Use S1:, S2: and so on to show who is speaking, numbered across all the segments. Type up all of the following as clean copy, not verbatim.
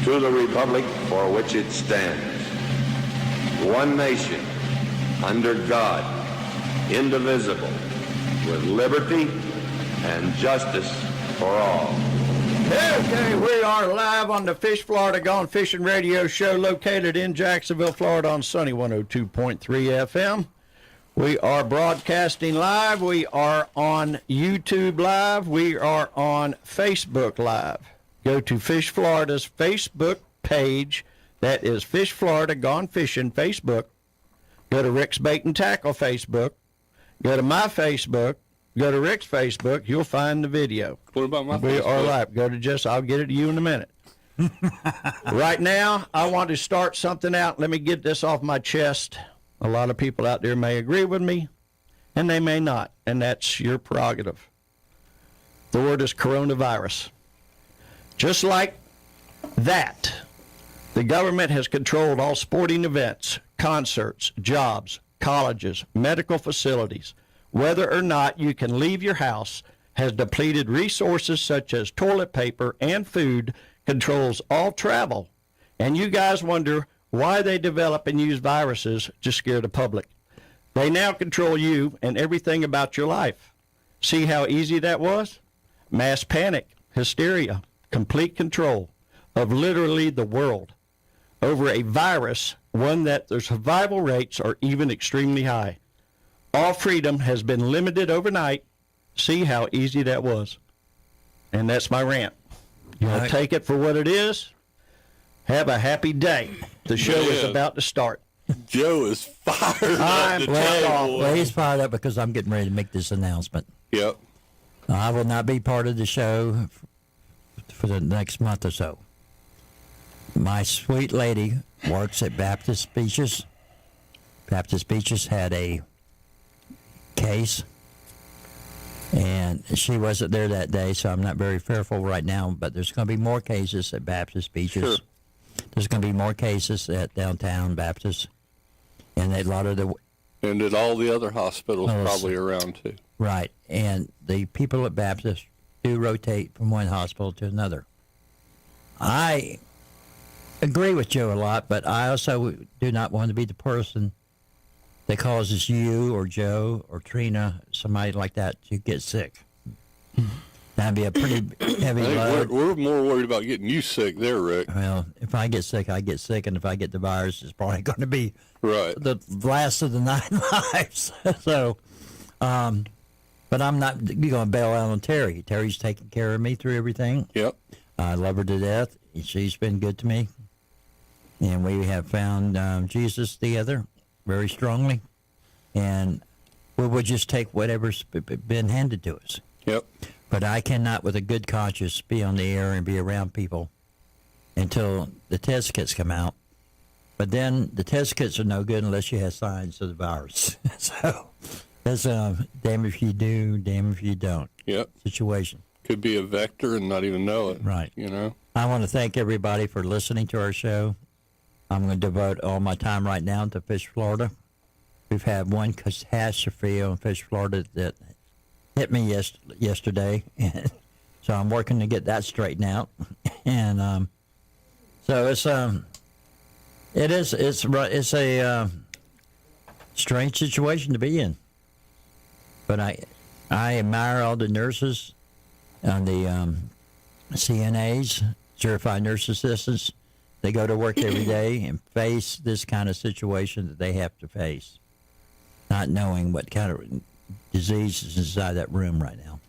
S1: to the republic for which it stands, one nation, under God, indivisible, with liberty and justice for all.
S2: Okay, we are live on the Fish Florida Gone Fishing Radio Show located in Jacksonville, Florida on Sunny 102.3 FM. We are broadcasting live. We are on YouTube Live. We are on Facebook Live. Go to Fish Florida's Facebook page. That is Fish Florida Gone Fishing Facebook. Go to Rick's Bait and Tackle Facebook. Go to my Facebook. Go to Rick's Facebook. You'll find the video.
S3: What about my
S2: We
S3: Facebook?
S2: are live. Go to Jess. I'll get it to you in a minute. Right now, I want to start something out. Let me get this off my chest. A lot of people out there may agree with me, and they may not, and that's your prerogative. The word is coronavirus. Just like that, the government has controlled all sporting events, concerts, jobs, colleges, medical facilities. Whether or not you can leave your house, has depleted resources such as toilet paper and food, controls all travel. And you guys wonder why they develop and use viruses to scare the public. They now control you and everything about your life. See how easy that was? Mass panic, hysteria, complete control of literally the world over a virus, one that the survival rates are even extremely high. All freedom has been limited overnight. See how easy that was. And that's my rant. You'll take it for what it is. Have a happy day. The show is about to start.
S3: Joe is fired
S2: I'm
S3: up.
S4: Well, he's fired up because I'm getting ready to make this announcement.
S3: Yep.
S4: I will not be part of the show for the next month or so. My sweet lady works at Baptist Beaches. Baptist Beaches had a case, and she wasn't there that day, so I'm not very fearful right now, but there's going to be more cases at Baptist Beaches.
S3: Sure.
S4: There's going to be more cases at downtown Baptist, and a lot of the
S3: And at all the other hospitals
S4: Oh,
S3: probably around too.
S4: right, and the people at Baptist do rotate from one hospital to another. I agree with Joe a lot, but I also do not want to be the person that causes you or Joe or Trina, somebody like that, to get sick. That'd be a pretty heavy
S3: I think
S4: load.
S3: we're more worried about getting you sick there, Rick.
S4: Well, if I get sick, I get sick, and if I get the virus, it's probably going to be
S3: Right.
S4: the last of the 9 lives. So, but I'm not going to bail out on Terry. Terry's taking care of me through everything.
S3: Yep.
S4: I love her to death. She's been good to me. And we have found Jesus together very strongly. And we will just take whatever's been handed to us.
S3: Yep.
S4: But I cannot, with a good conscience, be on the air and be around people until the test kits come out. But then the test kits are no good unless you have signs of the virus. So that's damn if you do, damn if you don't
S3: Yep.
S4: situation.
S3: Could be a vector and not even know it.
S4: Right.
S3: You know?
S4: I want to thank everybody for listening to our show. I'm going to devote all my time right now to Fish Florida. We've had one catastrophe on Fish Florida that hit me yesterday, and so I'm working to get that straightened out. And so it's a strange situation to be in. But I admire all the nurses and the CNAs, certified nurse assistants. They go to work every day and face this kind of situation that they have to face, not knowing what kind of disease is inside that room right now.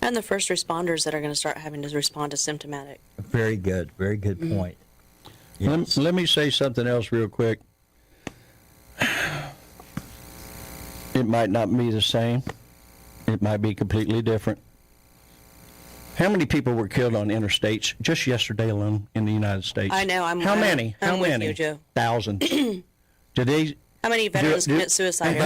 S5: And the first responders that are going to start having to respond to symptomatic.
S4: Very good point. Yes.
S2: Let me say something else real quick. It might not be the same. It might be completely different. How many people were killed on interstates just yesterday alone in the United States?
S5: I know.
S2: How many?
S5: I'm
S2: How
S5: with
S2: many?
S5: you, Joe.
S2: Thousands. Did
S5: How many veterans commit suicide?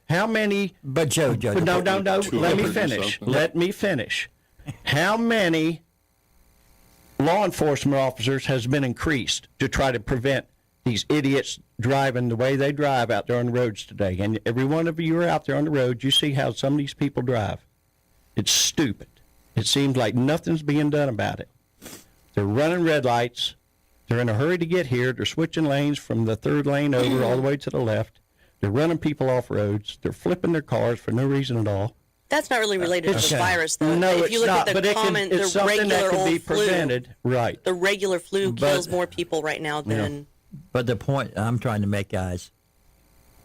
S2: How many?
S4: But Joe.
S2: No. Let me
S3: 200 or
S2: finish.
S3: something.
S2: Let me finish. How many law enforcement officers has been increased to try to prevent these idiots driving the way they drive out there on the roads today? And every one of you are out there on the road. You see how some of these people drive. It's stupid. It seems like nothing's being done about it. They're running red lights. They're in a hurry to get here. They're switching lanes from the third lane over all the way to the left. They're running people off roads. They're flipping their cars for no reason at all.
S5: That's not really related to the virus, though.
S2: No,
S5: if
S2: it's
S5: you look
S2: not.
S5: at the
S2: But
S5: common,
S2: it's
S5: the
S2: something
S5: regular
S2: that can
S5: old
S2: be
S5: flu,
S2: prevented. Right.
S5: the regular flu
S2: But-
S5: kills more people right now than.
S4: But the point I'm trying to make, guys,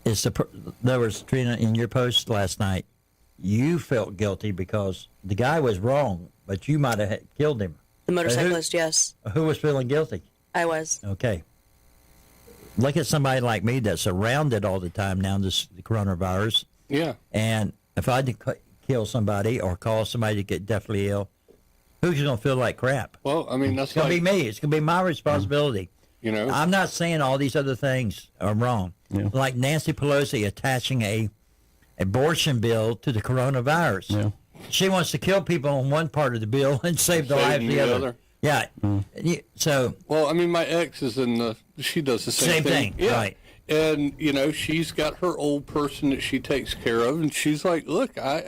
S4: is there was, Trina, in your post last night, you felt guilty because the guy was wrong, but you might have killed him.
S5: The motorcyclist, yes,
S4: Who was feeling guilty?
S5: I was.
S4: Okay. Look at somebody like me that's surrounded all the time now, the coronavirus.
S3: Yeah.
S4: And if I had to kill somebody or cause somebody to get deathly ill, who's going to feel like crap?
S3: Well, I mean, that's
S4: It's going to
S3: like,
S4: be me. It's going to be my responsibility.
S3: you know,
S4: I'm not saying all these other things are wrong.
S2: Yeah.
S4: Like Nancy Pelosi attaching a abortion bill to the coronavirus.
S2: Yeah.
S4: She wants to kill people on one part of the bill and save the lives
S3: Saving
S4: of the
S3: the
S4: other.
S3: other.
S4: Yeah. So
S3: well, I mean, my ex is she does the
S4: Same
S3: same,
S4: thing,
S3: Yeah.
S4: right.
S3: And, you know, she's got her old person that she takes care of, and she's like, look, I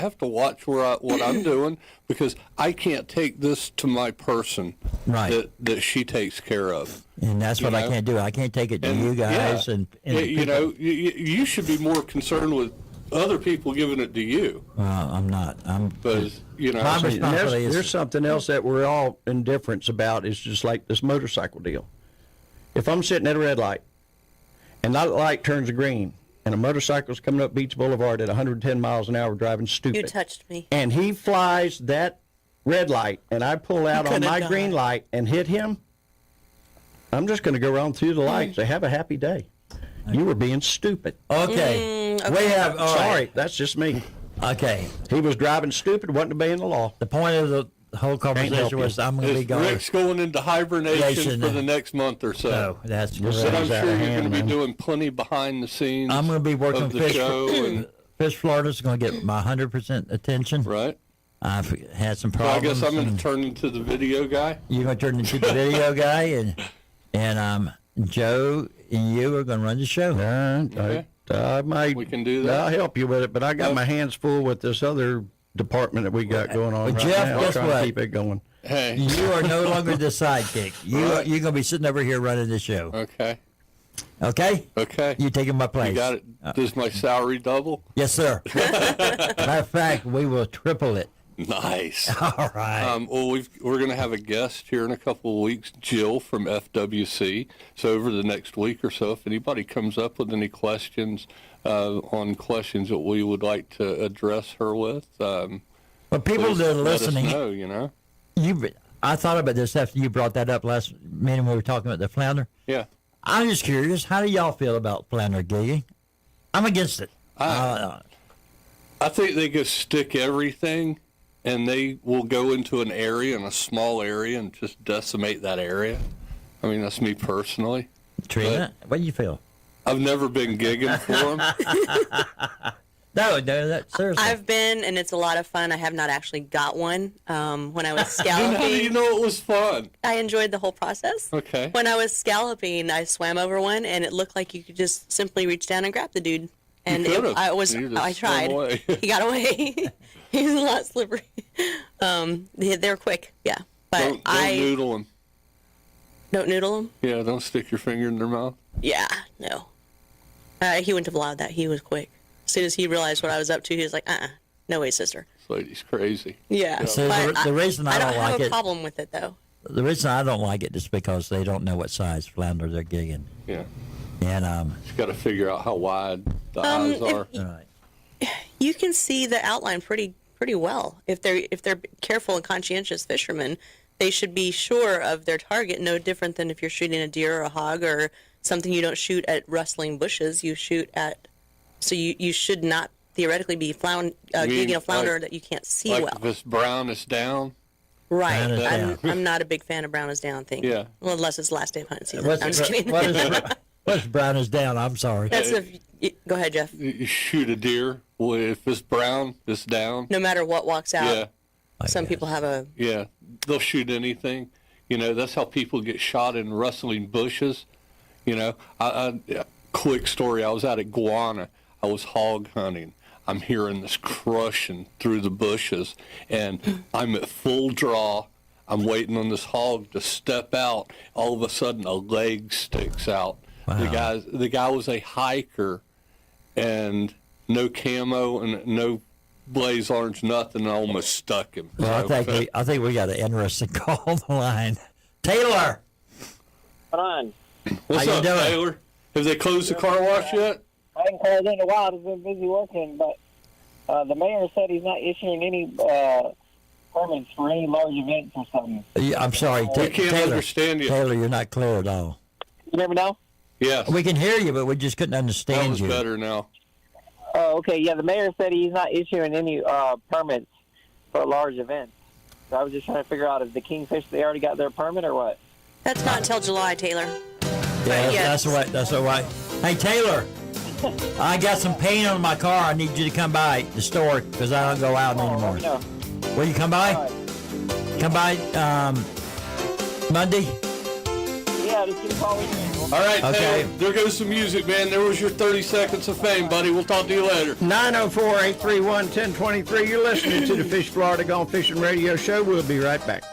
S3: have to watch what I'm doing because I can't take this to my person
S4: Right.
S3: that she takes care of.
S4: and that's what
S3: You
S4: I
S3: know?
S4: can't do. I can't take it to
S3: And,
S4: you guys
S3: yeah.
S4: and
S3: Yeah,
S4: the
S3: you
S4: people.
S3: know, you should be more concerned with other people giving it to you
S4: I'm not. I'm
S3: because, you know,
S4: My
S2: And
S4: responsibility is-
S2: there's something else that we're all indifferent about. Is just like this motorcycle deal. If I'm sitting at a red light and that light turns green and a motorcycle's coming up Beach Boulevard at 110 miles an hour driving
S5: You
S2: stupid,
S5: touched me.
S2: and he flies that red light and I pull out on
S5: coulda
S2: my
S5: died.
S2: green light and hit him, I'm just going to go around through the light and say, have a happy day. You were being stupid.
S4: okay.
S5: okay.
S4: We have. All
S2: Sorry,
S4: right.
S2: that's just me.
S4: Okay.
S2: He was driving stupid, wasn't obeying the law.
S4: The point of the whole
S2: help
S4: conversation
S2: you.
S4: was I'm going to be
S3: Is
S4: going.
S3: Rick's going into hibernation
S4: Hibernation.
S3: for the next month or so.
S4: No, that's
S2: Yes,
S3: But
S4: correct.
S3: I'm
S2: He's out
S3: sure
S2: of
S3: you're
S2: hand,
S3: going to be
S2: man.
S3: doing plenty behind the scenes.
S4: I'm going to be working
S3: of the
S4: Fish.
S3: show, and,
S4: Fish Florida's going to get my 100% attention.
S3: right?
S4: I've had some
S3: So I
S4: problems.
S3: guess I'm going
S4: and
S3: to turn into the video guy.
S4: You're going to turn into the video guy, and Joe and you are going to run the show.
S3: Okay.
S2: I might.
S3: We can do that.
S2: I'll help you with it, but I got my hands full with this other department that we got going on
S4: Well,
S2: right
S4: Jeff,
S2: now.
S4: guess
S2: Trying
S4: what?
S2: to keep it going.
S3: Hey.
S4: You are no longer the sidekick. You're going to be sitting over here running the show.
S3: Okay.
S4: Okay?
S3: Okay.
S4: You taking my place.
S3: You got it. Does my salary double?
S4: Yes, sir. Matter of fact, we will triple it.
S3: Nice.
S4: All right.
S3: Well, we're going to have a guest here in a couple of weeks, Jill from FWC. So over the next week or so, if anybody comes up with any questions on questions that we would like to address her with,
S4: But people
S3: please
S4: that are
S3: let us
S4: listening,
S3: know, you know?
S4: I thought about this after you brought that up last minute when we were talking about the flounder.
S3: Yeah.
S4: I'm just curious, how do y'all feel about flounder gigging? I'm against it.
S3: I think they could stick everything, and they will go into an area, in a small area, and just decimate that area. I mean, that's me personally.
S4: Trina, what do you feel?
S3: I've never been gigging for them.
S4: No, that seriously.
S5: I've been, and it's a lot of fun. I have not actually got one. When I was
S3: Then how do you
S5: scalloping,
S3: know it was fun?
S5: I enjoyed the whole process.
S3: Okay.
S5: When I was scalloping, I swam over one, and it looked like you could just simply reach down and grab the dude. And
S3: could've. You just
S5: I tried.
S3: swam away.
S5: He got away. He was a lot slippery. They're quick, yeah. But
S3: Don't
S5: I
S3: noodle them.
S5: don't noodle them.
S3: Yeah, don't stick your finger in their mouth.
S5: Yeah, no. He wouldn't have allowed that. He was quick. As soon as he realized what I was up to, he was like, no way, sister.
S3: This lady's crazy.
S5: Yeah.
S4: See,
S5: But
S4: the reason I don't
S5: have
S4: like
S5: a
S4: it-
S5: problem with it, though.
S4: The reason I don't like it is because they don't know what size flounder they're gigging.
S3: Yeah.
S4: And
S3: You got to figure out how wide the eyes are.
S4: all right.
S5: You can see the outline pretty well. If they're careful and conscientious fishermen, they should be sure of their target. No different than if you're shooting a deer or a hog or something. You don't shoot at rustling bushes. You shoot at. So you should not theoretically be gigging a flounder
S3: like-
S5: that you can't see
S3: Like
S5: well.
S3: if it's brown, it's down.
S5: Right.
S4: Brown is down.
S5: I'm not a big fan of brown is down thing.
S3: Yeah.
S5: Well, unless it's last day of hunting season.
S4: What's,
S5: I'm just kidding.
S4: what's brown is down? I'm sorry.
S5: That's go ahead, Jeff.
S3: You shoot a deer. Well, if it's brown, it's down.
S5: No matter what walks out,
S3: Yeah.
S5: some people have a.
S3: Yeah, they'll shoot anything. You know, that's how people get shot in rustling bushes. You know, quick story. I was out at Guana. I was hog hunting. I'm hearing this crushing through the bushes, and I'm at full draw. I'm waiting on this hog to step out. All of a sudden, a leg sticks out.
S4: Wow.
S3: The guy was a hiker, and no camo and no blaze orange, nothing. I almost stuck him.
S4: Well, I think we got an interesting call on the line. Taylor,
S6: on.
S3: What's
S4: How you
S3: up,
S4: doing?
S3: Taylor? Have they closed the car wash yet?
S6: I haven't called in a while. I've been busy working, but the mayor said he's not issuing any permits for any large events or something.
S4: Yeah, I'm sorry.
S3: We can't
S4: Taylor,
S3: understand you.
S4: Taylor, you're not clear at all.
S6: You never know?
S3: Yes.
S4: We can hear you, but we just couldn't
S3: That
S4: understand
S3: was
S4: you.
S3: better now.
S6: Oh, okay. Yeah, the mayor said he's not issuing any permits for large events. So I was just trying to figure out, is the Kingfish, they already got their permit or what?
S5: That's not until July, Taylor.
S4: Yeah,
S5: Yes.
S4: that's all right. Hey, Taylor, I got some paint on my car. I need you to come by the store because I don't go out anymore.
S6: No.
S4: Will you come by?
S6: All right.
S4: Come by Monday?
S6: Yeah, just give a call when you're in.
S3: All right,
S4: Okay.
S3: Taylor, there goes some music, man. There was your 30 seconds of fame, buddy. We'll talk to you later.
S2: 904-831-1023. You're listening to the Fish Florida Gone Fishing Radio Show. We'll be right back.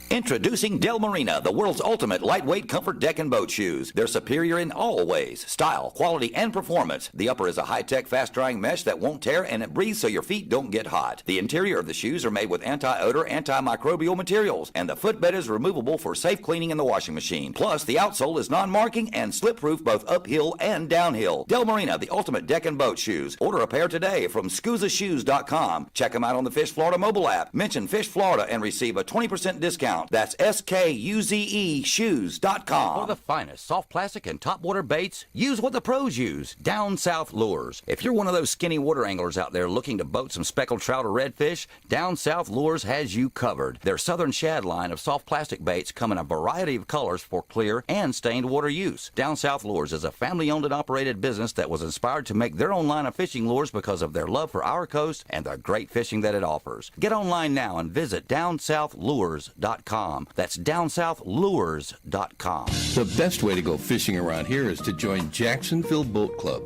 S7: Introducing Del Marina, the world's ultimate lightweight comfort deck and boat shoes. They're superior in all ways, style, quality, and performance. The upper is a high-tech, fast-drying mesh that won't tear, and it breathes so your feet don't get hot. The interior of the shoes are made with anti-odor, antimicrobial materials, and the footbed is removable for safe cleaning in the washing machine. Plus, the outsole is non-marking and slip-proof both uphill and downhill. Del Marina, the ultimate deck and boat shoes. Order a pair today from ScusaShoes.com. Check them out on the Fish Florida mobile app. Mention Fish Florida and receive a 20% discount. That's SKUZE shoes.com. For the finest soft plastic and topwater baits, use what the pros use, Down South Lures. If you're one of those skinny water anglers out there looking to boat some speckled trout or redfish, Down South Lures has you covered. Their Southern Shad line of soft plastic baits come in a variety of colors for clear and stained water use. Down South Lures is a family-owned and operated business that was inspired to make their own line of fishing lures because of their love for our coast and the great fishing that it offers. Get online now and visit DownSouthLures.com. That's DownSouthLures.com.
S8: The best way to go fishing around here is to join Jacksonville Boat Club.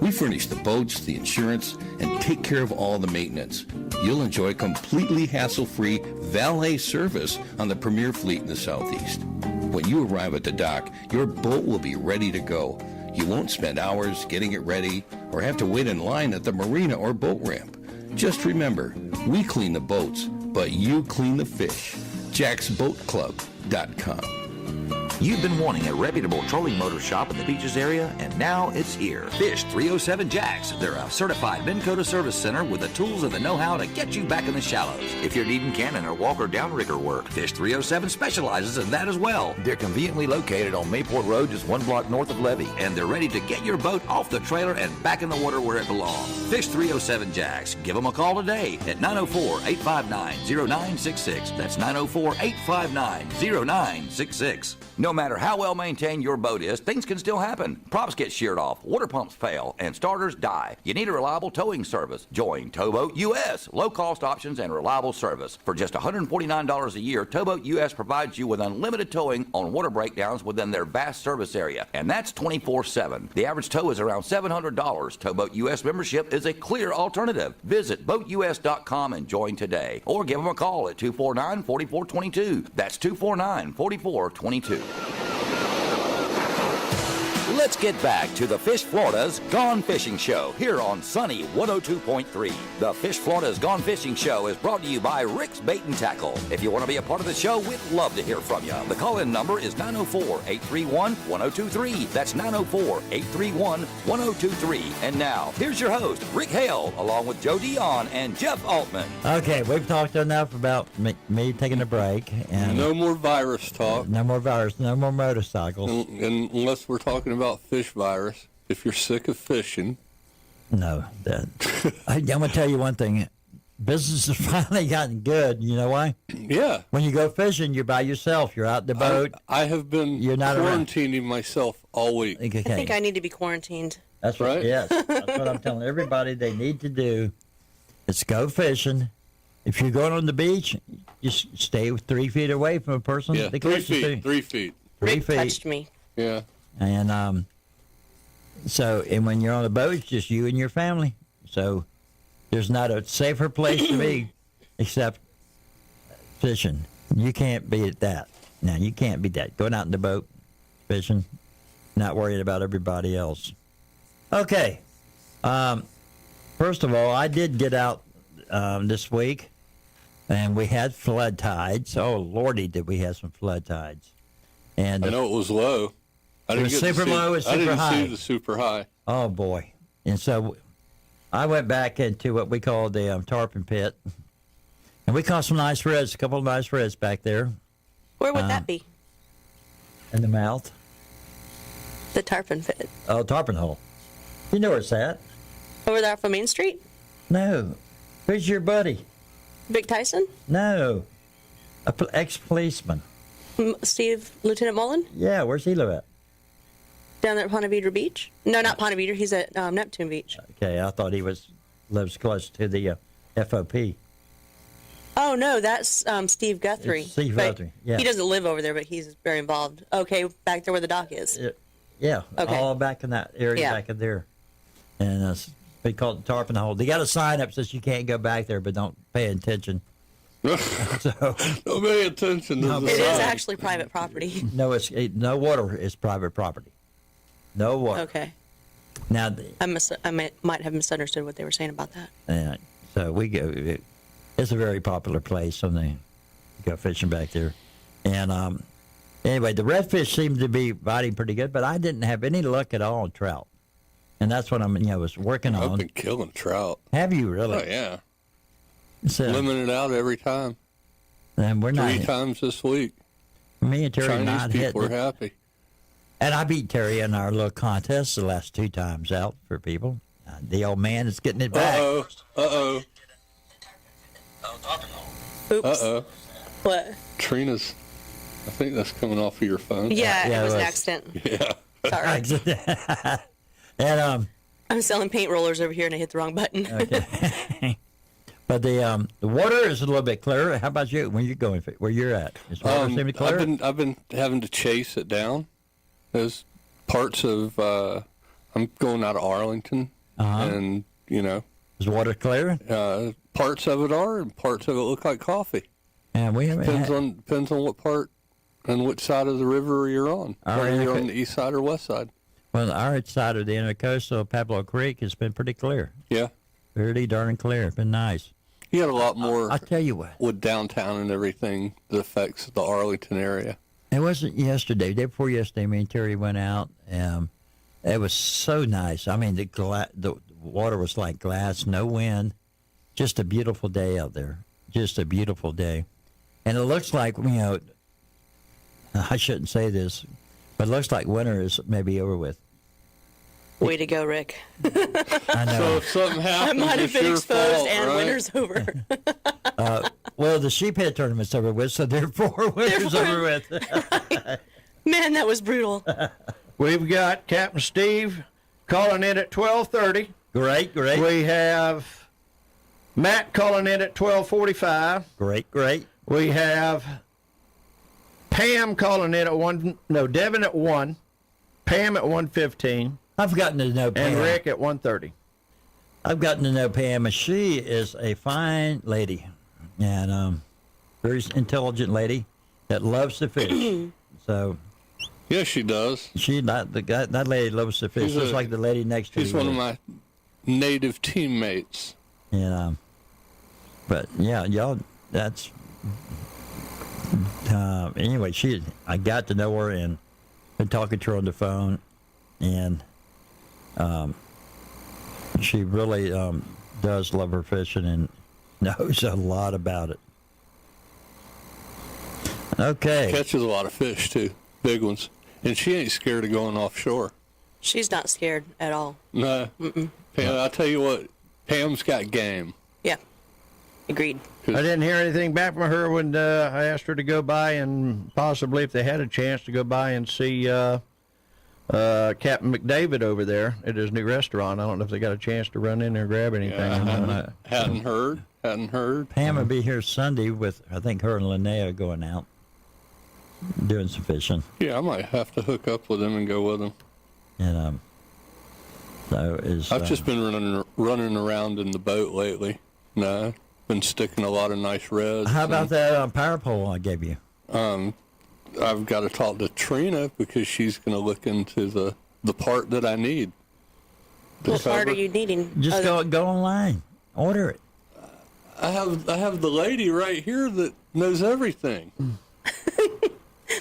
S8: We furnish the boats, the insurance, and take care of all the maintenance. You'll enjoy completely hassle-free valet service on the premier fleet in the Southeast. When you arrive at the dock, your boat will be ready to go. You won't spend hours getting it ready or have to wait in line at the marina or boat ramp. Just remember, we clean the boats, but you clean the fish. JacksBoatClub.com.
S7: You've been wanting a reputable trolling motor shop in the beaches area, and now it's here. Fish 307 Jacks. They're a certified Minn Kota service center with the tools and the know-how to get you back in the shallows. If you're needing cannon or walker downrigger work, Fish 307 specializes in that as well. They're conveniently located on Mayport Road, just 1 block north of Levee, and they're ready to get your boat off the trailer and back in the water where it belongs. Fish 307 Jacks. Give them a call today at 904-859-0966. That's 904-859-0966. No matter how well maintained your boat is, things can still happen. Props get sheared off, water pumps fail, and starters die. You need a reliable towing service. Join Towboat US. Low-cost options and reliable service. For just $149 a year, Towboat US provides you with unlimited towing on water breakdowns within their vast service area. And that's 24/7. The average tow is around $700. Towboat US membership is a clear alternative. Visit BoatUS.com and join today. Or give them a call at 249-4422. That's 249-4422. Let's get back to the Fish Florida's Gone Fishing Show here on Sunny 102.3. The Fish Florida's Gone Fishing Show is brought to you by Rick's Bait and Tackle. If you want to be a part of the show, we'd love to hear from you. The call-in number is 904-831-1023. That's 904-831-1023. And now, here's your host, Rick Hale, along with Joe Dion and Jeff Altman.
S4: Okay, we've talked enough about me taking a break. And
S3: No more virus talk.
S4: no more virus, no more motorcycles.
S3: And unless we're talking about fish virus, if you're sick of fishing.
S4: No. I'm going to tell you one thing. business has finally gotten good. You know why?
S3: Yeah.
S4: When you go fishing, you're by yourself. You're out in the boat.
S3: I have been
S4: You're not around.
S3: quarantining myself all week.
S4: Okay.
S5: I think I need to be quarantined.
S4: That's right.
S3: Right?
S4: Yes, that's what I'm telling everybody they need to do. Is go fishing. If you're going on the beach, just stay 3 feet away from a person.
S3: Yeah,
S4: that
S3: 3
S4: closest to
S3: feet.
S4: you.
S3: 3 feet.
S4: 3
S5: Rick
S4: feet.
S5: touched me.
S3: Yeah.
S4: And and when you're on the boat, it's just you and your family. So there's not a safer place to be except fishing. You can't beat that. Now you can't beat that. Going out in the boat, fishing, not worrying about everybody else. Okay. First of all, I did get out this week, and we had flood tides. Oh Lordy, did we have some flood tides? And
S3: I know it was low. I
S4: It was
S3: get to
S4: super
S3: see-
S4: low and
S3: I
S4: super
S3: didn't
S4: high.
S3: see the super high.
S4: oh boy! And so I went back into what we call the tarpon pit, and we caught some nice reds, a couple of nice reds back there
S5: Where would that be?
S4: in the mouth.
S5: The tarpon pit.
S4: Oh, tarpon hole. You know where it's at?
S5: Over there off of Main Street?
S4: No. Who's your buddy?
S5: Vic Tyson?
S4: No. Ex-policeman.
S5: Steve, Lieutenant Mullen?
S4: Yeah, where's he live at?
S5: Down there at Ponte Vedra Beach? No, not Ponte Vedra. He's at Neptune Beach.
S4: Okay, I thought he lives close to the FOP.
S5: Oh, no, that's Steve Guthrie.
S4: It's Steve
S5: But
S4: Guthrie, yeah.
S5: He doesn't live over there, but he's very involved. Okay, back there where the dock is.
S4: Yeah,
S5: Okay.
S4: all back in that area
S5: Yeah.
S4: back in there. And they call it the tarpon hole. They got a sign up that says you can't go back there, but don't pay attention. So,
S3: Don't pay attention to the
S5: It is
S3: sign.
S5: actually private property.
S4: no, no water is private property. No water.
S5: Okay.
S4: Now,
S5: I might have misunderstood what they were saying about that.
S4: so we go. It's a very popular place. So they go fishing back there. And anyway, the redfish seemed to be biting pretty good, but I didn't have any luck at all on trout. And that's what was working
S3: I've
S4: on.
S3: been killing trout.
S4: Have you really?
S3: Oh, yeah.
S4: So,
S3: Limit it out every time.
S4: and we're not.
S3: 3 times this week.
S4: Me and Terry
S3: Chinese
S4: not
S3: people
S4: hitting
S3: are
S4: it.
S3: happy.
S4: And I beat Terry in our little contest the last 2 times out for people. The old man is getting it back.
S3: Uh-oh. Uh-oh.
S5: Oops.
S3: Uh-oh.
S5: What?
S3: Trina's, I think that's coming off of your phone.
S5: Yeah,
S4: Yeah,
S5: it was
S4: it
S5: an
S4: was.
S5: accident.
S3: Yeah.
S5: Sorry.
S4: And
S5: I'm selling paint rollers over here and I hit the wrong button.
S4: but the water is a little bit clearer. How about you? When you're going, where you're at, is water seem to clear?
S3: I've been having to chase it down. There's parts of I'm going out of Arlington, and
S4: Is water clear?
S3: parts of it are, and parts of it look like coffee.
S4: And we haven't.
S3: Depends on what part and which side of the river you're on. Whether you're on the east side or west side.
S4: Well, our side of the intercoastal Pablo Creek has been pretty clear.
S3: Yeah,
S4: Pretty darn clear. It's been nice.
S3: you had a lot more
S4: I'll tell you what.
S3: with downtown and everything that affects the Arlington area.
S4: It wasn't yesterday. Day before yesterday, me and Terry went out. It was so nice. I mean, the water was like glass, no wind. Just a beautiful day out there. Just a beautiful day. And it looks like, I shouldn't say this, but it looks like winter is maybe over with.
S5: Way to go, Rick.
S4: I know.
S3: So if something
S5: I
S3: happens,
S5: might have
S3: it's
S5: been
S3: your
S5: exposed
S3: fault,
S5: and
S3: right?
S5: winter's over.
S4: Well, the sheephead tournament's over with, so therefore winter's over with.
S5: Man, that was brutal.
S2: We've got Captain Steve calling in at 12:30.
S4: Great.
S2: We have Matt calling in at 12:45.
S4: Great.
S2: We have Pam calling in at Devin at 1, Pam at 1:15,
S4: I've gotten to know Pam.
S2: and Rick at 1:30.
S4: I've gotten to know Pam, and she is a fine lady, and very intelligent lady that loves to fish. So
S3: Yes, she does.
S4: that lady loves to fish,
S3: She's
S4: just like the lady next to
S3: She's
S4: you.
S3: one of my native teammates.
S4: And but yeah, y'all. That's anyway. I got to know her and been talking to her on the phone, and she really does love her fishing and knows a lot about it. Okay.
S3: Catches a lot of fish too, big ones, and she ain't scared of going offshore.
S5: She's not scared at all.
S3: No, Pam, I tell you what, Pam's got game.
S5: Yeah. Agreed.
S2: I didn't hear anything back from her when I asked her to go by and possibly, if they had a chance, to go by and see Captain McDavid over there at his new restaurant. I don't know if they got a chance to run in there and grab anything.
S3: Hadn't heard.
S4: Pam will be here Sunday with, I think her and Linnea going out doing some fishing.
S3: Yeah, I might have to hook up with him and go with him.
S4: And so is
S3: I've just been running around in the boat lately. No, been sticking a lot of nice reds.
S4: how about that power pole I gave you?
S3: I've got to talk to Trina because she's going to look into the part that I need.
S5: What part are you needing?
S4: Just go online, order it.
S3: I have the lady right here that knows everything.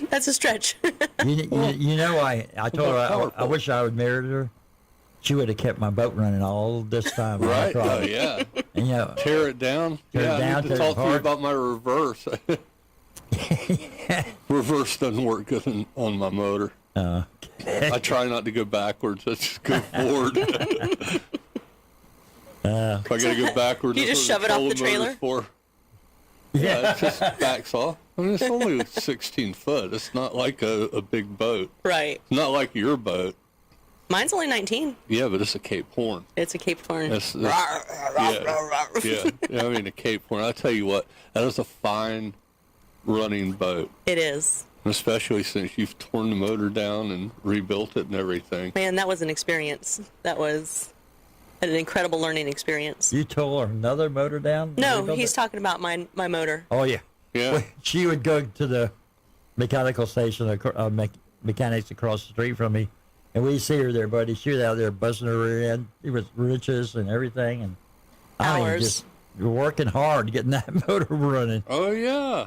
S5: That's a stretch.
S4: You know, I told her I wish I would married her. She would have kept my boat running all this time.
S3: Right? Oh, yeah.
S4: And, you know,
S3: Tear it down. I need to talk to you about my reverse. Reverse doesn't work good on my motor. I try not to go backwards. I just go forward. If I got to go backwards,
S5: You just shove it off the trailer?
S3: Yeah, it just backs off. I mean, it's only 16 foot. It's not like a big boat.
S5: Right.
S3: It's not like your boat.
S5: Mine's only 19.
S3: Yeah, but it's a Cape Horn.
S5: It's a Cape Horn.
S3: Yeah. I mean, a Cape Horn. I tell you what, that is a fine running boat.
S5: It is.
S3: Especially since you've torn the motor down and rebuilt it and everything.
S5: Man, that was an experience. That was an incredible learning experience.
S4: you tore another motor down?
S5: No, he's talking about my motor.
S4: Oh, yeah.
S3: Yeah.
S4: She would go to the mechanical station, mechanics across the street from me, and we see her there, buddy. She was out there buzzing her rear end. It was riches and everything, and I mean,
S5: Hours.
S4: just working hard getting that motor running.
S3: Oh yeah.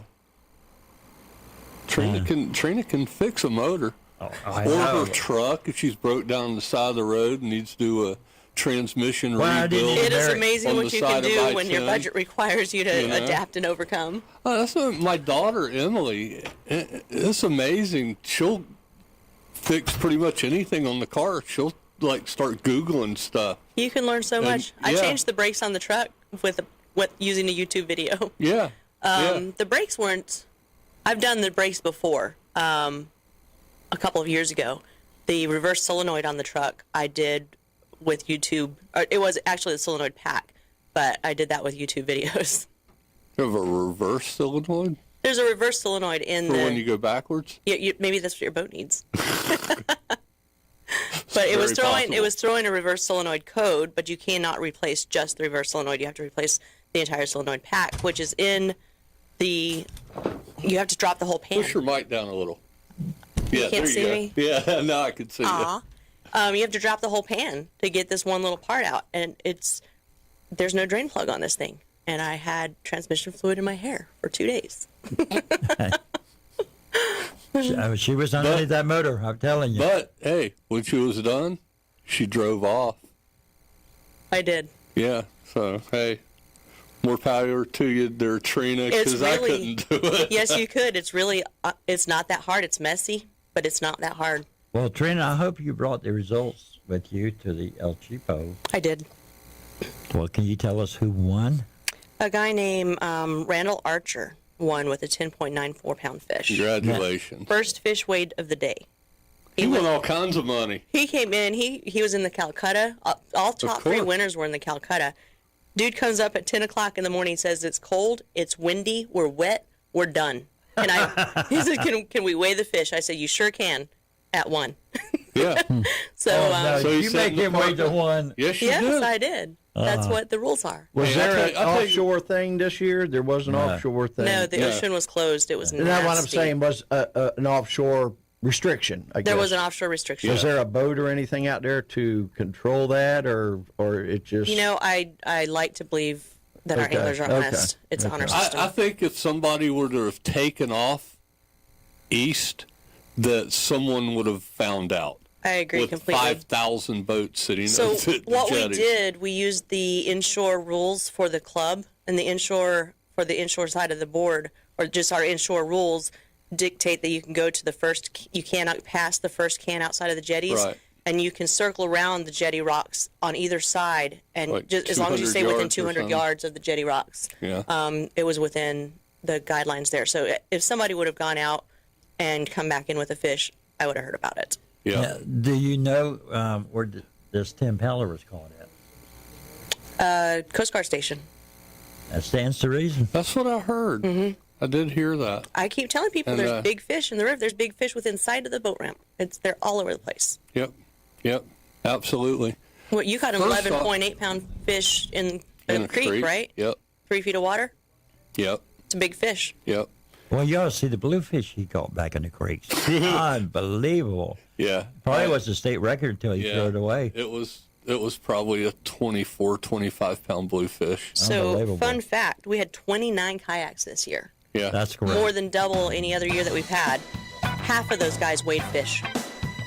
S3: Trina can fix a motor.
S4: Oh,
S3: Or her truck if she's broke down the side of the road and needs to do a transmission
S4: Well, I didn't
S3: rebuild.
S5: It is
S4: Very-
S5: amazing
S3: on
S5: what
S3: the
S5: you can
S3: side of
S5: do when your
S3: I-10.
S5: budget requires you to
S3: You know?
S5: adapt and overcome.
S3: Oh, that's what my daughter Emily. It's amazing. She'll fix pretty much anything on the car. She'll like start Googling stuff.
S5: You can learn so much. I
S3: yeah.
S5: changed the brakes on the truck with using a YouTube video.
S3: Yeah.
S5: The brakes weren't. I've done the brakes before. A couple of years ago, the reverse solenoid on the truck I did with YouTube. Or it was actually the solenoid pack, but I did that with YouTube videos.
S3: You have a reverse solenoid
S5: There's a reverse solenoid in
S3: for
S5: the.
S3: when you go backwards.
S5: Yeah, maybe that's what your boat needs. But it
S3: very
S5: was throwing a reverse solenoid code, but you cannot replace just the reverse solenoid. You have to replace the entire solenoid pack, which is in the. You have to drop the whole pan.
S3: Push your mic down a little. Yeah,
S5: can't
S3: there you
S5: see
S3: go.
S5: me?
S3: Yeah, now I can see
S5: Aw. You have to drop the whole pan to get this one little part out, and there's no drain plug on this thing. And I had transmission fluid in my hair for 2 days.
S4: She was underneath that motor, I'm telling you.
S3: But hey, when she was done, she drove off.
S5: I did.
S3: Yeah. So hey, more power to you there, Trina,
S5: It's
S3: because I
S5: really-
S3: couldn't do it.
S5: Yes, you could. It's really, it's not that hard. It's messy, but it's not that hard.
S4: Well, Trina, I hope you brought the results with you to the El Cheapo.
S5: I did.
S4: Well, can you tell us who won?
S5: A guy named Randall Archer won with a 10.94 pound fish.
S3: Congratulations.
S5: First fish weighed of the day.
S3: He won all kinds of money.
S5: He came in. He was in the Calcutta. All top three
S3: course.
S5: winners were in the Calcutta. Dude comes up at 10 o'clock in the morning, says it's cold, it's windy, we're wet, we're done. And he said, can we weigh the fish? I said, you sure can, at 1.
S3: Yeah.
S5: So,
S4: No,
S3: So you
S4: you
S3: sat
S4: make
S3: in the
S4: him wait to
S3: park?
S4: one.
S3: Yes, you
S5: yes,
S3: did.
S5: I did. That's what the rules are.
S2: Was
S3: Hey,
S2: there an
S3: I'll tell you-
S2: offshore thing this year? There was an offshore thing.
S5: No, the ocean was closed. It was
S2: Isn't
S5: nasty.
S2: that what I'm saying? Was an offshore restriction? I guess.
S5: There was an offshore restriction.
S2: Was there a boat or anything out there to control that, or it just?
S5: You know, I like to believe that our
S2: Okay,
S5: anglers are
S2: okay,
S5: honest. It's an honor
S2: okay.
S5: system.
S3: I think if somebody were to have taken off east, that someone would have found out.
S5: I agree
S3: with
S5: completely.
S3: 5,000 boats sitting
S5: So
S3: at the
S5: what we
S3: jetties.
S5: did, we used the inshore rules for the club and the inshore side of the board, or just our inshore rules dictate that you can go to the first. You cannot pass the first can outside of the jetties,
S3: Right.
S5: and you can circle around the jetty rocks on either side, and
S3: Like
S5: just as long as you
S3: 200
S5: stay within
S3: yards or
S5: 200
S3: something.
S5: yards of the jetty rocks.
S3: Yeah.
S5: It was within the guidelines there. So if somebody would have gone out and come back in with a fish, I would have heard about it.
S3: Yeah.
S4: Do you know where this Tim Peller was caught at?
S5: Coast Guard Station.
S4: That stands to reason.
S3: That's what I heard. Mm-hmm. I did hear that.
S5: I keep telling people
S3: And,
S5: there's big fish in the river. There's big fish within sight of the boat ramp. They're all over the place.
S3: Yep. Absolutely.
S5: What, you caught an
S3: First off-
S5: 11.8-pound fish in
S3: In
S5: a
S3: a
S5: creek, right?
S3: Yep.
S5: 3 feet of water.
S3: Yep.
S5: It's a big fish.
S3: Yep.
S4: Well, you ought to see the bluefish he caught back in the creeks. Unbelievable.
S3: Yeah.
S4: Probably was the state record until he threw it away.
S3: It was probably a 24, 25-pound bluefish.
S5: So,
S4: Unbelievable.
S5: fun fact, we had 29 kayaks this year.
S3: Yeah.
S4: That's correct.
S5: More than double any other year that we've had. Half of those guys weighed fish.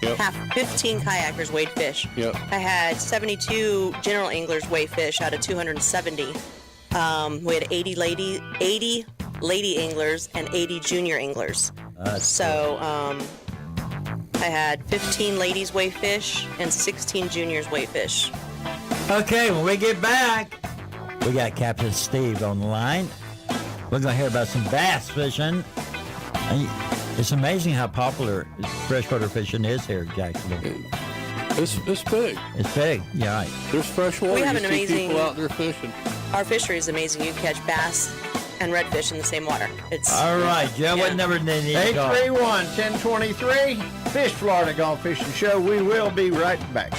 S3: Yep.
S5: 15 kayakers weighed fish.
S3: Yep.
S5: I had 72 general anglers weigh fish out of 270. We had 80 lady anglers and 80 junior anglers. I had 15 ladies weigh fish and 16 juniors weigh fish.
S4: Okay, when we get back, we got Captain Steve on the line. We're going to hear about some bass fishing. And it's amazing how popular freshwater fishing is here in Jacksonville.
S3: It's big.
S4: It's big, yeah. Right.
S3: There's fresh water.
S5: We have
S3: You
S5: an
S3: see
S5: amazing-
S3: people out there fishing.
S5: Our fishery is amazing. You can catch bass and redfish in the same water. It's
S4: All right, Joe, what
S5: Yeah.
S4: number do they need to call?
S2: 831-1023, Fish Florida Gone Fishing Show. We will be right back.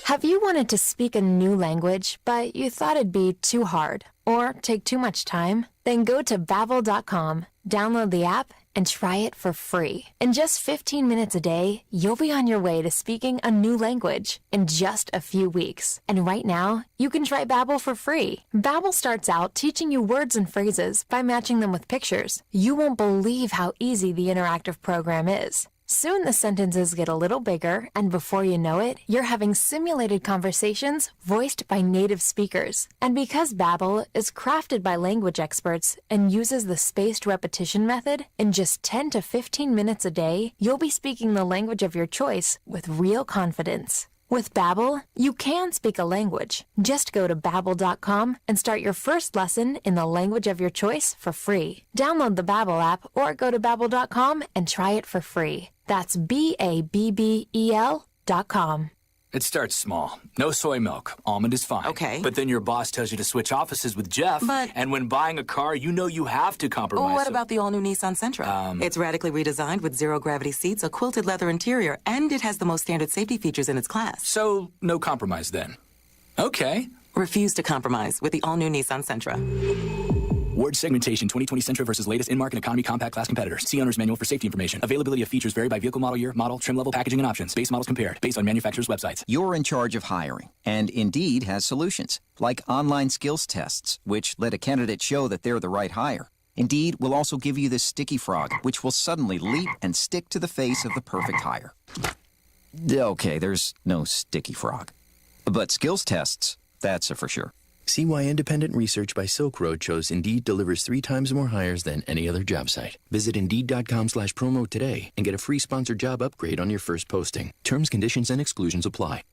S9: Have you wanted to speak a new language, but you thought it'd be too hard or take too much time? Then go to Babbel.com, download the app, and try it for free. In just 15 minutes a day, you'll be on your way to speaking a new language in just a few weeks. And right now, you can try Babbel for free. Babbel starts out teaching you words and phrases by matching them with pictures. You won't believe how easy the interactive program is. Soon the sentences get a little bigger, and before you know it, you're having simulated conversations voiced by native speakers. And because Babbel is crafted by language experts and uses the spaced repetition method, in just 10 to 15 minutes a day, you'll be speaking the language of your choice with real confidence. With Babbel, you can speak a language. Just go to Babbel.com and start your first lesson in the language of your choice for free. Download the Babbel app or go to Babbel.com and try it for free. That's BABBEL.com.
S10: It starts small. No soy milk. Almond is fine.
S11: Okay.
S10: But then your boss tells you to switch offices with Jeff.
S11: But-
S10: And when buying a car, you know you have to compromise.
S11: Well, what
S10: So-
S11: about the all-new Nissan Sentra? It's radically redesigned with zero-gravity seats, a quilted leather interior, and it has the most standard safety features in its class.
S10: So, no compromise then. Okay.
S11: Refuse to compromise with the all-new Nissan Sentra.
S10: Ward segmentation 2020 Sentra versus latest in-market economy compact class competitors. See owner's manual for safety information. Availability of features vary by vehicle model year, model, trim level, packaging, and options. Base models compared based on manufacturer's websites.
S12: You're in charge of hiring, and Indeed has solutions, like online skills tests, which let a candidate show that they're the right hire. Indeed will also give you this sticky frog, which will suddenly leap and stick to the face of the perfect hire. Okay, there's no sticky frog. But skills tests, that's a for sure.
S13: See why independent research by Silk Road shows Indeed delivers 3 times more hires than any other job site. Visit Indeed.com/promo today and get a free sponsored job upgrade on your first posting. Terms, conditions, and exclusions apply.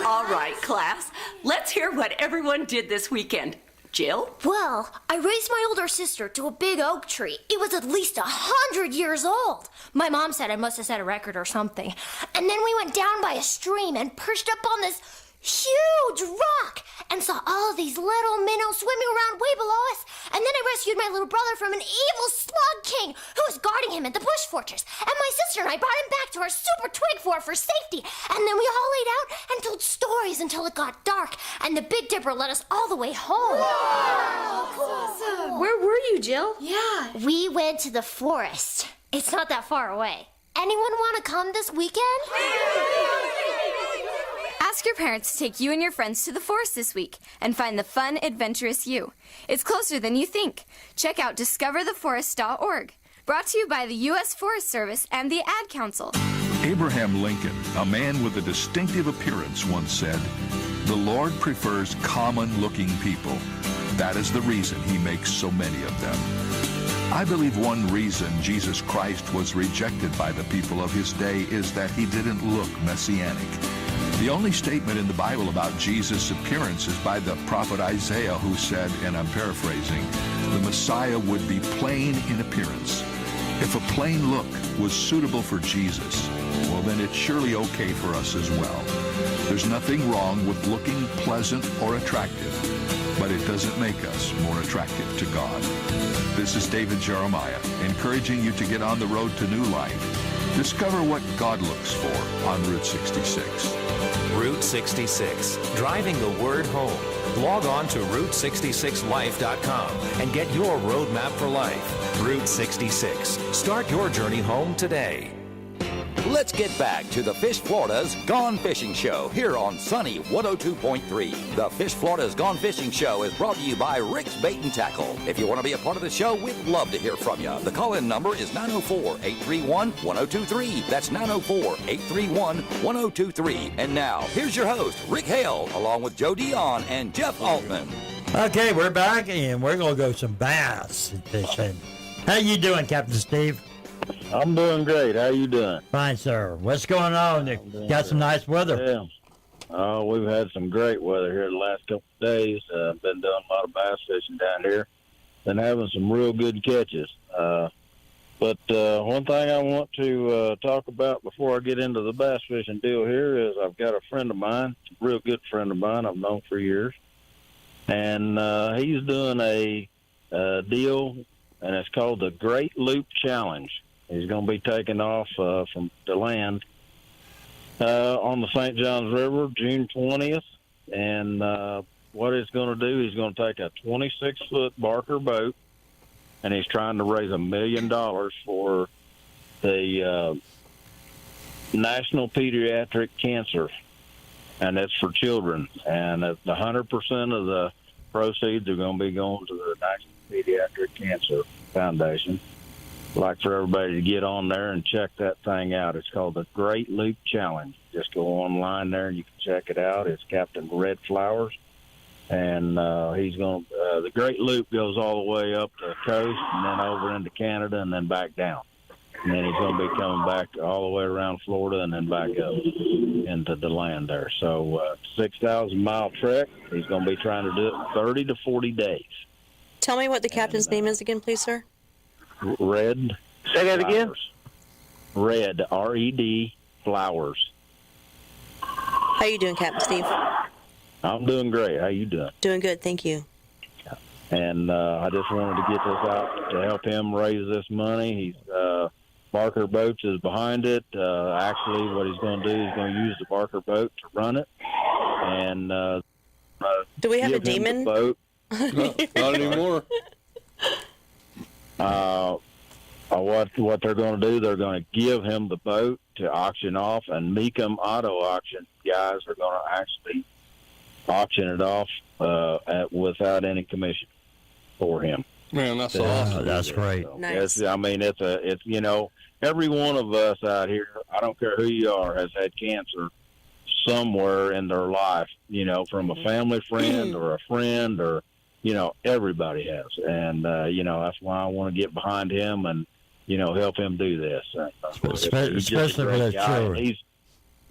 S14: All right, class. Let's hear what everyone did this weekend. Jill?
S15: Well, I raised my older sister to a big oak tree. It was at least 100 years old. My mom said I must have set a record or something. And then we went down by a stream and perched up on this huge rock and saw all these little minnows swimming around way below us. And then I rescued my little brother from an evil slug king who was guarding him at the bush fortress. And my sister and I brought him back to our super twig fort for safety. And then we all laid out and told stories until it got dark. And the Big Dipper led us all the way home.
S16: Awesome. Where were you, Jill?
S15: Yeah. We went to the forest. It's not that far away. Anyone want to come this weekend?
S16: Ask your parents to take you and your friends to the forest this week and find the fun, adventurous you. It's closer than you think. Check out discovertheforest.org. Brought to you by the U.S. Forest Service and the Ad Council.
S17: Abraham Lincoln, a man with a distinctive appearance, once said, "The Lord prefers common-looking people. That is the reason he makes so many of them." I believe one reason Jesus Christ was rejected by the people of his day is that he didn't look messianic. The only statement in the Bible about Jesus' appearance is by the prophet Isaiah, who said, and I'm paraphrasing, the Messiah would be plain in appearance. If a plain look was suitable for Jesus, well, then it's surely okay for us as well. There's nothing wrong with looking pleasant or attractive, but it doesn't make us more attractive to God. This is David Jeremiah, encouraging you to get on the road to new life. Discover what God looks for on Route 66.
S18: Route 66, driving the word home. Log on to Route66Life.com and get your roadmap for life. Route 66. Start your journey home today.
S7: Let's get back to the Fish Florida's Gone Fishing Show here on Sunny 102.3. The Fish Florida's Gone Fishing Show is brought to you by Rick's Bait and Tackle. If you want to be a part of the show, we'd love to hear from you. The call-in number is 904-831-1023. That's 904-831-1023. And now, here's your host, Rick Hale, along with Joe Dion and Jeff Altman.
S4: Okay, we're back, and we're going to go some bass fishing. How you doing, Captain Steve?
S19: I'm doing great. How you doing?
S4: Fine, sir. What's going on? Got some nice weather.
S19: Yeah. Oh, we've had some great weather here the last couple of days. Been doing a lot of bass fishing down here. Been having some real good catches. But one thing I want to talk about before I get into the bass fishing deal here is I've got a friend of mine, a real good friend of mine I've known for years. And he's doing a deal, and it's called the Great Loop Challenge. He's going to be taking off from DeLand on the St. Johns River June 20th. And what he's going to do, he's going to take a 26-foot Barker boat, and he's trying to raise $1 million for the National Pediatric Cancer, and it's for children. And 100% of the proceeds are going to be going to the National Pediatric Cancer Foundation. I'd like for everybody to get on there and check that thing out. It's called the Great Loop Challenge. Just go online there and you can check it out. It's Captain Red Flowers, and he's going. The Great Loop goes all the way up the coast and then over into Canada and then back down. And then he's going to be coming back all the way around Florida and then back up into the land there. So 6,000-mile trek. He's going to be trying to do it in 30 to 40 days.
S5: Tell me what the captain's name is again, please, sir.
S19: Red.
S6: Say that again?
S19: Red, R-E-D, Flowers.
S5: How you doing, Captain Steve?
S19: I'm doing great. How you doing?
S5: Doing good, thank you.
S19: And I just wanted to get this out to help him raise this money. He's Barker Boats is behind it. Actually, what he's going to do is going to use the Barker boat to run it. And
S5: do we have a demon?
S19: Boat.
S3: Not anymore.
S19: What they're going to do, they're going to give him the boat to auction off, and Mecum Auto Auction guys are going to actually auction it off without any commission for him.
S3: Man, that's awesome.
S4: That's great.
S19: So,
S5: nice.
S19: It's you know, every one of us out here, I don't care who you are, has had cancer somewhere in their life, you know, from a family friend or a friend, or you know, everybody has. And, you know, that's why I want to get behind him and, you know, help him do this.
S4: Especially with his children.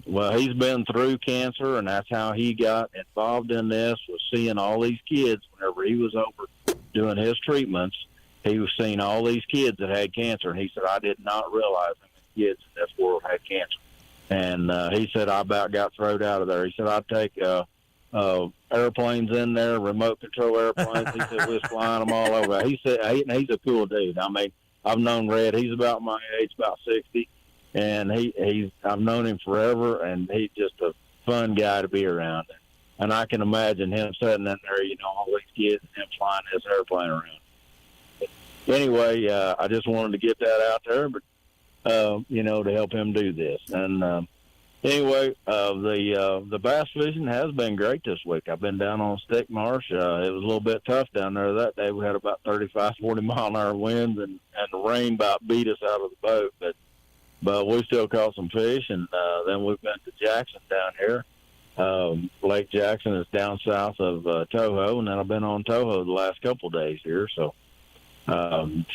S19: He's been through cancer, and that's how he got involved in this, was seeing all these kids. Whenever he was over doing his treatments, he was seeing all these kids that had cancer, and he said, I did not realize how many kids in this world had cancer. And he said, I about got thrown out of there. He said, I'd take airplanes in there, remote control airplanes. He said, we're flying them all over. He said, he's a cool dude. I mean, I've known Red. He's about my age, about 60. And I've known him forever, and he's just a fun guy to be around. And I can imagine him sitting in there, you know, all these kids and him flying this airplane around. Anyway, I just wanted to get that out there, but, you know, to help him do this. And anyway, the bass fishing has been great this week. I've been down on Stick Marsh. It was a little bit tough down there that day. We had about 35, 40-mile-an-hour winds, and the rain about beat us out of the boat. But but we still caught some fish, and then we've been to Jackson down here. Lake Jackson is down south of Toho, and then I've been on Toho the last couple of days here. So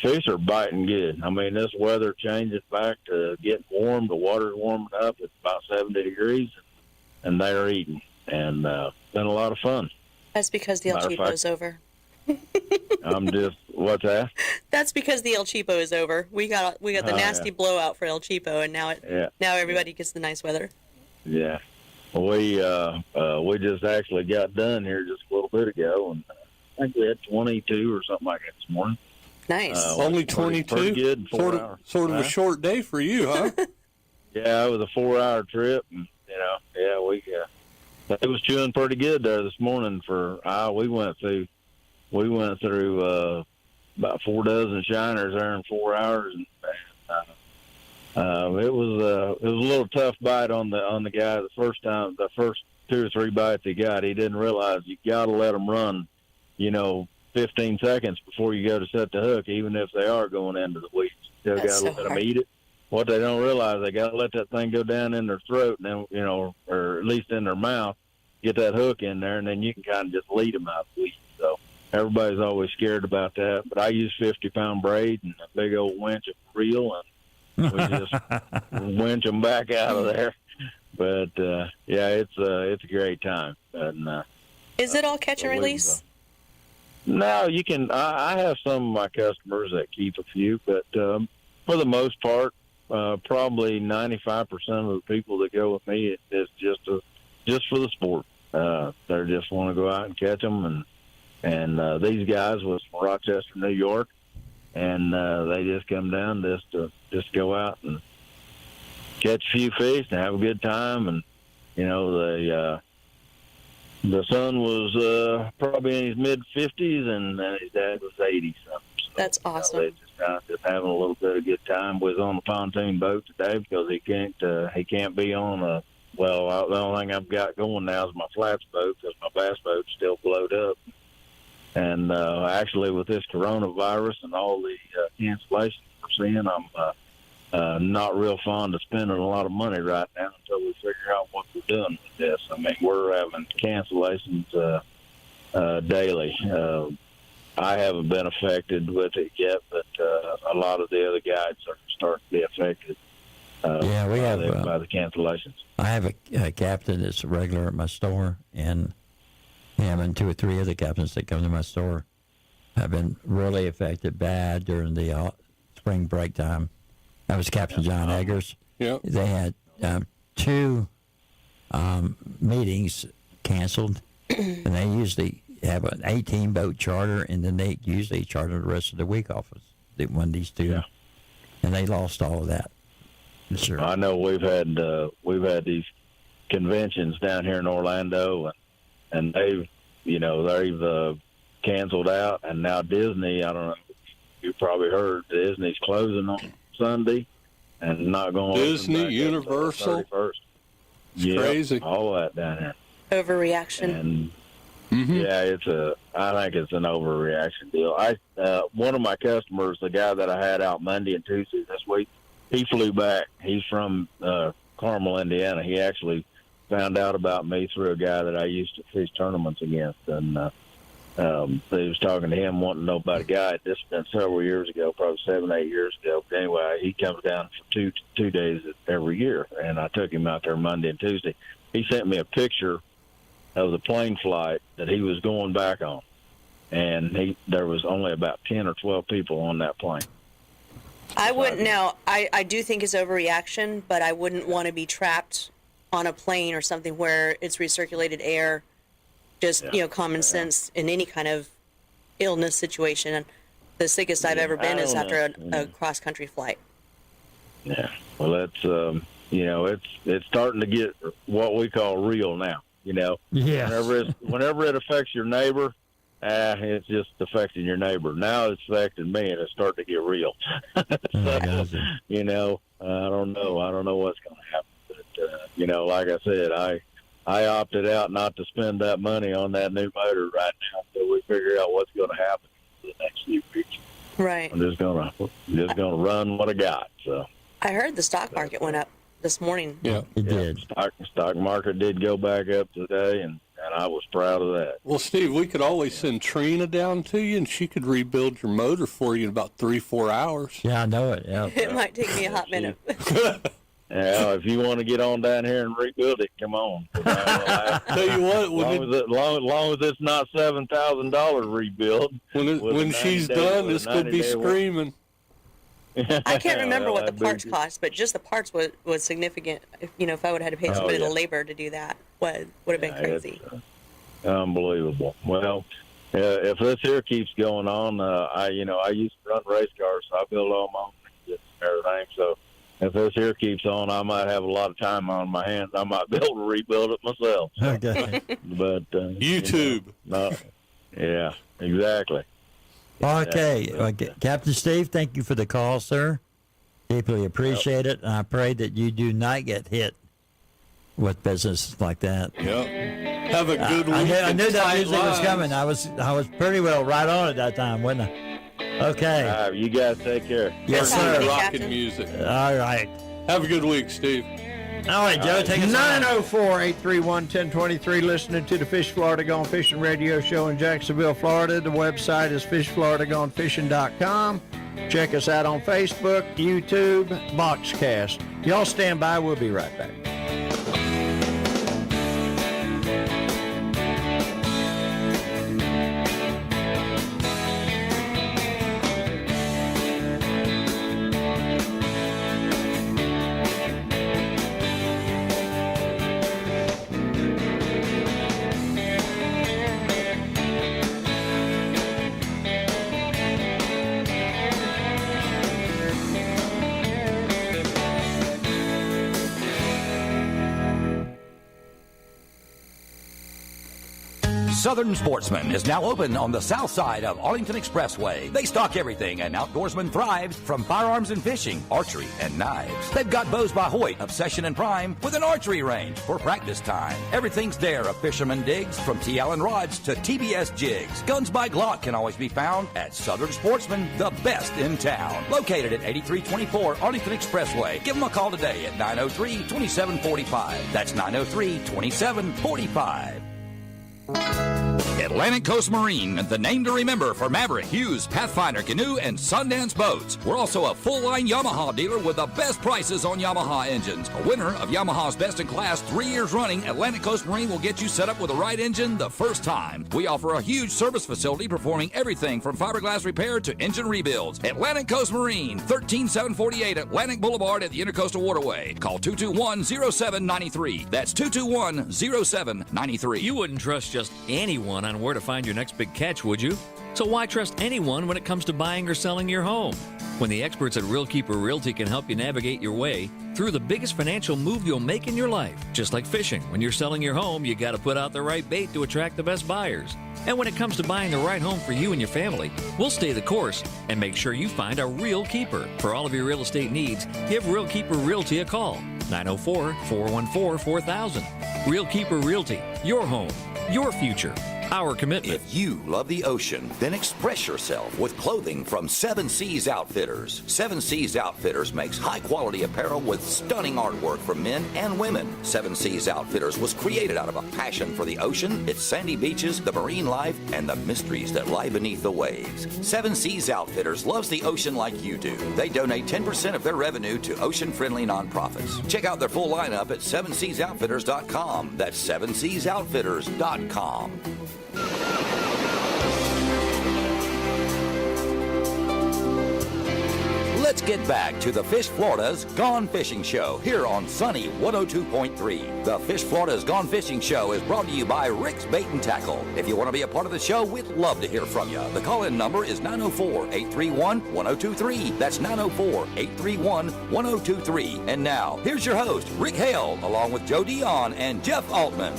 S19: fish are biting good. I mean, this weather changes back to getting warm. The water's warming up. It's about 70 degrees, and they're eating. And been a lot of fun.
S5: That's because the El Cheapo's over.
S19: I'm just, what's that?
S5: That's because the El Cheapo is over. We got the nasty blowout for El Cheapo, and now now everybody gets the nice weather.
S19: Yeah. We just actually got done here just a little bit ago, and I think we had 22 or something like that this morning.
S5: Nice.
S3: Only 22?
S19: Pretty good in 4 hours.
S3: Sort of a short day for you, huh?
S19: Yeah, it was a 4-hour trip, and it was chewing pretty good there this morning. We went through about 4 dozen shiners there in 4 hours, and it was a little tough bite on the guy the first 2 or 3 bites he got. He didn't realize you got to let them run, 15 seconds before you go to set the hook, even if they are going into the weeds. You still got to let them eat it. What they don't realize, they got to let that thing go down in their throat, and then or at least in their mouth, get that hook in there, and then you can kind of just lead them out of the weeds. So everybody's always scared about that. But I use 50-pound braid and a big old winch of reel, and we just winch them back out of there. But it's a great time. And
S5: is it all catch and release?
S19: No, you can. I have some of my customers that keep a few, but for the most part, probably 95% of the people that go with me, it's just for the sport. They just want to go out and catch them, and these guys was from Rochester, New York, and they just come down to go out and catch a few fish and have a good time. And the son was probably in his mid-50s, and his dad was 80 something. So,
S5: that's awesome.
S19: They just having a little bit of good time. Was on the pontoon boat today because he can't be on a. Well, the only thing I've got going now is my flats boat because my bass boat's still blowed up. And actually, with this coronavirus and all the cancellations we're seeing, I'm not real fond of spending a lot of money right now until we figure out what we're doing with this. I mean, we're having cancellations daily. I haven't been affected with it yet, but a lot of the other guys are starting to be affected.
S4: We have
S19: by the cancellations.
S4: I have a captain that's a regular at my store, and him and 2 or 3 other captains that come to my store have been really affected bad during the spring break time. That was Captain John Eggers.
S3: Yeah.
S4: They had 2 meetings canceled, and they usually have an 18-boat charter, and then they usually charter the rest of the week off. They won these 2, and they lost all of that. Sure.
S19: I know we've had these conventions down here in Orlando, and they've canceled out, and now Disney. I don't know. You probably heard Disney's closing on Sunday and not going.
S3: Disney, Universal.
S19: Yeah,
S3: crazy.
S19: All that down here.
S5: Overreaction.
S19: And I think it's an overreaction deal. One of my customers, the guy that I had out Monday and Tuesday this week, he flew back. He's from Carmel, Indiana. He actually found out about me through a guy that I used to fish tournaments against, and they was talking to him, wanting to know about a guy. This has been several years ago, probably 7, 8 years ago. But anyway, he comes down for two days every year, and I took him out there Monday and Tuesday. He sent me a picture of the plane flight that he was going back on, and there was only about 10 or 12 people on that plane.
S5: I wouldn't now. I do think it's overreaction, but I wouldn't want to be trapped on a plane or something where it's recirculated air. Just common sense in any kind of illness situation. And the sickest I've ever been is after a cross country flight.
S19: Yeah, well, that's it's starting to get what we call real now. Whenever it affects your neighbor. It's just affecting your neighbor. Now it's affecting me, and it's starting to get real. I don't know. I don't know what's going to happen. But, like I said, I opted out not to spend that money on that new motor right now until we figure out what's going to happen for the next few weeks.
S5: Right.
S19: I'm just gonna run what I got. So
S5: I heard the stock market went up this morning.
S3: Yeah,
S4: it did.
S19: Stock market did go back up today, and I was proud of that.
S3: Well, Steve, we could always send Trina down to you, and she could rebuild your motor for you in about 3-4 hours.
S4: Yeah, I know it. Yeah.
S5: It might take me a hot minute.
S19: Yeah, if you want to get on down here and rebuild it, come on.
S3: Tell you what,
S19: long as it's not $7,000 rebuild.
S3: When she's done, this could be screaming.
S5: I can't remember what the parts cost, but just the parts was significant. If I would have had to pay somebody the labor to do that, would have been crazy.
S19: It's unbelievable. Well, if this here keeps going on, I used to run race cars, so I build all my own engines and everything. So if this here keeps on, I might have a lot of time on my hands. I might be able to rebuild it myself. So.
S4: Okay.
S19: But
S3: YouTube.
S19: Yeah, exactly.
S4: Okay. Captain Steve, thank you for the call, sir. Deeply appreciate it, and I pray that you do not get hit with business like that.
S3: Yep. Have a good week.
S4: I knew that music was coming. I was pretty well right on at that time, wasn't I? Okay.
S19: All right, you guys take care.
S4: Yes, sir.
S3: Rocking music.
S4: All right.
S3: Have a good week, Steve.
S4: All right, Joe, take us
S2: 904-831-1023, listening to the Fish Florida Gone Fishing radio show in Jacksonville, Florida. The website is fishfloridagonefishing.com. Check us out on Facebook, YouTube, Boxcast. Y'all stand by. We'll be right back.
S7: Southern Sportsman is now open on the south side of Arlington Expressway. They stock everything an outdoorsman thrives, from firearms and fishing, archery, and knives. They've got Bows by Hoyt, Obsession and Prime, with an archery range for practice time. Everything's there a fisherman digs, from T. Allen rods to TBS jigs. Guns by Glock can always be found at Southern Sportsman, the best in town. Located at 8324 Arlington Expressway. Give them a call today at 903-2745. That's 903-2745. Atlantic Coast Marine, the name to remember for Maverick, Hughes, Pathfinder, Canoe, and Sundance boats. We're also a full-line Yamaha dealer with the best prices on Yamaha engines. A winner of Yamaha's Best in Class 3 years running, Atlantic Coast Marine will get you set up with the right engine the first time. We offer a huge service facility performing everything from fiberglass repair to engine rebuilds. Atlantic Coast Marine, 13748 Atlantic Boulevard at the Intercoastal Waterway. Call 221-0793. That's 221-0793.
S20: You wouldn't trust just anyone on where to find your next big catch, would you? So why trust anyone when it comes to buying or selling your home? When the experts at Real Keeper Realty can help you navigate your way through the biggest financial move you'll make in your life. Just like fishing, when you're selling your home, you got to put out the right bait to attract the best buyers. And when it comes to buying the right home for you and your family, we'll stay the course and make sure you find a Real Keeper. For all of your real estate needs, give Real Keeper Realty a call. 904-414-4000. Real Keeper Realty. Your home. Your future. Our commitment.
S7: If you love the ocean, then express yourself with clothing from Seven Seas Outfitters. Seven Seas Outfitters makes high-quality apparel with stunning artwork for men and women. Seven Seas Outfitters was created out of a passion for the ocean, its sandy beaches, the marine life, and the mysteries that lie beneath the waves. Seven Seas Outfitters loves the ocean like you do. They donate 10% of their revenue to ocean-friendly nonprofits. Check out their full lineup at sevenseasoutfitters.com. That's sevenseasoutfitters.com. Let's get back to the Fish Florida's Gone Fishing Show here on Sunny 102.3. The Fish Florida's Gone Fishing Show is brought to you by Rick's Bait and Tackle. If you want to be a part of the show, we'd love to hear from you. The call-in number is 904-831-1023. That's 904-831-1023. And now, here's your host, Rick Hale, along with Joe Dion and Jeff Altman.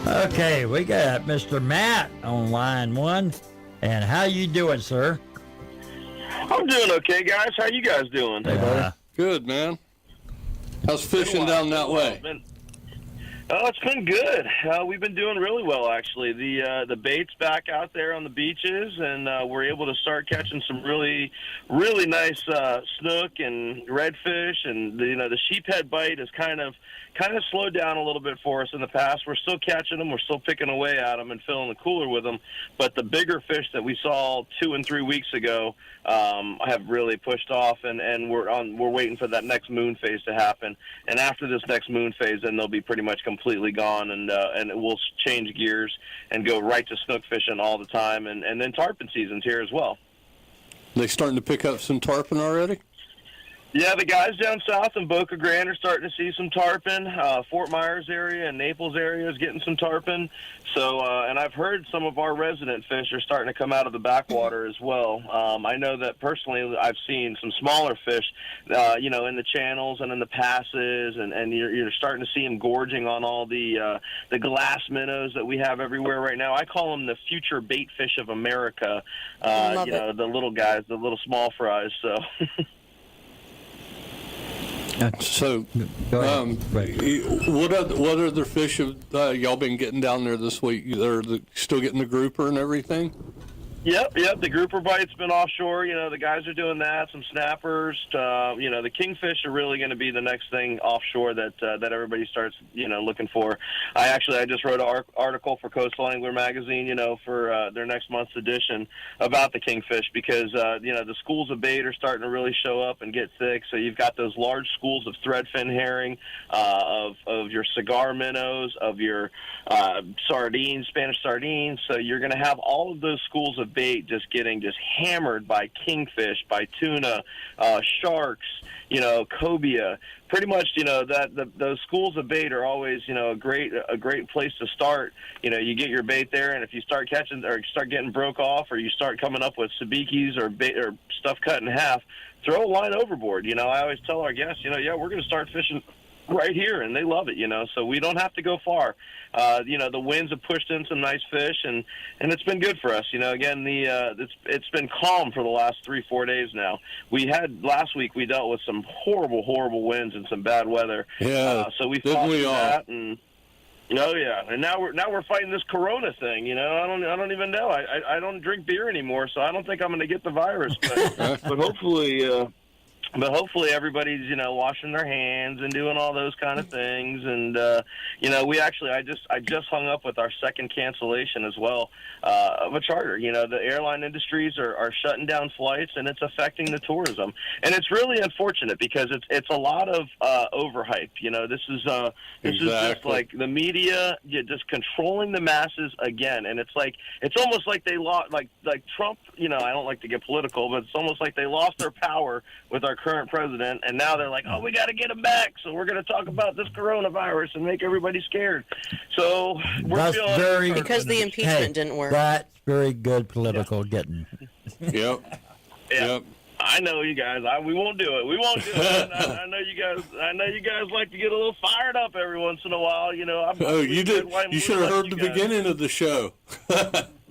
S4: Okay, we got Mr. Matt on line one. And how you doing, sir?
S21: I'm doing okay, guys. How you guys doing?
S3: Good, man. How's fishing down that way?
S21: Oh, it's been good. We've been doing really well, actually. The bait's back out there on the beaches, and we're able to start catching some really, really nice snook and redfish. And the sheephead bite has kind of slowed down a little bit for us in the past. We're still catching them. We're still picking away at them and filling the cooler with them. But the bigger fish that we saw 2 and 3 weeks ago have really pushed off, and we're waiting for that next moon phase to happen. And after this next moon phase, then they'll be pretty much completely gone, and we'll change gears and go right to snook fishing all the time, and then tarpon season's here as well.
S3: They starting to pick up some tarpon already?
S21: Yeah, the guys down south in Boca Grande are starting to see some tarpon. Fort Myers area and Naples area is getting some tarpon. So, and I've heard some of our resident fish are starting to come out of the backwater as well. I know that personally I've seen some smaller fish, in the channels and in the passes, and you're starting to see them gorging on all the glass minnows that we have everywhere right now. I call them the future bait fish of America. The little guys, the little small fries. So.
S3: So, what other fish have y'all been getting down there this week? They're still getting the grouper and everything?
S21: Yep. The grouper bite's been offshore. The guys are doing that. Some snappers. The kingfish are really going to be the next thing offshore that everybody starts looking for. I just wrote an article for Coastal Angler magazine, for their next month's edition about the kingfish because the schools of bait are starting to really show up and get thick. So you've got those large schools of threadfin herring, of your cigar minnows, of your sardines, Spanish sardines. So you're going to have all of those schools of bait just getting hammered by kingfish, by tuna, sharks, cobia. Pretty much, those schools of bait are always, a great place to start. You get your bait there, and if you start catching or start getting broke off, or you start coming up with sabikis or bait or stuff cut in half, throw a line overboard. I always tell our guests, we're going to start fishing right here, and they love it, so we don't have to go far. The winds have pushed in some nice fish, and it's been good for us. Again, it's been calm for the last 3-4 days now. Last week we dealt with some horrible winds and some bad weather.
S3: Yeah,
S21: so we fought through that, and and now we're fighting this corona thing. I don't even know. I don't drink beer anymore, so I don't think I'm going to get the virus. But hopefully. But hopefully everybody's, washing their hands and doing all those kind of things. And, I just hung up with our second cancellation as well of a charter. The airline industries are shutting down flights, and it's affecting the tourism. And it's really unfortunate because it's a lot of overhype. This is just like the media just controlling the masses again. And it's almost like they lost, like Trump, I don't like to get political, but it's almost like they lost their power with our current president, and now they're like, oh, we got to get him back, so we're going to talk about this coronavirus and make everybody scared. So we're feeling
S5: because the impeachment didn't work.
S4: That's very good political getting.
S3: Yep.
S21: Yep. I know you guys. We won't do it. We won't do it. I know you guys. I know you guys like to get a little fired up every once in a while.
S3: You did. You should have heard the beginning of the show.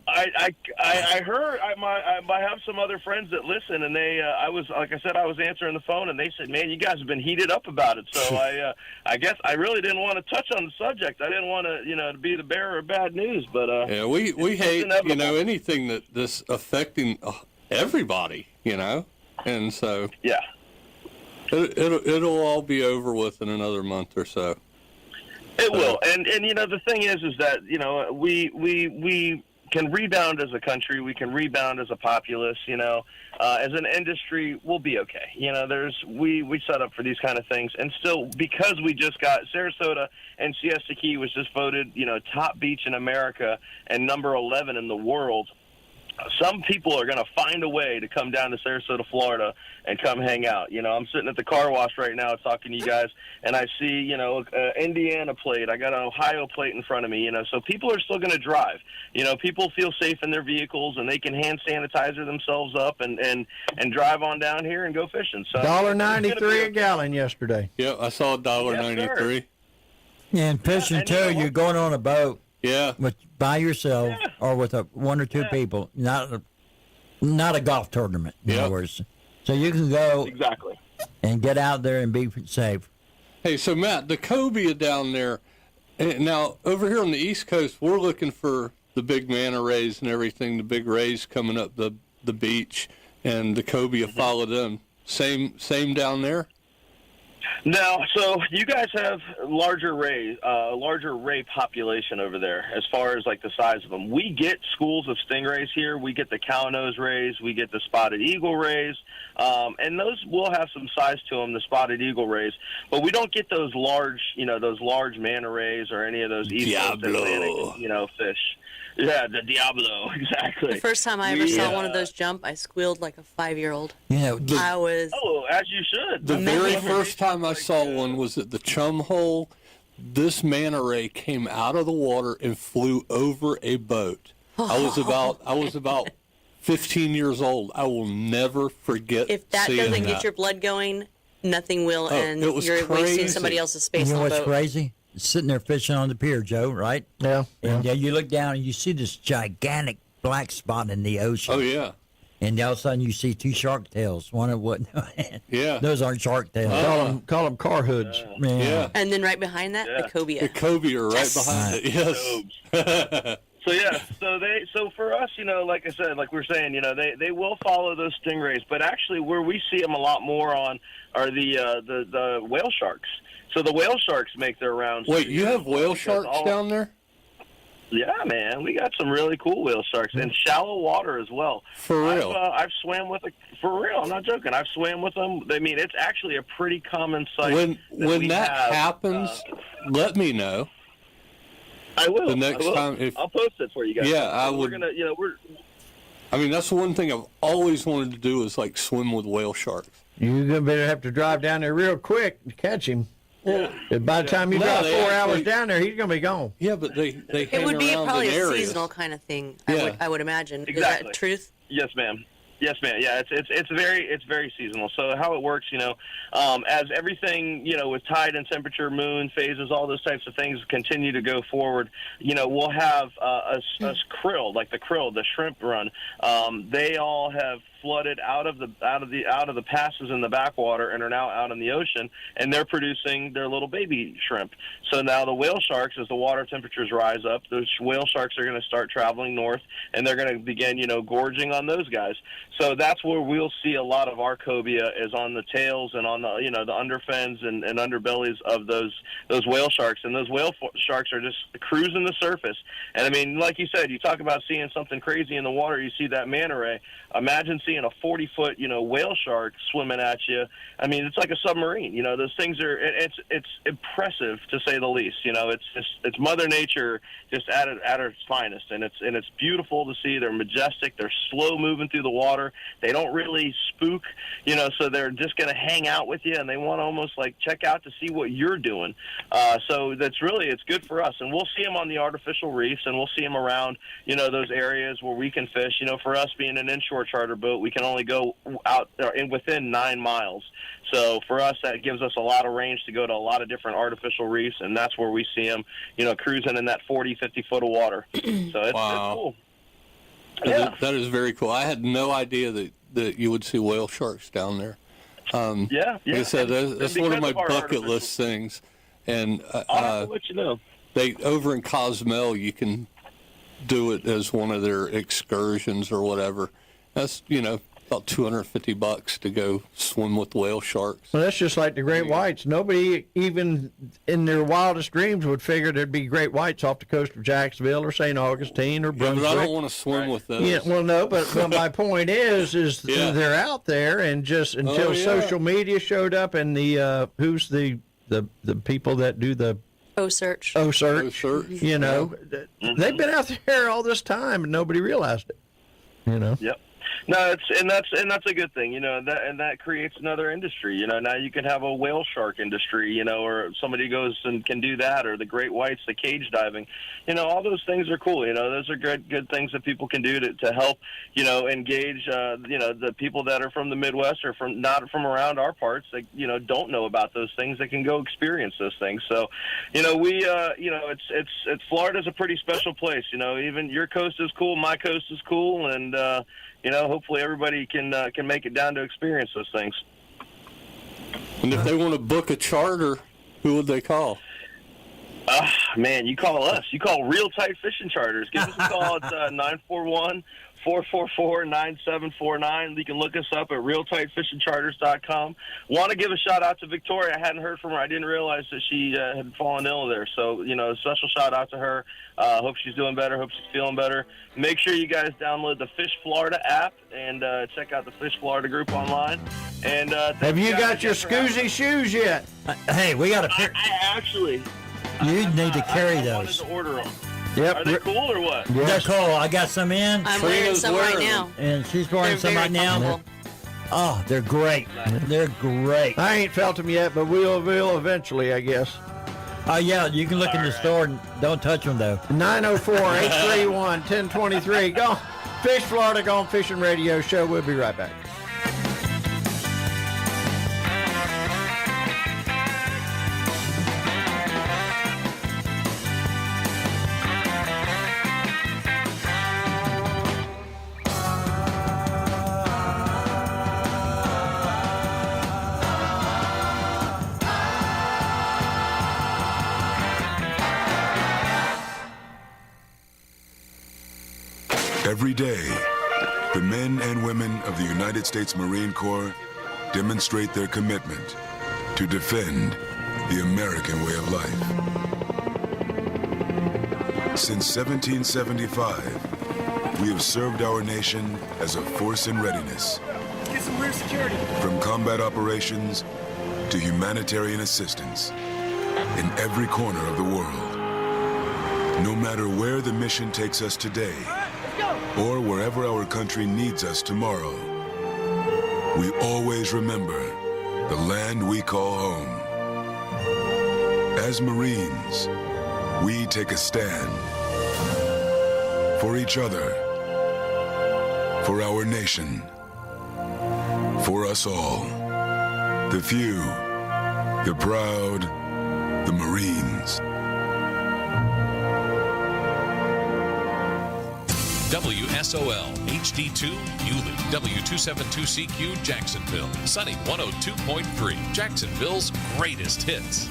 S21: I heard. I have some other friends that listen, and they. I was answering the phone, and they said, "Man, you guys have been heated up about it." So I guess I really didn't want to touch on the subject. I didn't want to, to be the bearer of bad news. But
S3: yeah, we hate anything that's affecting everybody, and so
S21: yeah,
S3: it'll all be over with in another month or so.
S21: It will, and the thing is that we can rebound as a country. We can rebound as a populace. As an industry, we'll be okay. We set up for these kind of things, and still because we just got Sarasota and Siesta Key was just voted top beach in America and number 11 in the world. Some people are going to find a way to come down to Sarasota, Florida, and come hang out. I'm sitting at the car wash right now talking to you guys, and I see, Indiana plate. I got an Ohio plate in front of me, so people are still going to drive. People feel safe in their vehicles, and they can hand sanitizer themselves up and drive on down here and go fishing. So
S2: $1.93 a gallon yesterday.
S3: Yeah, I saw $1.93.
S4: Yeah, and fishing too. You're going on a boat.
S3: Yeah.
S4: By yourself or with one or two people, not a golf tournament, in other words. So you can go
S21: exactly
S4: and get out there and be safe.
S3: Hey, so Matt, the cobia down there, And now, over here on the East Coast, we're looking for the big manta rays and everything, the big rays coming up the beach, and the cobia follow them. Same down there?
S21: No, so you guys have larger ray population over there as far as like the size of them. We get schools of stingrays here. We get the cow-nose rays. We get the spotted eagle rays, and those will have some size to them, the spotted eagle rays. But we don't get those large manta rays or any of those East Coast Atlantic, fish. Yeah, the Diablo, exactly.
S5: The first time I ever saw one of those jump, I squealed like a 5-year-old. I was.
S21: Oh, as you should.
S3: The very first time I saw one was at the Chum Hole. This manta ray came out of the water and flew over a boat. I was about 15 years old. I will never forget
S5: If that
S3: seeing
S5: doesn't
S3: that.
S5: get your blood going, nothing will, and
S3: it was
S5: you're wasting
S3: crazy.
S5: somebody else's space
S4: You know
S5: on the
S4: what's
S5: boat.
S4: crazy? Sitting there fishing on the pier, Joe, right?
S2: Yeah.
S4: And you look down and you see this gigantic black spot in the ocean.
S3: Oh, yeah.
S4: And all of a sudden you see 2 shark tails. One of what?
S3: Yeah.
S4: Those aren't shark tails.
S2: Call them car hoods.
S3: Yeah.
S5: And then right behind that, the cobia.
S3: The cobia right behind it. Yes.
S21: So for us, like I said, like we're saying, they will follow those stingrays, but actually where we see them a lot more on are the whale sharks. So the whale sharks make their rounds.
S3: Wait, you have whale sharks down there?
S21: Yeah, man, we got some really cool whale sharks in shallow water as well.
S3: For real?
S21: I've swam with for real. I'm not joking. I've swam with them. I mean, it's actually a pretty common sight.
S3: When that happens, let me know.
S21: I will.
S3: The next time,
S21: I'll post it for you guys.
S3: Yeah, I
S21: We're
S3: would.
S21: gonna,
S3: I mean, that's the one thing I've always wanted to do is like swim with whale sharks.
S2: You're gonna better have to drive down there real quick to catch him. By the time you
S3: No,
S2: drive
S3: they
S2: 4 hours
S3: actually-
S2: down there, he's gonna be gone.
S3: Yeah, but they
S5: It
S3: hang
S5: would be
S3: around
S5: probably
S3: in
S5: a
S3: areas.
S5: seasonal kind of thing.
S3: Yeah.
S5: I would imagine. Is
S21: Exactly.
S5: that truth?
S21: Yes, ma'am. Yes, ma'am. Yeah, it's very seasonal. So how it works, as everything, with tide and temperature, moon phases, all those types of things continue to go forward, we'll have a krill, like the krill, the shrimp run. They all have flooded out of the passes in the backwater and are now out in the ocean, and they're producing their little baby shrimp. So now the whale sharks, as the water temperatures rise up, those whale sharks are going to start traveling north, and they're going to begin, gorging on those guys. So that's where we'll see a lot of our cobia is on the tails and on the, the underfins and underbellies of those whale sharks. And those whale sharks are just cruising the surface. And I mean, like you said, you talk about seeing something crazy in the water, you see that manta ray. Imagine seeing a 40-foot, whale shark swimming at you. I mean, it's like a submarine. Those things are, it's impressive to say the least. It's Mother Nature just at her finest, and it's beautiful to see. They're majestic. They're slow moving through the water. They don't really spook, so they're just going to hang out with you, and they want to almost like check out to see what you're doing. So it's good for us, and we'll see them on the artificial reefs, and we'll see them around, those areas where we can fish. For us being an inshore charter boat, we can only go out within 9 miles. So for us, that gives us a lot of range to go to a lot of different artificial reefs, and that's where we see them, cruising in that 40, 50 foot of water. So it's cool.
S3: Yeah. That is very cool. I had no idea that you would see whale sharks down there.
S21: Yeah.
S3: Like I said, that's one of my bucket list things. And
S21: I'll have to let you know.
S3: Over in Cozumel, you can do it as one of their excursions or whatever. That's about $250 to go swim with whale sharks.
S2: Well, that's just like the great whites. Nobody, even in their wildest dreams, would figure there'd be great whites off the coast of Jacksonville or St. Augustine or
S3: Yeah,
S2: Brunswick.
S3: but I don't want to swim with those.
S2: Yeah, well, no, but my point is they're out there, and just until social media showed up, and the who's the people that do the
S5: search,
S2: they've been out there all this time, and nobody realized it.
S21: Yep. No, that's a good thing, that creates another industry. Now you can have a whale shark industry, or somebody goes and can do that, or the great whites, the cage diving, all those things are cool. Those are good things that people can do to help, engage, the people that are from the Midwest or not from around our parts that, don't know about those things that can go experience those things. So, it's Florida's a pretty special place. Even your coast is cool, my coast is cool, and hopefully everybody can make it down to experience those things.
S3: And if they want to book a charter, who would they call?
S21: Man, you call us. You call Real Tight Fishing Charters. Give us a call. It's 941-444-9749. You can look us up at realtightfishingcharters.com. Want to give a shout-out to Victoria. I hadn't heard from her. I didn't realize that she had fallen ill there. So, a special shout-out to her. Hope she's doing better. Hope she's feeling better. Make sure you guys download the Fish Florida app and check out the Fish Florida group online. And
S2: have you got your Scoozy shoes yet?
S4: Hey, we got to
S21: I actually...
S4: You need to carry
S21: I
S4: those.
S21: wanted to order them.
S2: Yep.
S21: Are they cool or what?
S4: They're cool. I got some in.
S5: I'm wearing some right now.
S4: And she's wearing
S5: They're
S4: some
S5: very
S4: right now.
S5: comfortable.
S4: Oh, they're great. They're great.
S2: I ain't felt them yet, but will eventually, I guess.
S4: Oh, yeah, you can look in the store and don't touch them, though.
S2: 904-831-1023. Go Fish Florida Gone Fishing Radio Show. We'll be right back.
S1: Every day, the men and women of the United States Marine Corps demonstrate their commitment to defend the American way of life. Since 1775, we have served our nation as a force in readiness.
S22: Get some rear security.
S1: From combat operations to humanitarian assistance in every corner of the world. No matter where the mission takes us today, or wherever our country needs us tomorrow, we always remember the land we call home. As Marines, we take a stand for each other, for our nation, for us all. The few, the proud, the Marines.
S23: WSOL HD2 Yulee, W272CQ Jacksonville, Sunny 102.3, Jacksonville's greatest hits.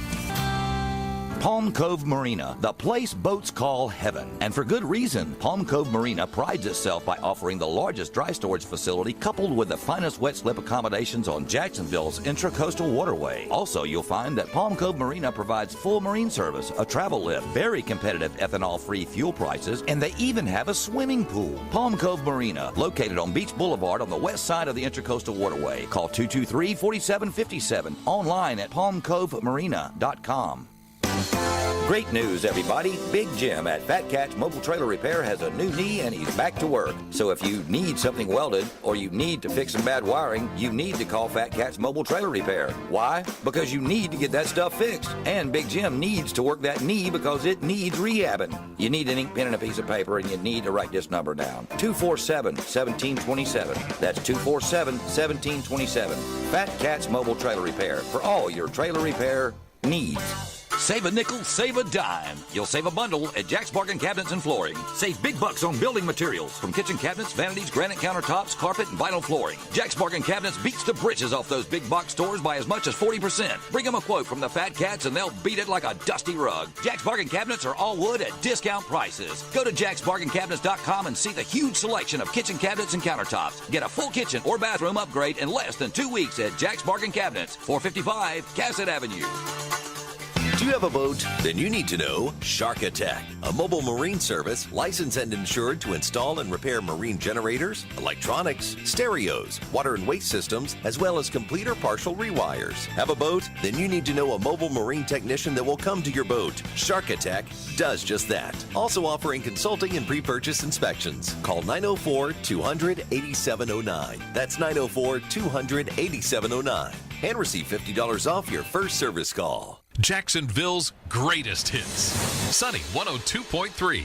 S7: Palm Cove Marina, the place boats call heaven. And for good reason. Palm Cove Marina prides itself by offering the largest dry storage facility coupled with the finest wet slip accommodations on Jacksonville's intracoastal waterway. Also, you'll find that Palm Cove Marina provides full marine service, a travel lift, very competitive ethanol-free fuel prices, and they even have a swimming pool. Palm Cove Marina, located on Beach Boulevard on the west side of the intracoastal waterway. Call 223-4757, online at palmcovemarina.com. Great news, everybody. Big Jim at Fat Catch Mobile Trailer Repair has a new knee and he's back to work. So if you need something welded or you need to fix some bad wiring, you need to call Fat Catch Mobile Trailer Repair. Why? Because you need to get that stuff fixed. And Big Jim needs to work that knee because it needs rehabbing. You need an ink pen and a piece of paper and you need to write this number down. 247-1727. That's 247-1727. Fat Catch Mobile Trailer Repair for all your trailer repair needs. Save a nickel, save a dime. You'll save a bundle at Jack's Bargain Cabinets and Flooring. Save big bucks on building materials from kitchen cabinets, vanities, granite countertops, carpet, and vinyl flooring. Jack's Bargain Cabinets beats the britches off those big box stores by as much as 40%. Bring them a quote from the Fat Cats and they'll beat it like a dusty rug. Jack's Bargain Cabinets are all wood at discount prices. Go to jacksbargaincabinets.com and see the huge selection of kitchen cabinets and countertops. Get a full kitchen or bathroom upgrade in less than 2 weeks at Jack's Bargain Cabinets, 455 Cassett Avenue.
S18: Do you have a boat? Then you need to know Shark Attack, a mobile marine service licensed and insured to install and repair marine generators, electronics, stereos, water and waste systems, as well as complete or partial rewires. Have a boat? Then you need to know a mobile marine technician that will come to your boat. Shark Attack does just that. Also offering consulting and pre-purchase inspections. Call 904-200-8709. That's 904-200-8709. And receive $50 off your first service call.
S23: Jacksonville's greatest hits. Sunny 102.3.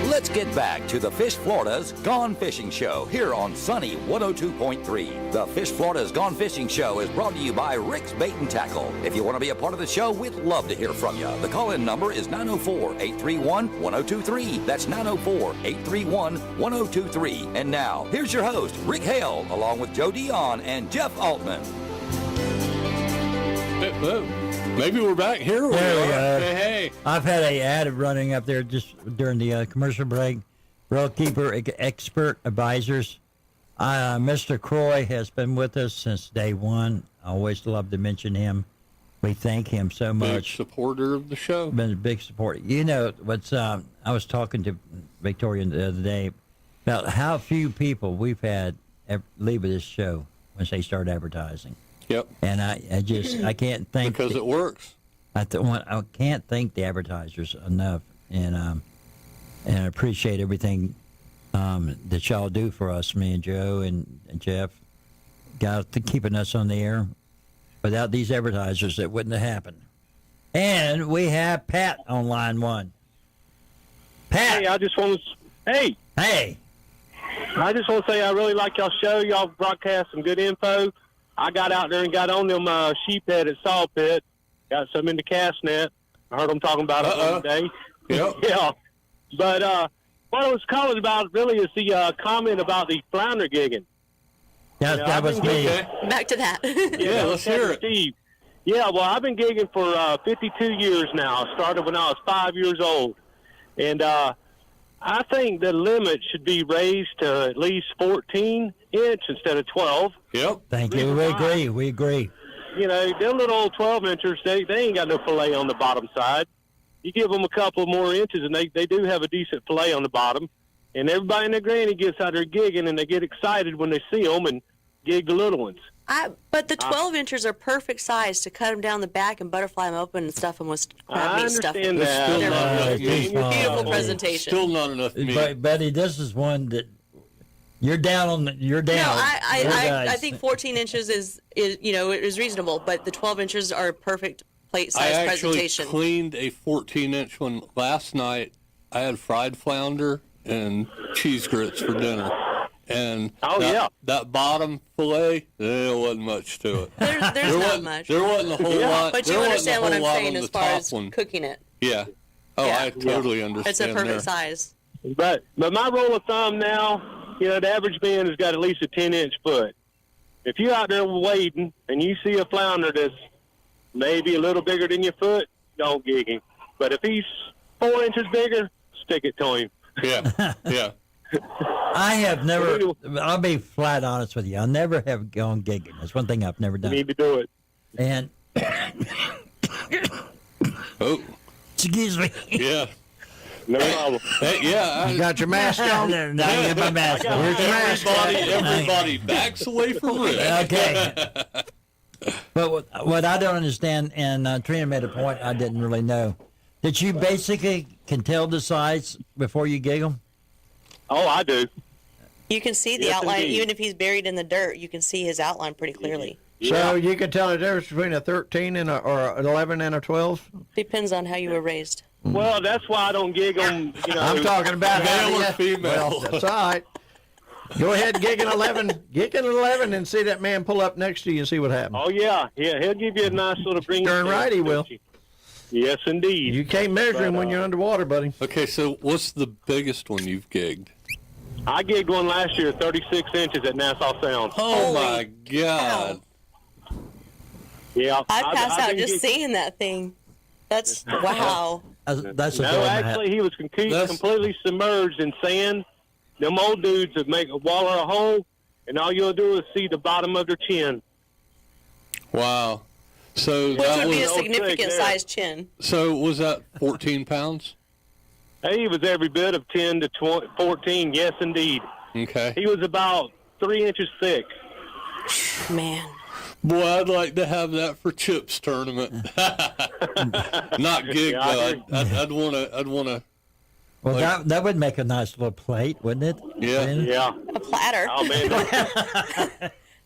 S7: Let's get back to the Fish Florida's Gone Fishing Show here on Sunny 102.3. The Fish Florida's Gone Fishing Show is brought to you by Rick's Bait and Tackle. If you want to be a part of the show, we'd love to hear from you. The call-in number is 904-831-1023. That's 904-831-1023. And now, here's your host, Rick Hale, along with Joe Dion and Jeff Altman.
S3: Oh, maybe we're back here.
S4: There we
S3: are.
S4: go.
S3: Hey.
S4: I've had a ad running up there just during the commercial break. Rail Keeper Expert Advisors. Mr. Croy has been with us since day one. I always love to mention him. We thank him so much.
S3: Big supporter of the show.
S4: Been a big supporter. You know, what's I was talking to Victoria the other day about how few people we've had leave this show once they start advertising.
S3: Yep.
S4: And I can't thank
S3: because it works.
S4: I can't thank the advertisers enough, and I appreciate everything that y'all do for us, me and Joe and Jeff, guys, keeping us on the air. Without these advertisers, it wouldn't have happened. And we have Pat on line one. Pat.
S8: Hey, I just want to. Hey, I just want to say I really like y'all show. Y'all broadcast some good info. I got out there and got on them sheephead at Saw Pit. Got some in the cast net. I heard them talking about it one day.
S3: Yep.
S8: Yeah. But what I was calling about really is the comment about the flounder gigging.
S4: Yes, that was me.
S5: Back to that.
S8: Yeah, let's hear it. Steve. Yeah, well, I've been gigging for 52 years now. I started when I was 5 years old. And I think the limit should be raised to at least 14 inch instead of 12.
S3: Yep.
S4: Thank you. We agree.
S8: You know, them little old 12 inchers, they ain't got no fillet on the bottom side. You give them a couple more inches, and they do have a decent fillet on the bottom. And everybody and their granny gets out there gigging, and they get excited when they see them and gig the little ones.
S5: But the 12 inches are perfect size to cut them down the back and butterfly them open and stuff them with crab meat stuff.
S8: I understand that.
S5: Beautiful presentation.
S3: Still not enough meat.
S4: But Betty, this is one that you're down.
S5: No, I think 14 inches is reasonable, but the 12 inches are perfect plate size presentation.
S3: I actually cleaned a 14-inch one last night. I had fried flounder and cheese grits for dinner. And that bottom fillet, there wasn't much to it.
S5: There's not much.
S3: There wasn't a whole lot.
S5: But you understand what I'm saying as far as cooking it.
S3: Yeah. Oh, yeah. I totally understand.
S5: It's a perfect size.
S8: But my rule of thumb now, the average man has got at least a 10-inch foot. If you're out there wading and you see a flounder that's maybe a little bigger than your foot, don't gig him. But if he's 4 inches bigger, stick it to him.
S3: Yeah, yeah.
S4: I have never, I'll be flat honest with you, I never have gone gigging. That's one thing I've never done.
S8: You need to do it.
S4: And, excuse me.
S3: Yeah.
S8: No problem.
S3: Hey, yeah.
S2: You got your mask on?
S4: No, I got my mask on.
S2: Where's your mask?
S3: Everybody backs away from Rick.
S4: Okay. But what I don't understand, and Trina made a point I didn't really know, that you basically can tell the size before you gig them?
S8: Oh, I do.
S5: You can see the outline, even if he's buried in the dirt, you can see his outline pretty clearly.
S2: So you can tell the difference between a 13 and or an 11 and a 12?
S5: Depends on how you were raised.
S8: Well, that's why I don't gig them.
S2: I'm talking about
S3: male or female.
S2: Well, that's all right. Go ahead and gig an 11 and see that man pull up next to you and see what happens.
S8: Oh, yeah. Yeah, he'll give you a nice little bring.
S2: Darn right he will.
S8: Yes, indeed.
S2: You can't measure him when you're underwater, buddy.
S3: Okay, so what's the biggest one you've gigged?
S8: I gigged one last year, 36 inches at Nassau Sound.
S3: Oh, my God.
S8: Yeah.
S5: I passed out just seeing that thing. That's, wow.
S4: That's
S8: no, actually, he was completely submerged in sand. Them old dudes would make a wall or a hole, and all you'll do is see the bottom of their chin.
S3: Wow. So
S5: which would be a significant size chin.
S3: So was that 14 pounds?
S8: He was every bit of 10 to 14, yes, indeed.
S3: Okay.
S8: He was about 3 inches thick.
S5: Man.
S3: Boy, I'd like to have that for Chips tournament. Not gig, though. I'd want to.
S4: Well, that would make a nice little plate, wouldn't it?
S3: Yeah.
S8: Yeah.
S5: A platter.
S8: Oh, man.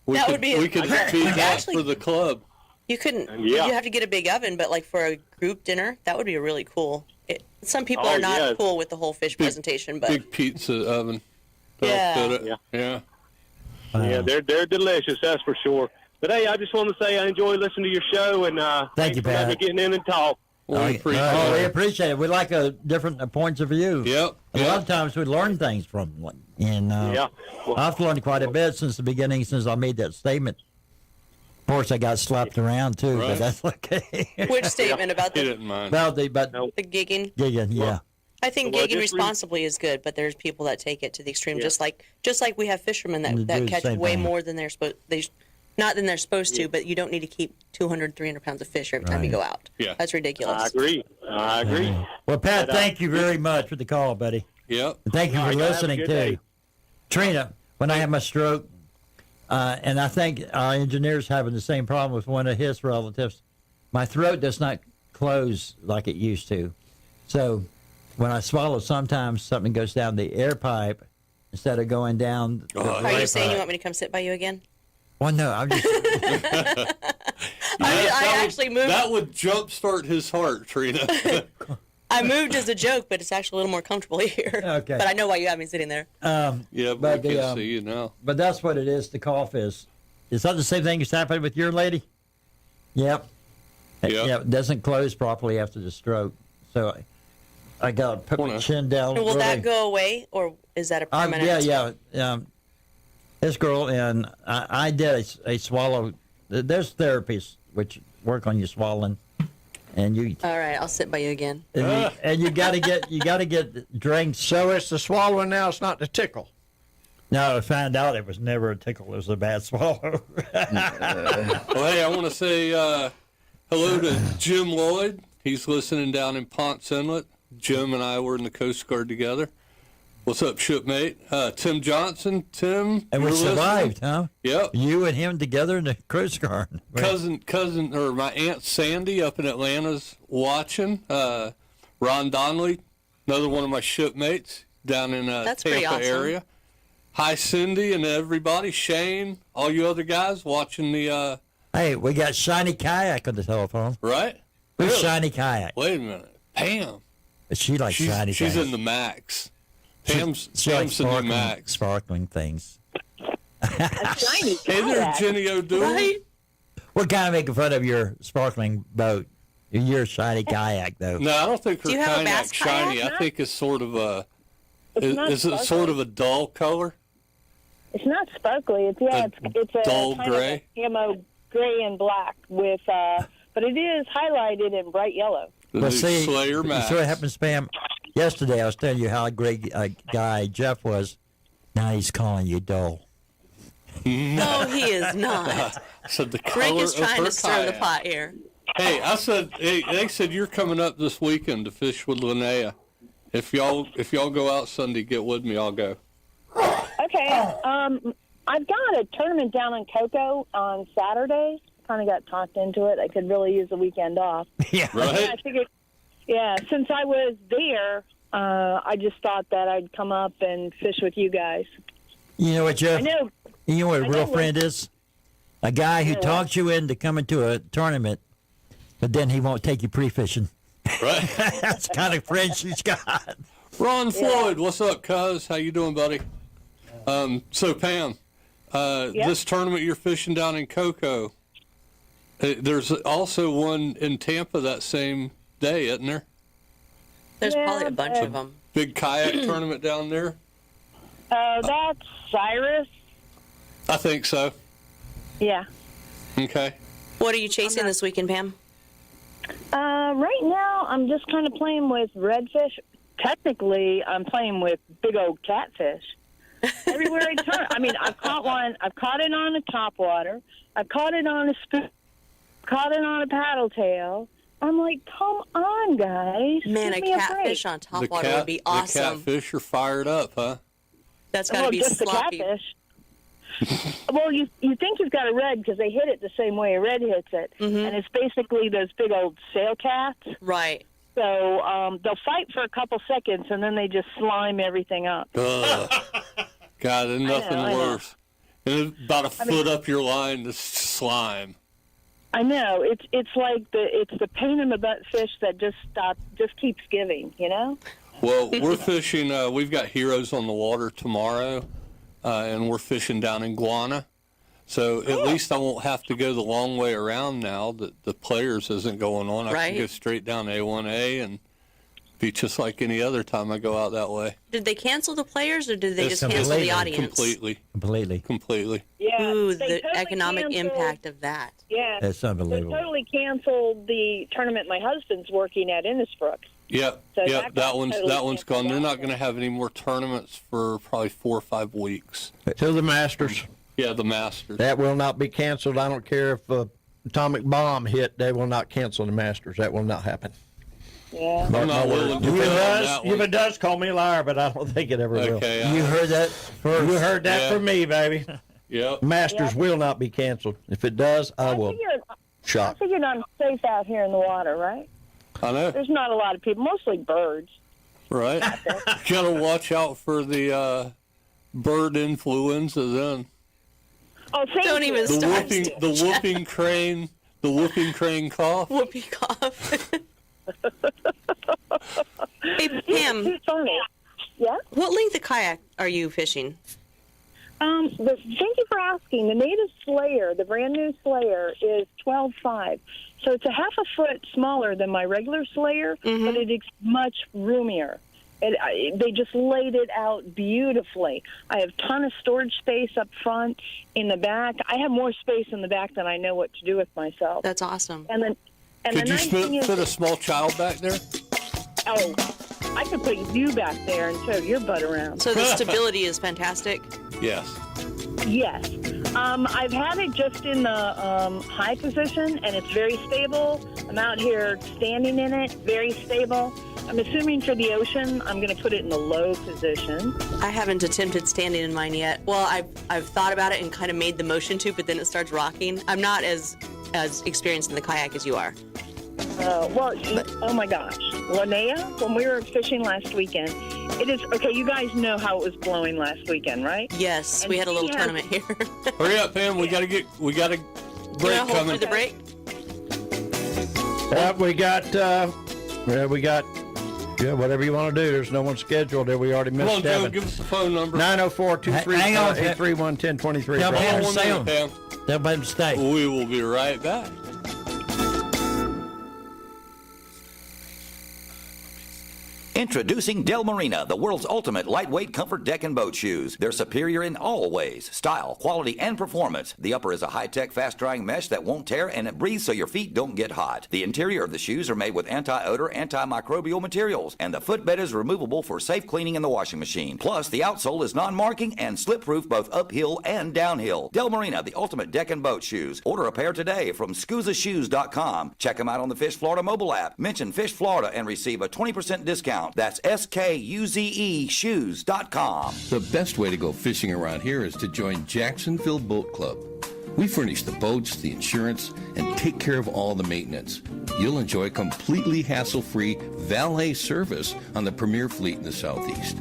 S3: We could feed that for the club.
S5: You couldn't. You have to get a big oven, but like for a group dinner, that would be really cool. Some people are not cool with the whole fish presentation, but
S3: big pizza oven.
S5: Yeah.
S3: Yeah.
S8: Yeah, they're delicious, that's for sure. But hey, I just want to say I enjoy listening to your show, and
S4: thank you, Pat,
S8: for getting in and talk.
S3: We
S4: appreciate it. We like different points of view.
S3: Yep.
S4: A lot of times we learn things from them, and I've learned quite a bit since the beginning, since I made that statement. Of course, I got slapped around too, but
S3: Right.
S4: that's okay.
S5: Which statement about
S3: He
S5: the
S3: didn't mind.
S4: But
S5: the gigging?
S4: gigging, yeah.
S5: I think
S21: Well,
S5: gigging
S21: just
S5: responsibly is good, but there's people that take it to the extreme.
S21: Yeah.
S5: Just like we have fishermen
S4: And they
S5: that
S4: do the
S5: catch
S4: same
S5: way
S4: thing.
S5: more than they're supposed. Not than they're supposed to, but you don't need to keep 200, 300 pounds of fish every time you
S4: Right.
S5: go out.
S3: Yeah.
S5: That's ridiculous.
S21: I agree.
S4: Well, Pat,
S21: But,
S4: thank you very much for the call, buddy.
S3: Yep.
S4: And thank you
S21: All
S4: for
S21: right, guys, have a
S4: listening
S21: good
S4: too.
S21: day.
S4: Trina, when I had my stroke, and I think our engineer's having the same problem with one of his relatives, my throat does not close like it used to. So when I swallow, sometimes something goes down the air pipe instead of going down. the
S5: Are
S4: right
S5: you saying
S4: pipe.
S5: you want me to come sit by you again?
S4: Well, no, I'm just.
S5: I actually moved.
S3: That would jumpstart his heart, Trina.
S5: I moved as a joke, but it's actually a little more comfortable here.
S4: Okay.
S5: But I know why you have me sitting there.
S3: Yeah,
S4: But
S3: but we
S4: the,
S3: can see you now.
S4: But that's what it is. The cough is. Is that the same thing that's happened with your lady? Yep.
S3: Yep.
S4: Yeah, it doesn't close properly after the stroke. So I got to put my chin down.
S5: And will
S4: really.
S5: that go away, or is that a permanent?
S4: Yeah. This girl and I did a swallow. There's therapies which work on you swallowing, and you
S5: All right, I'll sit by you again.
S4: and you got to get drinks.
S2: So it's the swallowing now. It's not the tickle.
S4: No, I found out it was never a tickle. It was a bad swallow.
S3: Well, hey, I want to say hello to Jim Lloyd. He's listening down in Ponce Inlet. Jim and I were in the Coast Guard together. What's up, shipmate? Tim Johnson. Tim,
S4: And we
S3: you're
S4: survived,
S3: listening?
S4: huh?
S3: Yep.
S4: You and him together in the Coast Guard.
S3: Cousin, or my Aunt Sandy up in Atlanta's watching. Ron Donnelly, another one of my shipmates down in
S5: That's pretty
S3: Tampa
S5: awesome.
S3: area. Hi, Cindy and everybody. Shane, all you other guys watching the.
S4: Hey, we got Shiny Kayak on the telephone.
S3: Right?
S4: Who's
S3: Really?
S4: Shiny Kayak?
S3: Wait a minute. Pam.
S4: She likes Shiny
S3: She's
S4: Kayak.
S3: in the Max. Pam's
S4: She likes
S3: the new
S4: sparkling,
S3: Max.
S4: sparkling things.
S6: Shiny
S3: Hey there, Jenny O'Doul.
S4: We're kind of making fun of your sparkling boat. Your Shiny Kayak, though.
S3: No, I don't think her
S6: Do you have a
S3: kayak's
S6: bass kayak,
S3: shiny. I
S6: Matt?
S3: think it's sort of a.
S6: It's not
S3: Is it sort
S6: sparkling.
S3: of a dull color?
S6: It's not sparkly. It's it's a
S3: dull
S6: kind
S3: gray?
S6: of a camo gray and black with, but it is highlighted in bright yellow.
S3: The
S4: Well,
S3: new
S4: see,
S3: Slayer Max.
S4: so what happens, Pam? Yesterday, I was telling you how great a guy Jeff was. Now he's calling you dull.
S5: No, he is not.
S3: So the
S5: Rick
S3: color
S5: is
S3: of
S5: trying
S3: her
S5: to stir the
S3: kayak.
S5: pot here.
S3: Hey, they said you're coming up this weekend to fish with Linnea. If y'all go out Sunday, get with me. I'll go.
S6: Okay. I've got a tournament down in Cocoa on Saturday. Kind of got talked into it. I could really use the weekend off.
S4: Yeah.
S3: Right?
S6: I figured, yeah, since I was there, I just thought that I'd come up and fish with you guys.
S4: You know what, Jeff?
S6: I know.
S4: You know what a
S6: I
S4: real
S6: know.
S4: friend is? A guy who
S6: Yeah.
S4: talks you into coming to a tournament, but then he won't take you pre-fishing.
S3: Right?
S4: That's the kind of friend she's got.
S3: Ron Floyd, what's up, cuz? How you doing, buddy? So Pam, this tournament you're fishing down in Cocoa, there's also one in Tampa that same day, isn't there?
S5: There's
S6: Yeah,
S5: probably a bunch of them.
S3: Big kayak tournament down there.
S6: That's Cyrus.
S3: I think so.
S6: Yeah.
S3: Okay.
S5: What are you chasing this weekend, Pam?
S6: Right now, I'm just kind of playing with redfish. Technically, I'm playing with big old catfish. Everywhere I turn, I mean, I've caught one. I've caught it on a topwater. I've caught it on a spoon. Caught it on a paddle tail. I'm like, come on, guys.
S5: Man,
S6: Give
S5: a
S6: me
S5: catfish
S6: break.
S5: on top water would be
S3: The
S5: awesome.
S3: catfish are fired up, huh?
S5: That's got to
S6: Well,
S5: be
S6: just
S5: sloppy.
S6: the catfish. Well, you think you've got a red because they hit it the same way a red hits it, and it's basically those big old sail cats.
S5: Right.
S6: So they'll fight for a couple seconds, and then they just slime everything up.
S3: Ugh. God, there's nothing
S6: I know.
S3: worse. And it's about a foot up your line, the slime.
S6: I know it's like the pain in the butt fish that just keeps giving, you know.
S3: Well, we're fishing. We've got Heroes on the Water tomorrow, and we're fishing down in Guana. So at least I won't have to go the long way around now that the Players isn't going on. I
S5: Right.
S3: can go straight down A1A and Be just like any other time I go out that way.
S5: Did they cancel the players, or did they
S3: It's
S5: just cancel the audience?
S3: Completely.
S6: Yeah.
S5: Ooh,
S6: they
S5: the
S6: totally
S5: economic
S6: canceled-
S5: impact of that.
S6: Yeah.
S4: That's unbelievable.
S6: They totally canceled the tournament my husband's working at Innisbrook.
S3: Yep,
S6: So
S3: yep.
S6: that
S3: That
S6: got
S3: one's
S6: totally
S3: gone. They're not going to have any more tournaments for probably 4 or 5 weeks.
S2: Till the Masters.
S3: Yeah, the Masters.
S2: That will not be canceled. I don't care if atomic bomb hit. They will not cancel the Masters. That will not happen.
S6: Yeah.
S2: Mark
S3: I'm not
S2: my
S3: willing
S2: words.
S3: to
S2: If it
S3: bet on
S2: does,
S3: that
S2: if
S3: one.
S2: it does, call me a liar, but I don't think it ever will.
S3: Okay,
S4: You heard that first.
S2: You heard that
S3: Yeah.
S2: from me, baby.
S3: Yep.
S2: Masters will not be canceled. If it does, I will
S6: I
S2: shock.
S6: figured I'm safe out here in the water, right?
S3: I know.
S6: There's not a lot of people, mostly birds.
S3: Right. Got to watch out for the bird influenza then.
S6: Oh, thank
S5: Don't
S6: you.
S5: even
S3: The
S5: start.
S3: whooping crane. The whooping crane cough.
S5: Whoopee cough. Hey, Pam.
S6: Too funny. Yeah?
S5: What length of kayak are you fishing?
S6: Thank you for asking. The Native Slayer, the brand new Slayer, is 12.5. So it's a half a foot smaller than my regular Slayer, but it is much roomier. They just laid it out beautifully. I have a ton of storage space up front. In the back, I have more space in the back than I know what to do with myself.
S5: That's awesome.
S6: And then, and
S3: Could
S6: the
S3: you
S6: nice thing is,
S3: fit a small child back there?
S6: oh, I could put you back there and tow your butt around.
S5: So the stability is fantastic.
S3: Yes.
S6: Yes. I've had it just in the high position, and it's very stable. I'm out here standing in it, very stable. I'm assuming for the ocean, I'm going to put it in the low position.
S5: I haven't attempted standing in mine yet. Well, I've thought about it and kind of made the motion to, but then it starts rocking. I'm not as experienced in the kayak as you are.
S6: Oh my gosh. Linnea, when we were fishing last weekend, it is, okay, you guys know how it was blowing last weekend, right?
S5: Yes,
S6: And
S5: we had a little
S6: she has-
S5: tournament here.
S3: Hurry up, Pam. We got a break
S5: You wanna hold
S3: coming.
S5: through the break?
S2: Whatever you want to do. There's no one scheduled there. We already
S3: Come
S2: missed
S3: on, Joe.
S2: Devin.
S3: Give us the phone number.
S2: 904-238-31-1023.
S4: Hang on. Tell
S3: Hold
S4: Pam to
S3: on
S4: stay
S3: there,
S4: on.
S3: Pam.
S4: Tell Pam to stay.
S3: We will be right back.
S7: Introducing Del Marina, the world's ultimate lightweight comfort deck and boat shoes. They're superior in all ways, style, quality, and performance. The upper is a high-tech, fast-drying mesh that won't tear and it breathes so your feet don't get hot. The interior of the shoes are made with anti-odor, antimicrobial materials, and the footbed is removable for safe cleaning in the washing machine. Plus, the outsole is non-marking and slip-proof both uphill and downhill. Del Marina, the ultimate deck and boat shoes. Order a pair today from ScusaShoes.com. Check them out on the Fish Florida mobile app. Mention Fish Florida and receive a 20% discount. That's SKUZE shoes.com.
S9: The best way to go fishing around here is to join Jacksonville Boat Club. We furnish the boats, the insurance, and take care of all the maintenance. You'll enjoy completely hassle-free valet service on the premier fleet in the Southeast.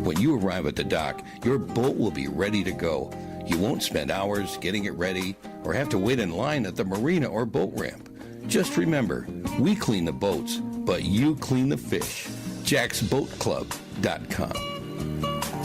S9: When you arrive at the dock, your boat will be ready to go. You won't spend hours getting it ready or have to wait in line at the marina or boat ramp. Just remember, we clean the boats, but you clean the fish. JacksBoatClub.com.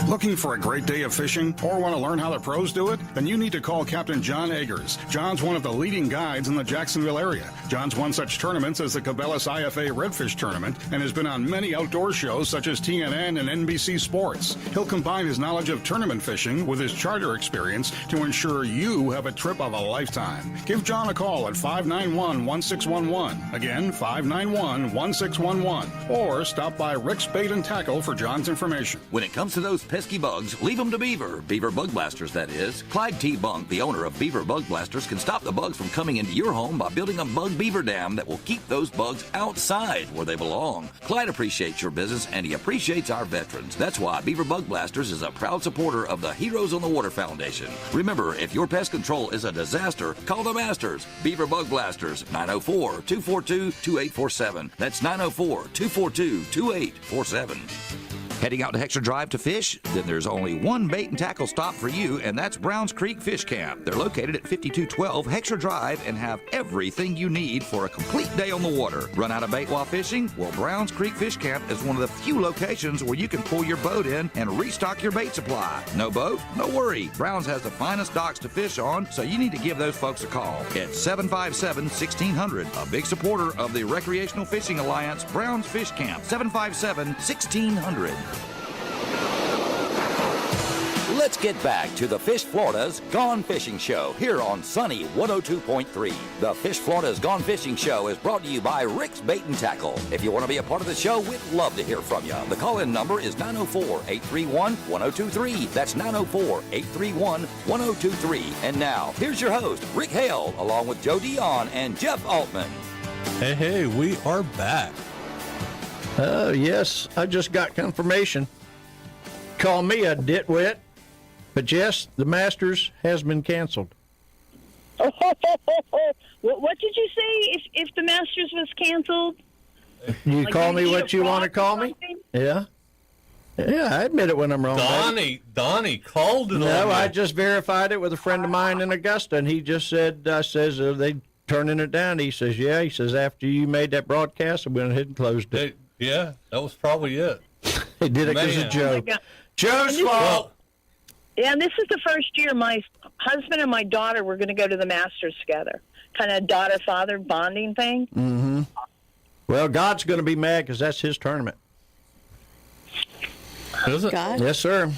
S11: Looking for a great day of fishing or want to learn how the pros do it? Then you need to call Captain John Eggers. John's one of the leading guides in the Jacksonville area. John's won such tournaments as the Cabela's IFA Redfish Tournament and has been on many outdoor shows such as TNN and NBC Sports. He'll combine his knowledge of tournament fishing with his charter experience to ensure you have a trip of a lifetime. Give John a call at 591-1611. Again, 591-1611. Or stop by Rick's Bait and Tackle for John's information.
S7: When it comes to those pesky bugs, leave them to Beaver. Beaver Bug Blasters, that is. Clyde T. Bunk, the owner of Beaver Bug Blasters, can stop the bugs from coming into your home by building a bug beaver dam that will keep those bugs outside where they belong. Clyde appreciates your business and he appreciates our veterans. That's why Beaver Bug Blasters is a proud supporter of the Heroes on the Water Foundation. Remember, if your pest control is a disaster, call the Masters. Beaver Bug Blasters, 904-242-2847. That's 904-242-2847. Heading out to Heckscher Drive to fish? Then there's only one bait and tackle stop for you, and that's Browns Creek Fish Camp. They're located at 5212 Heckscher Drive and have everything you need for a complete day on the water. Run out of bait while fishing? Well, Browns Creek Fish Camp is one of the few locations where you can pull your boat in and restock your bait supply. No boat? No worry. Browns has the finest docks to fish on, so you need to give those folks a call. It's 757-1600, a big supporter of the Recreational Fishing Alliance, Browns Fish Camp, 757-1600. Let's get back to the Fish Florida's Gone Fishing Show here on Sunny 102.3. The Fish Florida's Gone Fishing Show is brought to you by Rick's Bait and Tackle. If you want to be a part of the show, we'd love to hear from you. The call-in number is 904-831-1023. That's 904-831-1023. And now, here's your host, Rick Hale, along with Joe Dion and Jeff Altman.
S3: Hey, we are back.
S2: Oh, yes, I just got confirmation. Call me a ditwit, but yes, the Masters has been canceled.
S6: What did you say if the Masters was canceled?
S2: You
S6: Like
S2: call
S6: you
S2: me
S6: eat
S2: what
S6: a
S2: you want to
S6: frog or
S2: call me?
S6: something?
S2: Yeah. Yeah, I admit it when I'm wrong. baby.
S3: Donnie called it on
S2: No,
S3: me.
S2: I just verified it with a friend of mine in Augusta, and he just said, are they turning it down? He says, yeah. He says, after you made that broadcast, I went ahead and closed it.
S3: Yeah, that was probably it.
S2: He did it because
S3: Man.
S2: of Joe.
S6: Oh my God.
S2: Joe's
S6: And this-
S2: fault.
S6: Yeah, and this is the first year my husband and my daughter were going to go to the Masters together. Kind of daughter-father bonding thing.
S2: Mm-hmm. Well, God's going to be mad because that's his tournament.
S3: Is it?
S5: God?
S2: Yes, sir.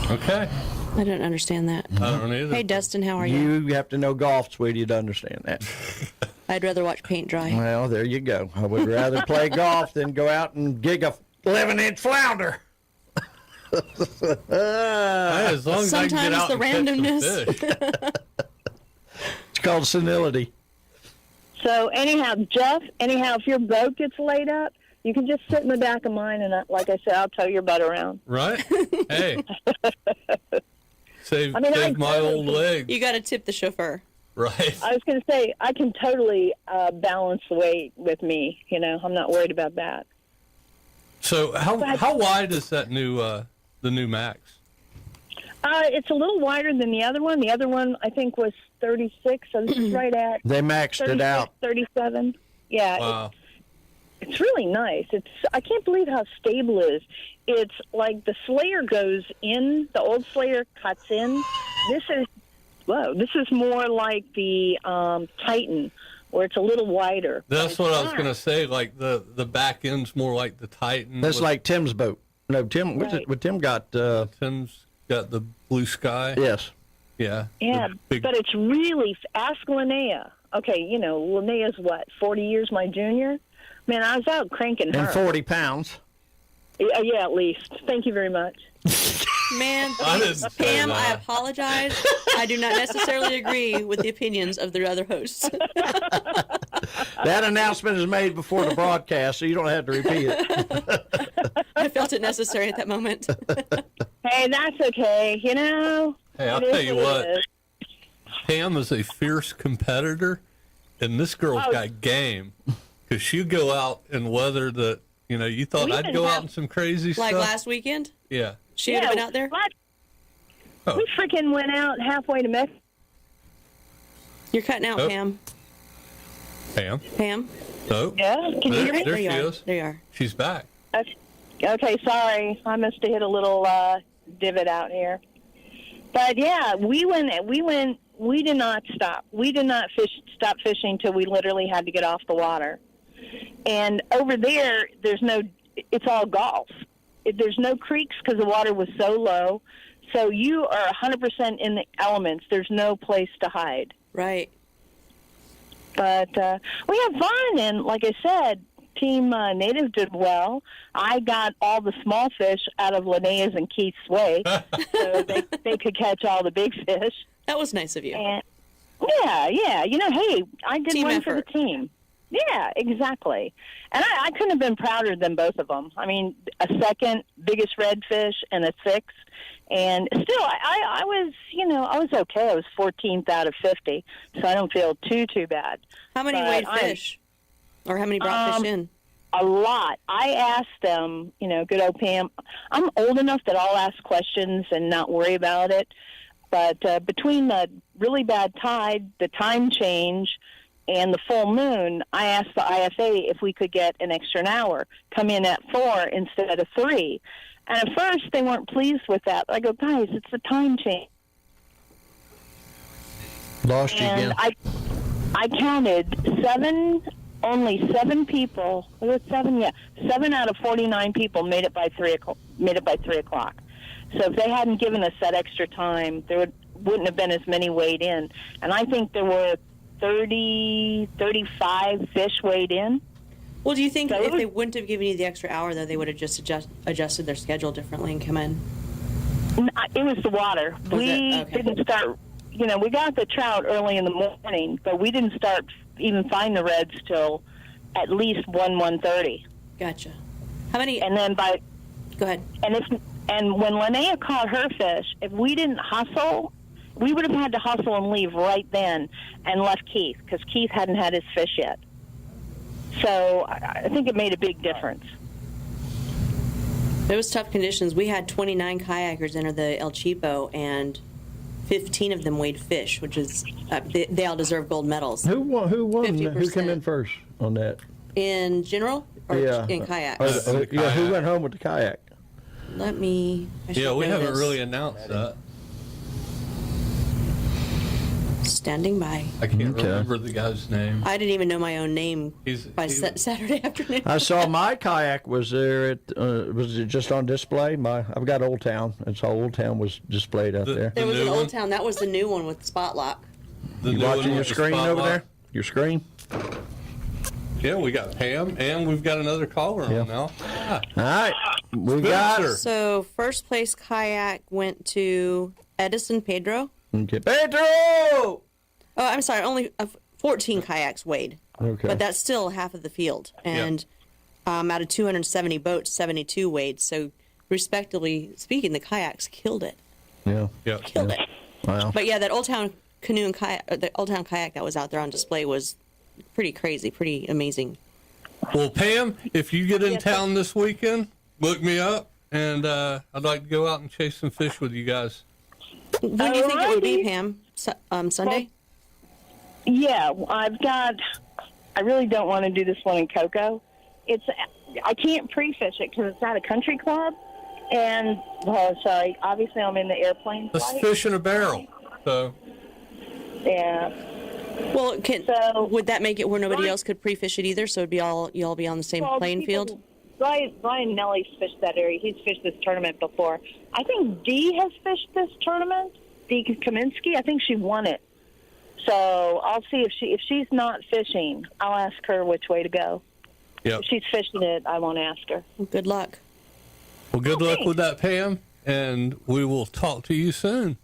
S3: Okay.
S5: I don't understand that.
S3: I don't either.
S5: Hey, Dustin, how are you?
S2: You have to know golf, sweetie, to understand that.
S5: I'd rather watch paint dry.
S2: Well, there you go. I would rather play golf than go out and gig a 11-inch flounder.
S3: As long as I can get
S5: Sometimes
S3: out
S5: the
S3: and catch some
S5: randomness.
S3: fish.
S2: It's called senility.
S6: So anyhow, Jeff, if your boat gets laid up, you can just sit in the back of mine, and like I said, I'll tow your butt around.
S3: Right? Hey. Save
S6: I mean,
S3: my old leg.
S5: You got to tip the chauffeur.
S3: Right.
S6: I was going to say, I can totally balance the weight with me. I'm not worried about that.
S3: So how wide is that new the new Max?
S6: It's a little wider than the other one. The other one, I think, was 36, so this is right at
S2: They maxed it
S6: 36,
S2: out.
S6: 37. Yeah,
S3: Wow.
S6: it's really nice. I can't believe how stable it is. It's like the Slayer goes in, the old Slayer cuts in. This is more like the Titan, where it's a little wider.
S3: That's what I was going to say. Like the back end's more like the Titan.
S2: That's like Tim's boat. No, Tim.
S6: Right.
S2: What Tim got?
S3: Tim's got the blue sky.
S2: Yes.
S3: Yeah.
S6: Yeah,
S3: the big-
S6: but it's really, ask Linnea. Okay, Linnea's what, 40 years my junior? Man, I was out cranking
S2: And
S6: her.
S2: 40 pounds.
S6: Yeah, at least. Thank you very much.
S5: Man,
S3: I didn't say
S5: Pam,
S3: that.
S5: I apologize. I do not necessarily agree with the opinions of the other hosts.
S2: That announcement is made before the broadcast, so you don't have to repeat it.
S5: I felt it necessary at that moment.
S6: Hey, that's okay.
S3: Hey, I'll
S6: it is
S3: tell you
S6: it
S3: what.
S6: is.
S3: Pam is a fierce competitor, and this girl's
S6: Oh.
S3: got game. Because she'd go out and weather that, you thought
S6: We
S3: I'd
S6: didn't
S3: go
S6: have-
S3: out in some crazy
S5: Like
S3: stuff.
S5: last weekend?
S3: Yeah.
S5: She would have been out there?
S3: Oh.
S6: We freaking went out halfway to Mexico.
S5: You're cutting out,
S3: Oh.
S5: Pam.
S3: Pam.
S5: Pam?
S3: Oh.
S6: Yeah, can you hear me?
S3: There she
S5: you are.
S3: is.
S5: There you are.
S3: She's back.
S6: Okay, sorry. I must have hit a little divot out here. But yeah, we did not stop. We did not stop fishing till we literally had to get off the water. And over there, it's all golf. There's no creeks because the water was so low. So you are 100% in the elements. There's no place to hide.
S5: Right.
S6: But we had fun, and like I said, Team Native did well. I got all the small fish out of Linnea's and Keith's way, so they could catch all the big fish.
S5: That was nice of you.
S6: And yeah. Hey, I did
S5: Team
S6: one for the
S5: effort.
S6: team. Yeah, exactly. And I couldn't have been prouder than both of them. I mean, a second biggest redfish and a sixth. And still, I was, I was okay. I was 14th out of 50, so I don't feel too bad.
S5: How many
S6: But
S5: weighed
S6: I'm-
S5: fish? Or how many brought fish in?
S6: a lot. I asked them, good old Pam. I'm old enough that I'll ask questions and not worry about it. But between the really bad tide, the time change, and the full moon, I asked the IFA if we could get an extra hour, come in at 4 instead of 3. And at first, they weren't pleased with that. I go, guys, it's the time change.
S2: Lost you again.
S6: I counted only 7 people. Was it 7? Yeah, 7 out of 49 people made it by 3 o'clock. So if they hadn't given us that extra time, there wouldn't have been as many weighed in. And I think there were 35 fish weighed in.
S5: Well, do you think if they wouldn't have given you the extra hour, though, they would have just adjusted their schedule differently and come in?
S6: It was the water. We didn't start, we got the trout early in the morning, but we didn't start even find the reds till at least 1:30.
S5: Gotcha. How many?
S6: And then
S5: Go ahead.
S6: And when Linnea caught her fish, if we didn't hustle, we would have had to hustle and leave right then and left Keith, because Keith hadn't had his fish yet. So I think it made a big difference.
S5: It was tough conditions. We had 29 kayakers enter the El Cheapo, and 15 of them weighed fish, which is they all deserve gold medals.
S2: Who won?
S5: 50%.
S2: Who came in first on that?
S5: In general, or in kayaks?
S2: Who went home with the kayak?
S5: Let me.
S3: We haven't really announced that.
S5: Standing by.
S3: I can't remember the guy's name.
S5: I didn't even know my own name Saturday afternoon.
S2: I saw my kayak was there was it just on display? I've got Old Town, and so Old Town was displayed out there.
S5: There was an Old Town. That was the new one with spot lock.
S2: You watching your screen over there? Your screen?
S3: Yeah, we got Pam, and we've got another caller on now.
S2: All right, we got her.
S5: So first place kayak went to Edison Pedro.
S2: Okay, Pedro!
S5: Oh, I'm sorry. Only 14 kayaks weighed.
S2: Okay.
S5: But that's still half of the field. And out of 270 boats, 72 weighed. So, respectively speaking, the kayaks killed it.
S2: Yeah.
S5: Killed it.
S2: Wow.
S5: But yeah, that Old Town canoe and kayak, the Old Town kayak that was out there on display was pretty crazy, pretty amazing.
S3: Well, Pam, if you get in town this weekend, look me up, and I'd like to go out and chase some fish with you guys.
S5: When do you think it would be, Pam? Sunday?
S6: Yeah, I really don't want to do this one in Cocoa. I can't pre-fish it because it's at a country club, and obviously I'm in the airplane flight.
S3: Let's fish in a barrel. So.
S6: Yeah.
S5: Well, would that make it where nobody else could pre-fish it either? So you all be on the same playing field?
S6: Brian Nelly's fished that area. He's fished this tournament before. I think Dee has fished this tournament. Dee Kaminsky. I think she won it. So I'll see if she's not fishing, I'll ask her which way to go.
S3: Yep.
S6: If she's fishing it, I won't ask her.
S5: Well, good luck.
S3: Well, good luck with that, Pam, and we will talk to you soon.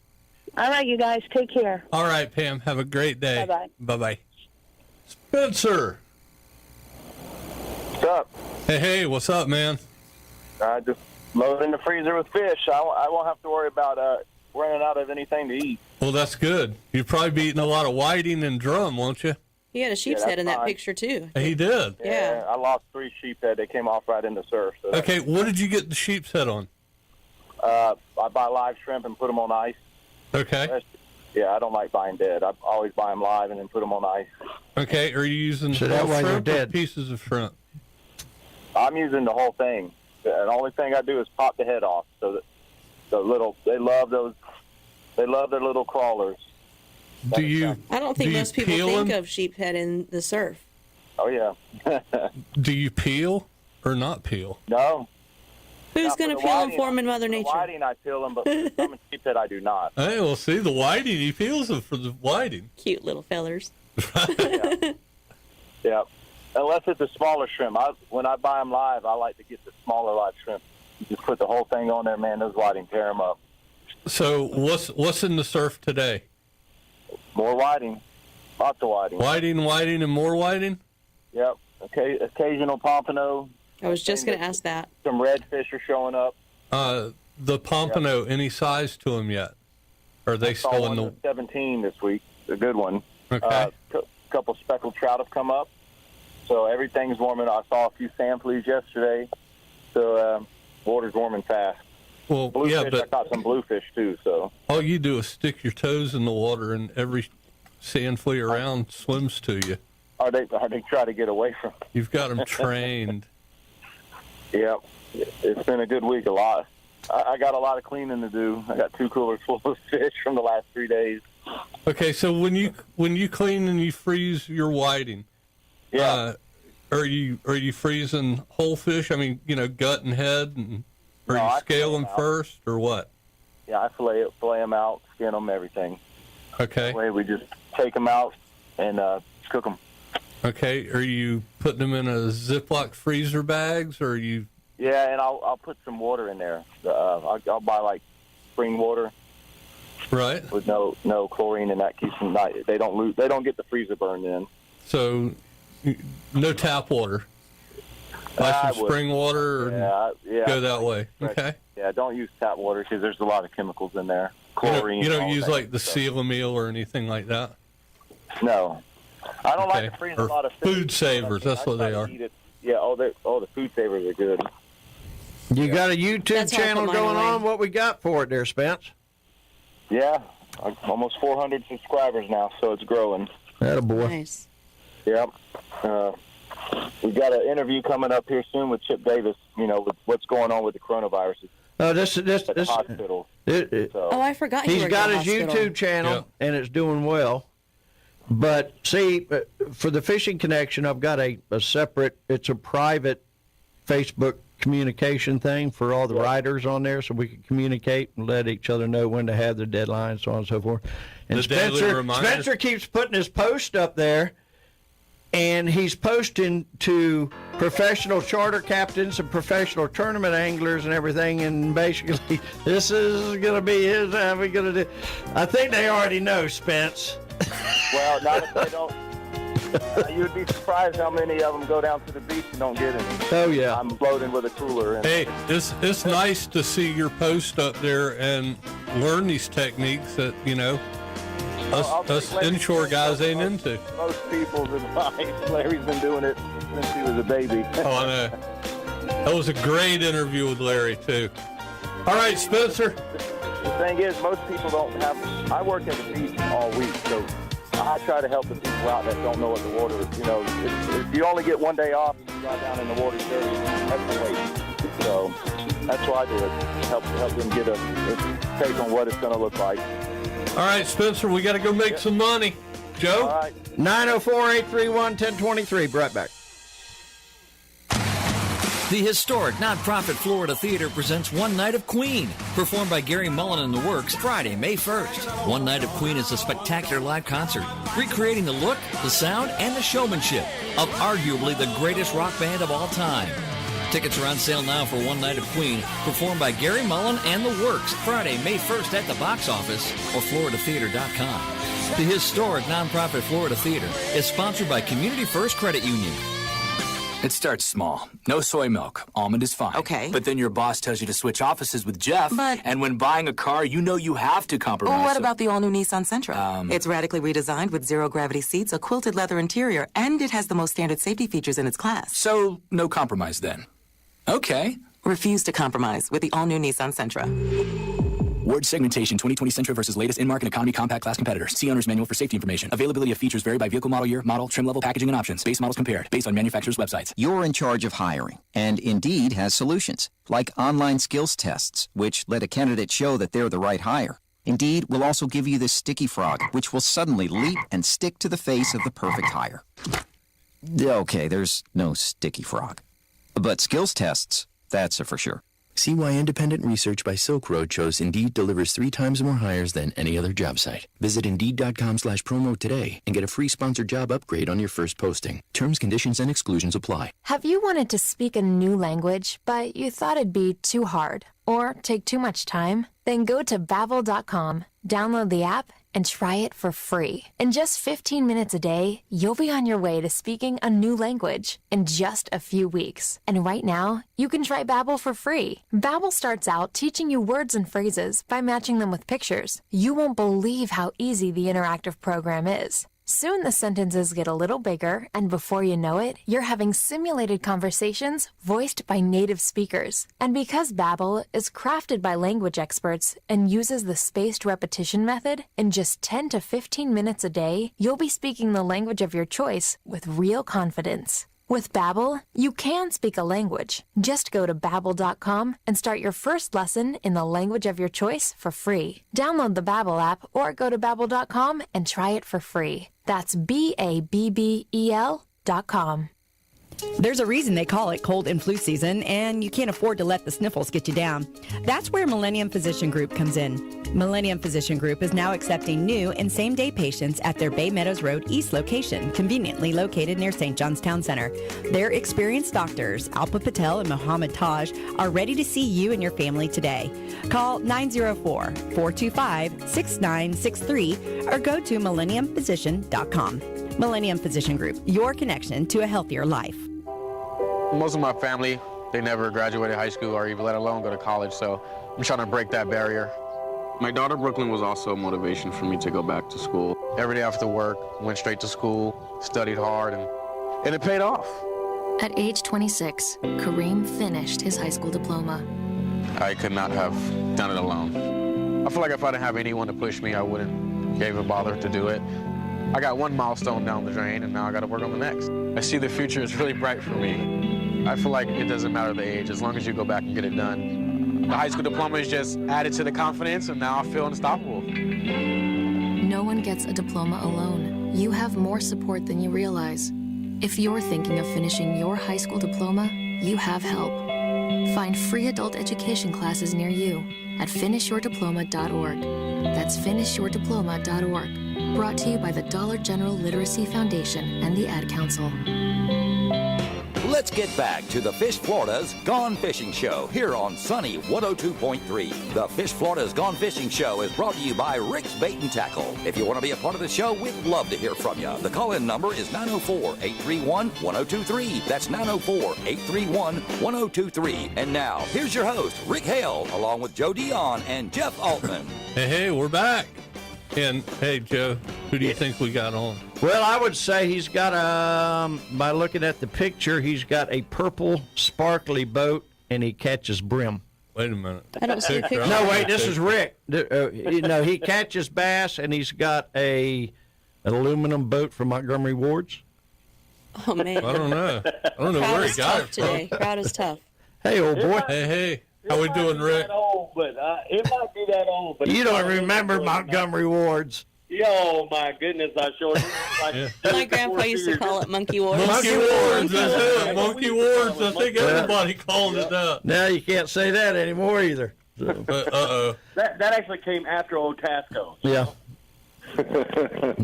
S6: All right, you guys, take care.
S3: All right, Pam, have a great day.
S6: Bye-bye.
S3: Bye-bye. Spencer.
S10: What's up?
S3: Hey, what's up, man?
S10: Just loading the freezer with fish. I won't have to worry about running out of anything to eat.
S3: Well, that's good. You'll probably be eating a lot of whiting and drum, won't you?
S5: He had a sheep's head in that picture, too.
S3: He did?
S5: Yeah.
S10: I lost 3 sheep head. They came off right in the surf. So
S3: okay, what did you get the sheep's head on?
S10: I buy live shrimp and put them on ice.
S3: Okay.
S10: I don't like buying dead. I always buy them live and then put them on ice.
S3: Okay, are you using
S2: So that way they're
S3: shrimp or
S2: dead.
S3: pieces of shrimp?
S10: I'm using the whole thing. The only thing I do is pop the head off. So that they love their little crawlers.
S3: Do you?
S5: I don't think most people think of sheep head in the surf.
S10: Oh, yeah.
S3: Do you peel or not peel?
S10: No.
S5: Who's going to peel them for them in Mother Nature?
S10: The whiting I peel them, but for some sheep head I do not.
S3: Hey, well, see, the whiting, he peels them for the whiting.
S5: Cute little fellers.
S10: Yeah. Unless it's a smaller shrimp. When I buy them live, I like to get the smaller live shrimp. You just put the whole thing on there, man. Those whiting tear them up.
S3: So what's in the surf today?
S10: More whiting. Lots of whiting.
S3: Whiting, and more whiting?
S10: Yep. Okay. Occasional pompano.
S5: I was just going to ask that.
S10: Some redfish are showing up.
S3: The pompano, any size to them yet? Or are they still in the
S10: 17 this week? A good one.
S3: Okay.
S10: Couple speckled trout have come up. So everything's warming. I saw a few sand fleas yesterday. So water's warming fast.
S3: Well,
S10: Bluefish, I caught some bluefish too. So
S3: all you do is stick your toes in the water, and every sand flea around swims to you.
S10: Are they try to get away from?
S3: You've got them trained.
S10: Yep, it's been a good week. A lot. I got a lot of cleaning to do. I got 2 coolers full of fish from the last 3 days.
S3: Okay, so when you clean and you freeze your whiting, are you freezing whole fish? I mean, gut and head, or you scale them first, or what?
S10: Yeah, I fillet them out, skin them, everything.
S3: Okay.
S10: That way we just take them out and cook them.
S3: Okay. Are you putting them in a Ziploc freezer bags, or are you?
S10: Yeah, and I'll put some water in there. I'll buy like spring water.
S3: Right.
S10: With no chlorine, and that keeps them not. They don't get the freezer burned in.
S3: So, no tap water. Buy some spring water, or go that way. Okay.
S10: Yeah, don't use tap water because there's a lot of chemicals in there. Chlorine.
S3: You don't use like the seal meal or anything like that.
S10: No, I don't like to freeze a lot of fish.
S3: Food savers. That's what they are.
S10: Yeah. The food savers are good.
S2: You got a YouTube channel going on? What we got for it there, Spence?
S10: Yeah, almost 400 subscribers now, so it's growing.
S2: Attaboy.
S5: Nice.
S10: Yep. We got an interview coming up here soon with Chip Davis, with what's going on with the coronavirus.
S2: This
S10: at the hospital.
S5: I forgot
S2: he's got his YouTube channel, and it's doing well. But see, for the Fishing Connection, I've got a separate, it's a private Facebook communication thing for all the writers on there, so we can communicate and let each other know when to have their deadlines, so on and so forth. And Spencer keeps putting his post up there, and he's posting to professional charter captains and professional tournament anglers and everything, and basically this is going to be his, how we going to do. I think they already know, Spence.
S10: Well, not if they don't. You'd be surprised how many of them go down to the beach and don't get any.
S2: Oh, yeah.
S10: I'm floating with a cooler.
S3: Hey, it's nice to see your post up there and learn these techniques that, us inshore guys ain't into.
S10: Most people's advice. Larry's been doing it since he was a baby.
S3: Oh, I know. That was a great interview with Larry, too. All right, Spencer.
S10: The thing is, most people don't have... I work at the beach all week, so I try to help the people out that don't know what the water is. If you only get one day off, you go down in the water dirty, that's the way. So that's why I do it. Help them get a take on what it's going to look like.
S3: All right, Spencer, we got to go make some money. Joe?
S10: All right.
S2: 904-831-1023. Right back.
S20: The historic nonprofit Florida Theater presents One Night of Queen, performed by Gary Mullen and the Works, Friday, May 1st. One Night of Queen is a spectacular live concert, recreating the look, the sound, and the showmanship of arguably the greatest rock band of all time. Tickets are on sale now for One Night of Queen, performed by Gary Mullen and the Works, Friday, May 1st at the box office or floridatheater.com. The historic nonprofit Florida Theater is sponsored by Community First Credit Union.
S12: It starts small. No soy milk. Almond is fine.
S13: Okay.
S12: But then your boss tells you to switch offices with Jeff.
S13: But...
S12: And when buying a car, you know you have to compromise.
S13: Well, what about the all-new Nissan Sentra? It's radically redesigned with zero-gravity seats, a quilted leather interior, and it has the most standard safety features in its class.
S12: So, no compromise then. Okay.
S13: Refuse to compromise with the all-new Nissan Sentra.
S12: Word segmentation 2020 Sentra versus latest in-market economy compact class competitors. See owner's manual for safety information. Availability of features vary by vehicle model year, model, trim level, packaging, and options. Base models compared based on manufacturer's websites.
S22: You're in charge of hiring, and Indeed has solutions, like online skills tests, which let a candidate show that they're the right hire. Indeed will also give you this sticky frog, which will suddenly leap and stick to the face of the perfect hire. Okay, there's no sticky frog. But skills tests, that's a for sure.
S24: See why independent research by Silk Road shows Indeed delivers 3 times more hires than any other job site. Visit Indeed.com/promo today and get a free sponsored job upgrade on your first posting. Terms, conditions, and exclusions apply.
S25: Have you wanted to speak a new language, but you thought it'd be too hard or take too much time? Then go to Babbel.com, download the app, and try it for free. In just 15 minutes a day, you'll be on your way to speaking a new language in just a few weeks. And right now, you can try Babbel for free. Babbel starts out teaching you words and phrases by matching them with pictures. You won't believe how easy the interactive program is. Soon the sentences get a little bigger, and before you know it, you're having simulated conversations voiced by native speakers. And because Babbel is crafted by language experts and uses the spaced repetition method, in just 10 to 15 minutes a day, you'll be speaking the language of your choice with real confidence. With Babbel, you can speak a language. Just go to Babbel.com and start your first lesson in the language of your choice for free. Download the Babbel app or go to Babbel.com and try it for free. That's BABBEL.com.
S14: There's a reason they call it cold and flu season, and you can't afford to let the sniffles get you down. That's where Millennium Physician Group comes in. Millennium Physician Group is now accepting new and same-day patients at their Bay Meadows Road East location, conveniently located near St. John's Town Center. Their experienced doctors, Alpa Patel and Mohammed Taj, are ready to see you and your family today. Call 904-425-6963 or go to millenniumphysician.com. Millennium Physician Group, your connection to a healthier life.
S15: Most of my family, they never graduated high school or even let alone go to college, so I'm trying to break that barrier. My daughter Brooklyn was also a motivation for me to go back to school. Every day after work, went straight to school, studied hard, and it paid off.
S25: At age 26, Kareem finished his high school diploma.
S15: I could not have done it alone. I feel like if I didn't have anyone to push me, I wouldn't even bother to do it. I got one milestone down the drain, and now I got to work on the next. I see the future is really bright for me. I feel like it doesn't matter the age, as long as you go back and get it done. The high school diploma is just added to the confidence, and now I feel unstoppable.
S25: No one gets a diploma alone. You have more support than you realize. If you're thinking of finishing your high school diploma, you have help. Find free adult education classes near you at finishyourdiploma.org. That's finishyourdiploma.org. Brought to you by the Dollar General Literacy Foundation and the Ad Council.
S7: Let's get back to the Fish Florida's Gone Fishing Show here on Sunny 102.3. The Fish Florida's Gone Fishing Show is brought to you by Rick's Bait and Tackle. If you want to be a part of the show, we'd love to hear from you. The call-in number is 904-831-1023. That's 904-831-1023. And now, here's your host, Rick Hale, along with Joe Dion and Jeff Altman.
S3: Hey, we're back. And, hey, Joe, who do you think we got on?
S2: Well, I would say he's got by looking at the picture, he's got a purple sparkly boat, and he catches brim.
S3: Wait a minute.
S5: I don't see a picture.
S2: No, wait, this is Rick. He catches bass, and he's got an aluminum boat from Montgomery Ward's.
S5: Oh, man.
S3: I don't know. I don't know where he got it
S5: today.
S3: from.
S5: Crowd is tough.
S2: Hey, old boy.
S3: Hey. How we doing, Rick?
S16: It might be that old, but
S2: You don't remember Montgomery Ward's.
S16: Oh my goodness, I sure do.
S5: My grandpa used to call it Monkey Wars.
S3: Monkey Wars, that's it. Monkey Wars. I think everybody called it that.
S2: Now you can't say that anymore either. So.
S3: Uh-oh.
S16: That actually came after Old Tasco.
S2: Yeah.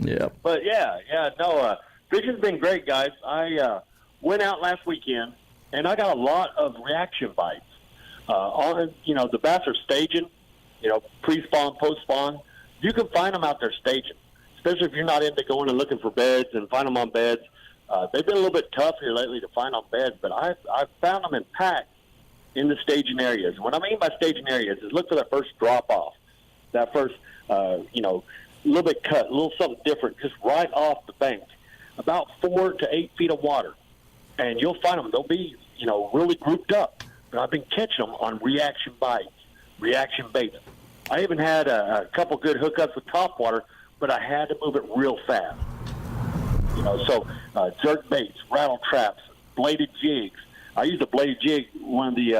S2: Yeah.
S16: But no, fishing's been great, guys. I went out last weekend, and I got a lot of reaction bites. The bass are staging, pre-spawn, post-spawn. You can find them out there staging, especially if you're not into going and looking for beds and find them on beds. They've been a little bit tough here lately to find on beds, but I've found them in packs in the staging areas. What I mean by staging areas is look for that first drop-off, that first, little bit cut, a little something different, just right off the bank, about 4 to 8 feet of water. And you'll find them. They'll be, really grouped up. But I've been catching them on reaction bites, reaction baits. I even had a couple good hookups with topwater, but I had to move it real fast. Jerk baits, rattle traps, bladed jigs. I used a bladed jig, one of the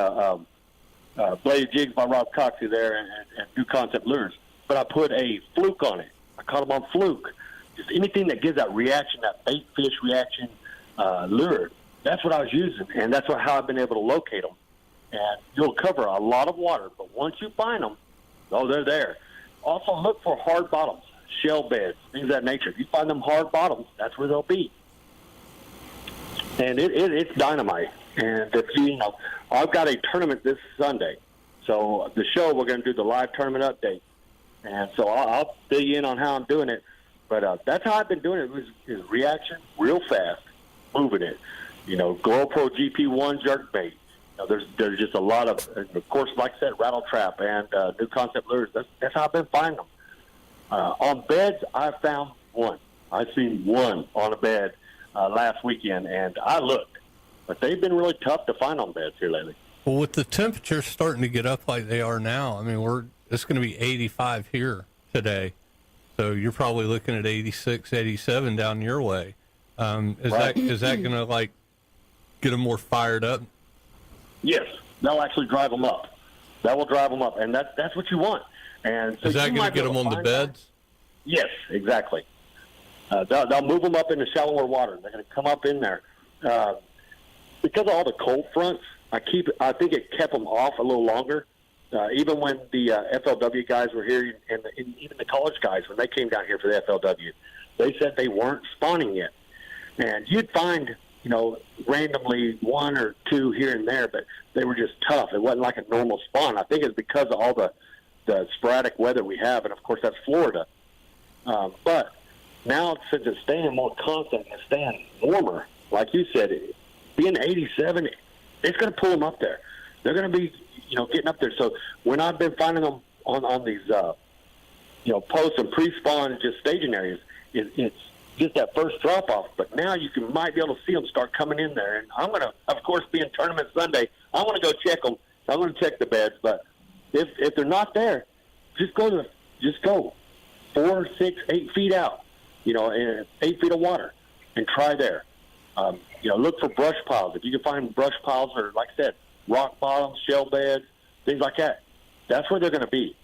S16: bladed jigs by Rob Coxey there at New Concept Lures. But I put a fluke on it. I caught them on fluke. Just anything that gives that reaction, that bait fish reaction lure. That's what I was using, and that's how I've been able to locate them. And you'll cover a lot of water, but once you find them, they're there. Also, look for hard bottoms, shell beds, things of that nature. If you find them hard bottoms, that's where they'll be. And it's dynamite. And if I've got a tournament this Sunday. So the show, we're going to do the live tournament update. And so I'll fill you in on how I'm doing it. But that's how I've been doing it, is reaction, real fast, moving it. GoPro GP1 jerkbait. There's just a lot of course, like I said, rattle trap and New Concept Lures. That's how I've been finding them. On beds, I found one. I seen one on a bed last weekend, and I looked. But they've been really tough to find on beds here lately.
S3: Well, with the temperatures starting to get up like they are now, I mean, it's going to be 85 here today. So you're probably looking at 86, 87 down your way. Is that going to, like, get them more fired up?
S16: Yes, they'll actually drive them up. That will drive them up, and that's what you want. And so
S3: is that going to get them on the beds?
S16: Yes, exactly. They'll move them up into shallower water. They're going to come up in there. Because of all the cold fronts, I think it kept them off a little longer. Even when the FLW guys were here, and even the college guys, when they came down here for the FLW, they said they weren't spawning yet. And you'd find, randomly one or two here and there, but they were just tough. It wasn't like a normal spawn. I think it's because of all the sporadic weather we have, and of course that's Florida. But now, since it's staying more constant and staying warmer, like you said, being 87, it's going to pull them up there. They're going to be, getting up there. So when I've been finding them on these, posts and pre-spawn just staging areas, it's just that first drop-off. But now you might be able to see them start coming in there. And I'm going to, of course, be in tournament Sunday. I'm going to go check them. I'm going to check the beds. But if they're not there, just go 4, 6, 8 feet out, in 8 feet of water, and try there. Look for brush piles. If you can find brush piles or, like I said, rock bottoms, shell beds, things like that, that's where they're going to be.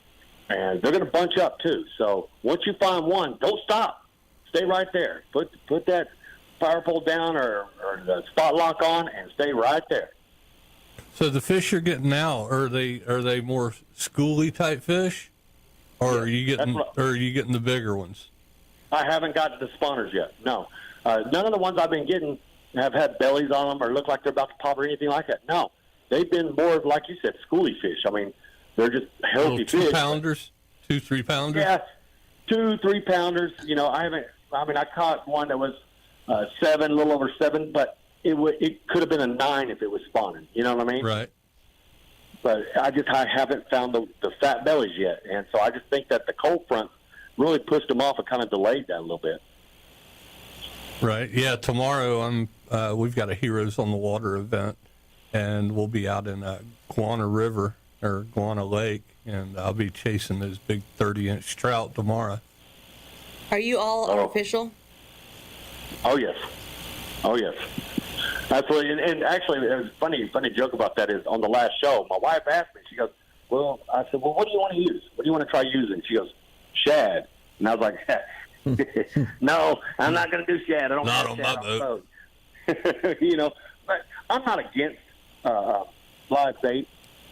S16: And they're going to bunch up, too. So once you find one, don't stop. Stay right there. Put that fire pole down or the spot lock on and stay right there.
S3: So the fish you're getting now, are they more schooly type fish? Or are you getting the bigger ones?
S16: I haven't got to the spawners yet, no. None of the ones I've been getting have had bellies on them or look like they're about to pop or anything like that. No. They've been more, like you said, schooly fish. I mean, they're just healthy fish.
S3: 2 pounders? 2, 3 pounders?
S16: Yeah, 2, 3 pounders. I caught one that was 7, a little over 7, but it could have been a 9 if it was spawning. You know what I mean?
S3: Right.
S16: But I haven't found the fat bellies yet. And so I just think that the cold front really pushed them off and kind of delayed that a little bit.
S3: Right. Yeah. Tomorrow we've got a Heroes on the Water event, and we'll be out in Guana River or Guana Lake, and I'll be chasing those big 30-inch trout tomorrow.
S5: Are you all artificial?
S16: Oh yes. Absolutely. And actually, there's a funny joke about that is on the last show, my wife asked me. She goes, I said, what do you want to use? What do you want to try using? She goes, shad. And I was like, no, I'm not going to do shad. I don't
S3: not
S16: have
S3: on
S16: shad
S3: my
S16: boat. But I'm not against live bait.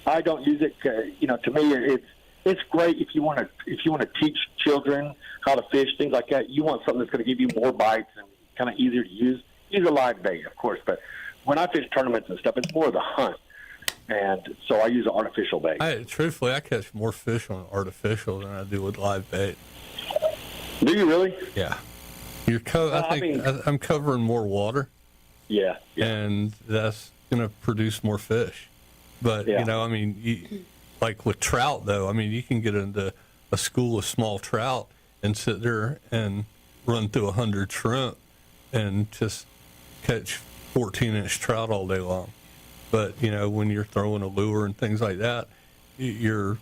S16: I don't use it. To me, it's great if you want to teach children how to fish, things like that. You want something that's going to give you more bites and kind of easier to use. Use a live bait, of course. But when I fish tournaments and stuff, it's more of the hunt, and so I use an artificial bait.
S3: Truthfully, I catch more fish on artificial than I do with live bait.
S16: Do you really?
S3: Yeah. I'm covering more water.
S16: Yeah.
S3: And that's going to produce more fish. But, like with trout, though, you can get into a school of small trout and sit there and run through 100 shrimp and just catch 14-inch trout all day long. But, when you're throwing a lure and things like that, you're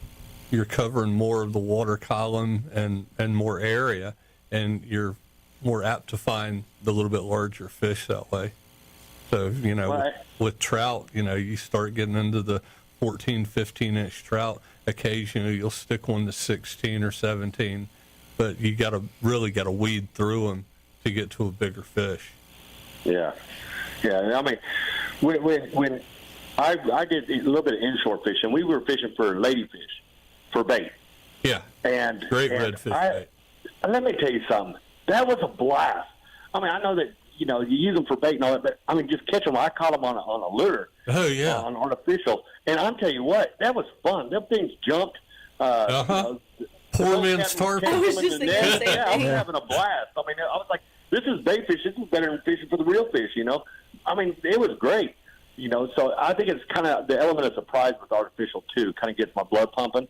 S3: covering more of the water column and more area, and you're more apt to find the little bit larger fish that way. So, with trout, you start getting into the 14, 15-inch trout. Occasionally you'll stick one to 16 or 17, but you really got to weed through them to get to a bigger fish.
S16: Yeah. When I did a little bit of inshore fishing, we were fishing for ladyfish for bait.
S3: Yeah.
S16: And
S3: great redfish bait.
S16: Let me tell you something. That was a blast. I know that you use them for bait and all that, but just catch them. I caught them on a lure.
S3: Oh yeah.
S16: On artificial, and I'll tell you what, that was fun. Them things jumped.
S3: Poor man's tarpon.
S5: I was just thinking the same thing.
S16: I was having a blast. I was like, this is bait fish. This is better than fishing for the real fish. It was great. So I think it's kind of the element of surprise with artificial too. Kind of gets my blood pumping.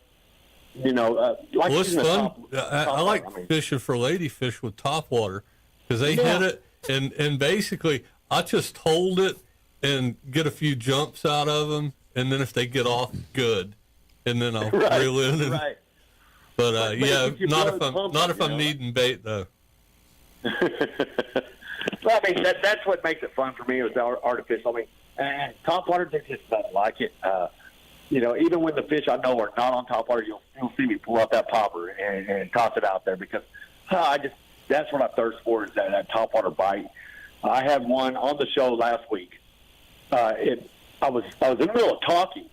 S16: Like
S3: it's fun. I like fishing for ladyfish with topwater because they hit it, and basically I just hold it and get a few jumps out of them, and then if they get off, good, and then I'll reel in. And, but yeah, not if I'm needing bait though.
S10: Well, I mean, that's what makes it fun for me is the artificial. I mean, and topwater, there's just nothing like it. You know, even when the fish I know are not on topwater, you'll see me pull out that popper and toss it out there because that's what I thirst for is that topwater bite. I had one on the show last week. I was in the middle of talking,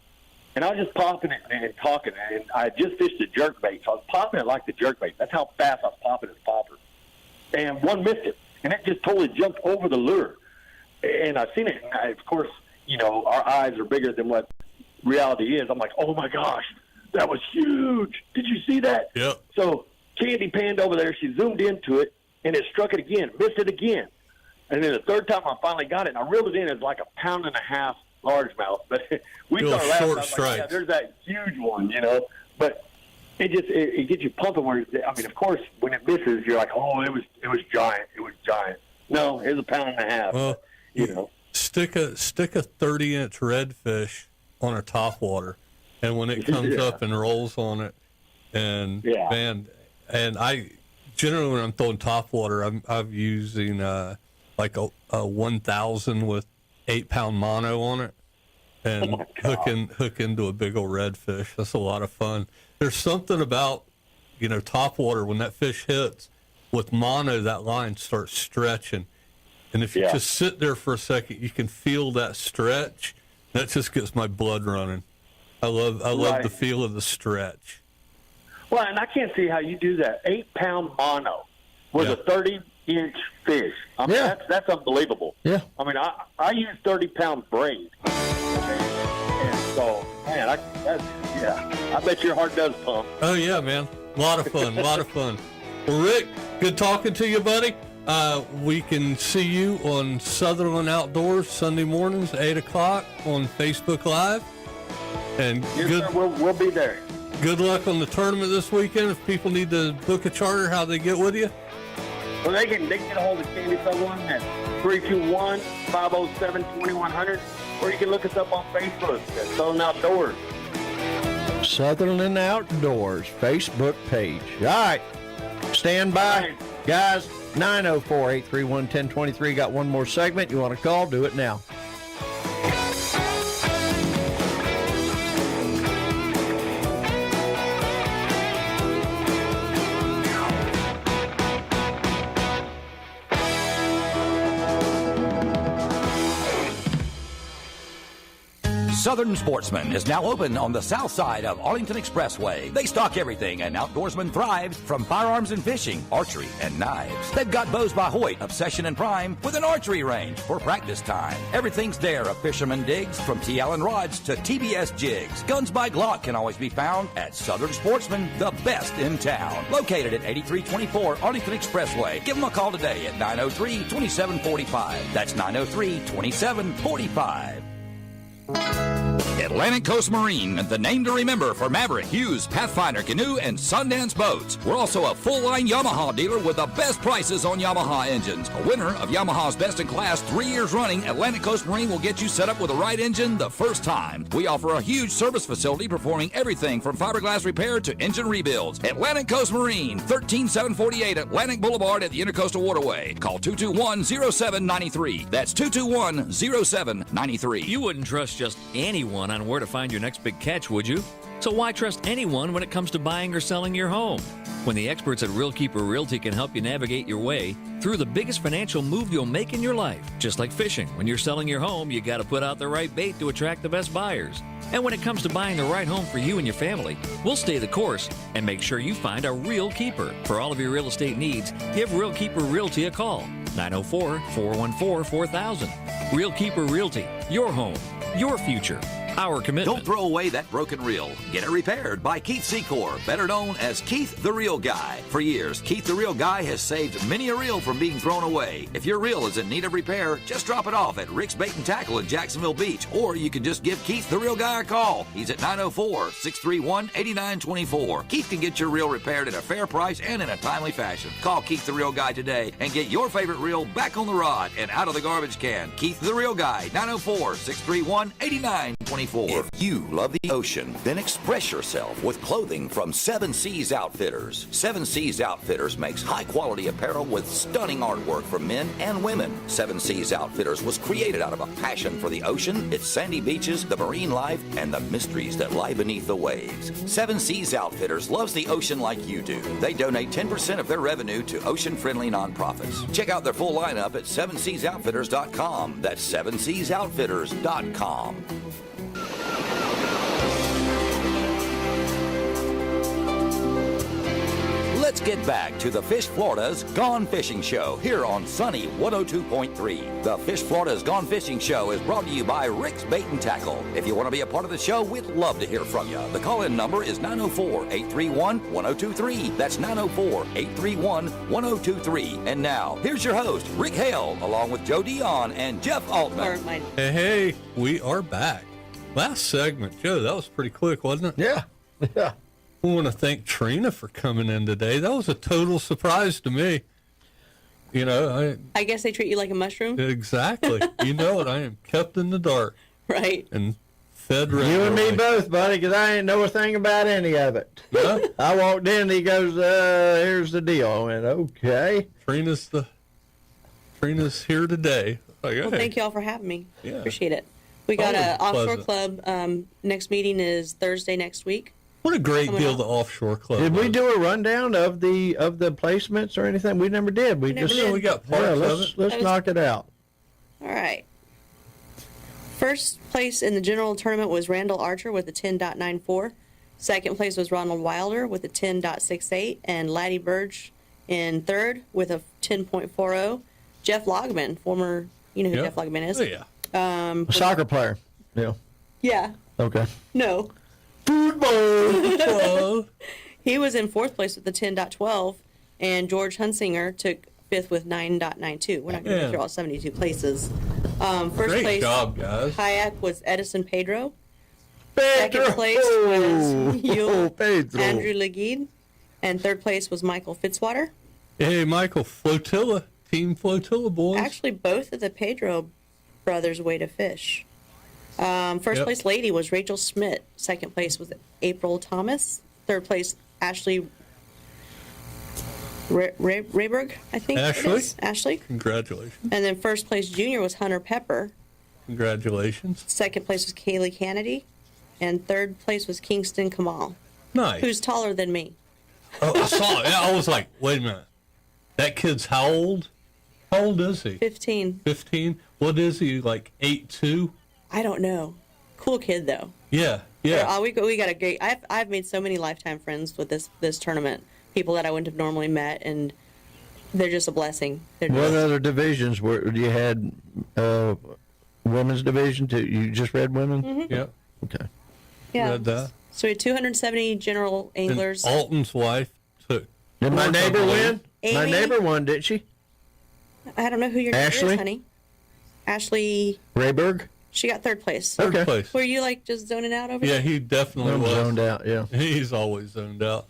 S10: and I was just popping it and talking, and I just fished a jerkbait, so I was popping it like the jerkbait. That's how fast I was popping this popper. And one missed it, and it just totally jumped over the lure. And I seen it, and of course, you know, our eyes are bigger than what reality is. I'm like, oh my gosh, that was huge. Did you see that?
S3: Yep.
S10: So Candy panned over there. She zoomed into it, and it struck it again, missed it again. And then the third time I finally got it, and I reeled it in as like a 1.5 pound largemouth. But we started laughing. I was like, yeah, there's that huge one, you know. But it gets you pumping. Where I mean, of course, when it misses, you're like, oh, it was giant. It was giant. No, it was 1.5 pounds.
S3: Well,
S10: you know,
S3: stick a 30-inch redfish on a topwater, and when it comes up and rolls on it, and man, and I generally when I'm throwing topwater, I'm using like a 1,000 with 8-pound mono on it, and hook into a big old redfish. That's a lot of fun. There's something about, you know, topwater when that fish hits with mono, that line starts stretching, and if you just sit there for a second, you can feel that stretch. That just gets my blood running. I love the feel of the stretch.
S10: Well, and I can't see how you do that. 8-pound mono with a 30-inch fish. I mean, that's unbelievable.
S2: Yeah.
S10: I mean, I use 30-pound braid. And so, man, I bet your heart does pump.
S3: Oh, yeah, man. A lot of fun, a lot of fun. Well, Rick, good talking to you, buddy. We can see you on Sutherland Outdoors Sunday mornings, 8 o'clock on Facebook Live. And
S10: sir, we'll be there.
S3: Good luck on the tournament this weekend. If people need to book a charter, how they get with you?
S10: Well, they can get a hold of Candy Sutherland at 321-507-2100, or you can look us up on Facebook at Sutherland Outdoors.
S2: Sutherland Outdoors Facebook page. All right. Stand by. Guys, 904-831-1023. Got one more segment. You want to call? Do it now.
S7: Southern Sportsman is now open on the south side of Arlington Expressway. They stock everything an outdoorsman thrives, from firearms and fishing, archery, and knives. They've got Bows by Hoyt, Obsession, and Prime with an archery range for practice time. Everything's there a fisherman digs, from T. Allen rods to TBS jigs. Guns by Glock can always be found at Southern Sportsman, the best in town. Located at 8324 Arlington Expressway. Give them a call today at 903-2745. That's 903-2745. Atlantic Coast Marine, the name to remember for Maverick, Hughes, Pathfinder, Canoe, and Sundance boats. We're also a full-line Yamaha dealer with the best prices on Yamaha engines. A winner of Yamaha's Best in Class 3 years running, Atlantic Coast Marine will get you set up with the right engine the first time. We offer a huge service facility performing everything from fiberglass repair to engine rebuilds. Atlantic Coast Marine, 13748 Atlantic Boulevard at the Intercoastal Waterway. Call 221-0793. That's 221-0793.
S20: You wouldn't trust just anyone on where to find your next big catch, would you? So why trust anyone when it comes to buying or selling your home? When the experts at Real Keeper Realty can help you navigate your way through the biggest financial move you'll make in your life. Just like fishing, when you're selling your home, you got to put out the right bait to attract the best buyers. And when it comes to buying the right home for you and your family, we'll stay the course and make sure you find a Real Keeper. For all of your real estate needs, give Real Keeper Realty a call. 904-414-4000. Real Keeper Realty. Your home. Your future. Our commitment.
S7: Don't throw away that broken reel. Get it repaired by Keith Secor, better known as Keith the Reel Guy. For years, Keith the Reel Guy has saved many a reel from being thrown away. If your reel is in need of repair, just drop it off at Rick's Bait and Tackle in Jacksonville Beach, or you can just give Keith the Reel Guy a call. He's at 904-631-8924. Keith can get your reel repaired at a fair price and in a timely fashion. Call Keith the Reel Guy today and get your favorite reel back on the rod and out of the garbage can. Keith the Reel Guy, 904-631-8924. If you love the ocean, then express yourself with clothing from Seven Seas Outfitters. Seven Seas Outfitters makes high-quality apparel with stunning artwork for men and women. Seven Seas Outfitters was created out of a passion for the ocean, its sandy beaches, the marine life, and the mysteries that lie beneath the waves. Seven Seas Outfitters loves the ocean like you do. They donate 10% of their revenue to ocean-friendly nonprofits. Check out their full lineup at sevenseasoutfitters.com. That's sevenseasoutfitters.com. Let's get back to the Fish Florida's Gone Fishing Show here on Sunny 102.3. The Fish Florida's Gone Fishing Show is brought to you by Rick's Bait and Tackle. If you want to be a part of the show, we'd love to hear from you. The call-in number is 904-831-1023. That's 904-831-1023. And now, here's your host, Rick Hale, along with Joe Dion and Jeff Altman.
S3: Hey, we are back. Last segment, Joe, that was pretty quick, wasn't it?
S2: Yeah. Yeah.
S3: I want to thank Trina for coming in today. That was a total surprise to me. You know,
S5: I guess they treat you like a mushroom.
S3: Exactly. You know it. I am kept in the dark.
S5: Right.
S3: And fed
S2: You and me
S3: regularly.
S2: both, buddy, because I ain't know a thing about any of it.
S3: Yeah.
S2: I walked in, he goes, here's the deal. I went, okay.
S3: Trina's here today. Like,
S5: Well,
S3: hey.
S5: thank you all for having me.
S3: Yeah.
S5: Appreciate it. We got
S3: Always
S5: a offshore
S3: pleasant.
S5: club. Next meeting is Thursday next week.
S3: What a great
S5: Coming
S3: deal
S5: up.
S3: the offshore club
S2: Did we
S3: was.
S2: do a rundown of the placements or anything? We never did. We
S5: never
S2: just
S5: did.
S3: We got parts of
S2: let's
S3: it.
S2: let's knock it out.
S5: All right. First place in the general tournament was Randall Archer with a 10.94. Second place was Ronald Wilder with a 10.68. And Laddie Burge in third with a 10.40. Jeff Logman, former, you know who
S3: Yeah.
S5: Jeff Logman is?
S3: Oh, yeah.
S2: A soccer player. Yeah.
S5: Yeah.
S2: Okay.
S5: No.
S3: Football.
S5: He was in fourth place with the 10.12. And George Hunsinger took fifth with 9.92. We're not going to
S3: Yeah.
S5: go through all 72 places. First
S3: Great
S5: place
S3: job, guys.
S5: kayak was Edison Pedro.
S2: Pedro.
S5: Second place was
S2: Oh, Pedro.
S5: Andrew Leguide. And third place was Michael Fitzwater.
S3: Hey, Michael, Flotilla. Team Flotilla, boys.
S5: Actually, both of the Pedro brothers weighed a fish. First
S3: Yep.
S5: place lady was Rachel Schmidt. Second place was April Thomas. Third place, Ashley Rayberg, I think. it
S3: Ashley?
S5: is. Ashley.
S3: Congratulations.
S5: And then first place junior was Hunter Pepper.
S3: Congratulations.
S5: Second place was Kaylee Kennedy. And third place was Kingston Kamal,
S3: Nice.
S5: who's taller than me.
S3: Oh, I saw it. I was like, wait a minute. That kid's how old? How old is he?
S5: 15.
S3: 15? What is he, like 8'2"?
S5: I don't know. Cool kid, though.
S3: Yeah, yeah.
S5: We got a great. I've made so many lifetime friends with this tournament. People that I wouldn't have normally met, and they're just a blessing. They're
S2: What
S5: just,
S2: other divisions were you had? Women's division too. You just read women.
S5: Mhm.
S3: Yep.
S2: Okay.
S5: yeah.
S3: Read that.
S5: So we had 270 general anglers.
S3: And Alton's wife took.
S2: Did my
S3: fourth, I
S2: neighbor
S3: believe.
S2: win? My
S5: Amy?
S2: neighbor won, didn't she?
S5: I don't know who your neighbor
S2: Ashley?
S5: is, honey. Ashley.
S2: Rayberg.
S5: She got third place.
S3: Third
S2: Okay.
S3: place.
S5: Were you like just zoning out over
S3: Yeah,
S5: there?
S3: he definitely
S2: I'm
S3: was.
S2: zoned out. Yeah.
S3: He's always zoned out.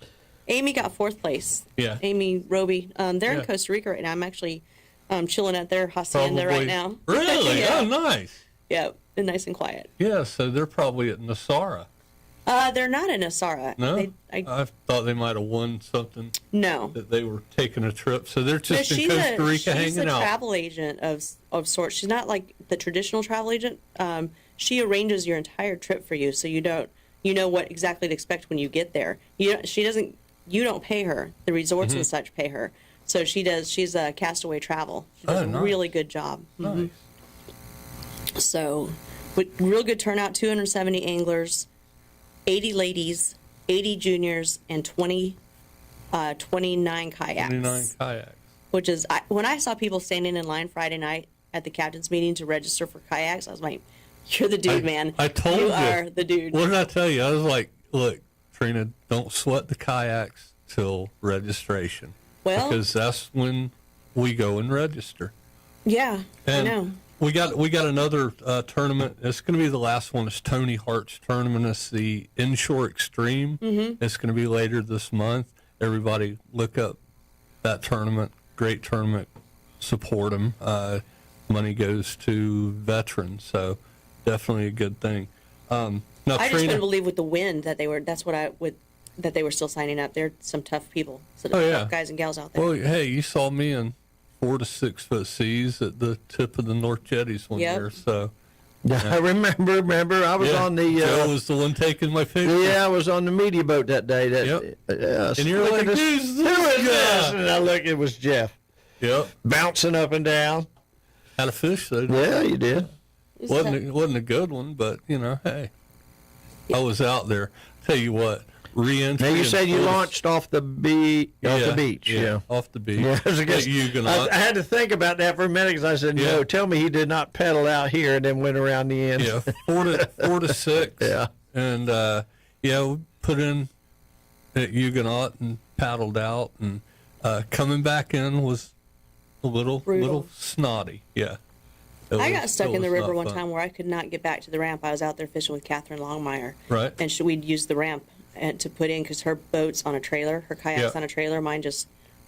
S5: Amy got fourth place.
S3: Yeah.
S5: Amy Roby. They're
S3: Yeah.
S5: in Costa Rica right now. I'm actually chilling at their hacienda right now.
S3: Really?
S5: yeah.
S3: Oh, nice.
S5: Yeah, and nice and quiet.
S3: Yeah, so they're probably at Nasara.
S5: They're not in Asara.
S3: No?
S5: I
S3: I thought they might have won something.
S5: No.
S3: That they were taking a trip. So they're just in
S5: she's
S3: Costa Rica
S5: she's
S3: hanging
S5: a
S3: out.
S5: travel agent of sorts. She's not like the traditional travel agent. She arranges your entire trip for you, so you know what exactly to expect when you get there. You don't pay her. The resorts and such pay her. So she does. She's a Castaway Travel. She does
S3: Oh,
S5: a
S3: nice.
S5: really good job.
S3: Nice.
S5: So, with real good turnout, 270 anglers, 80 ladies, 80 juniors, and 29 kayaks.
S3: 29 kayaks.
S5: Which is, when I saw people standing in line Friday night at the captain's meeting to register for kayaks, I was like, You're the dude, man.
S1: I told
S5: you
S1: you.
S5: are the dude.
S1: What did I tell you? I was like, look, Trina, don't sweat the kayaks till registration.
S5: Well,
S1: because that's when we go and register.
S5: Yeah,
S1: And
S5: I know.
S1: We got another tournament. It's going to be the last one. It's Tony Hart's tournament. It's the Inshore Extreme.
S5: Mm-hmm.
S1: It's going to be later this month. Everybody look up that tournament. Great tournament. Support them. Money goes to veterans, so definitely a good thing. Now,
S5: I just
S1: Trina,
S5: couldn't believe with the wind that they were. That's what that they were still signing up. They're some tough people. So
S1: Oh, yeah.
S5: tough guys and gals out there.
S1: well, hey, you saw me in 4 to 6 foot seas at the tip of the North Jetties one
S5: Yep.
S1: year. So
S2: I remember. I was
S1: yeah,
S2: on the.
S1: Joe was the one taking my picture.
S2: Yeah, I was on the media boat that day. That,
S1: And you're like,
S2: who
S1: "Who's
S2: is
S1: this
S2: this?"
S1: guy?"
S2: And I look, it was Jeff.
S1: Yep.
S2: Bouncing up and down.
S1: Had a fish though.
S2: Yeah, you did.
S1: Wasn't a good one, but hey, I was out there. Tell you what, re-entry.
S2: Now you
S1: and
S2: said you
S1: force-
S2: launched off the beach. Yeah,
S1: off the beach.
S2: Yeah, I had to think about that for a minute because I said,
S1: Yeah.
S2: no, tell me he did not pedal out here and then went around the end.
S1: Yeah, 4 to 6.
S2: Yeah.
S1: And we put in at Huguenot and paddled out, and coming back in was a little snotty. Yeah.
S5: I got stuck in the
S1: was
S5: river
S1: not
S5: one
S1: fun.
S5: time where I could not get back to the ramp. I was out there fishing with Catherine Longmire.
S1: Right.
S5: And we'd use the ramp to put in because her boat's on a trailer, her kayak's
S1: Yeah.
S5: on a trailer. Mine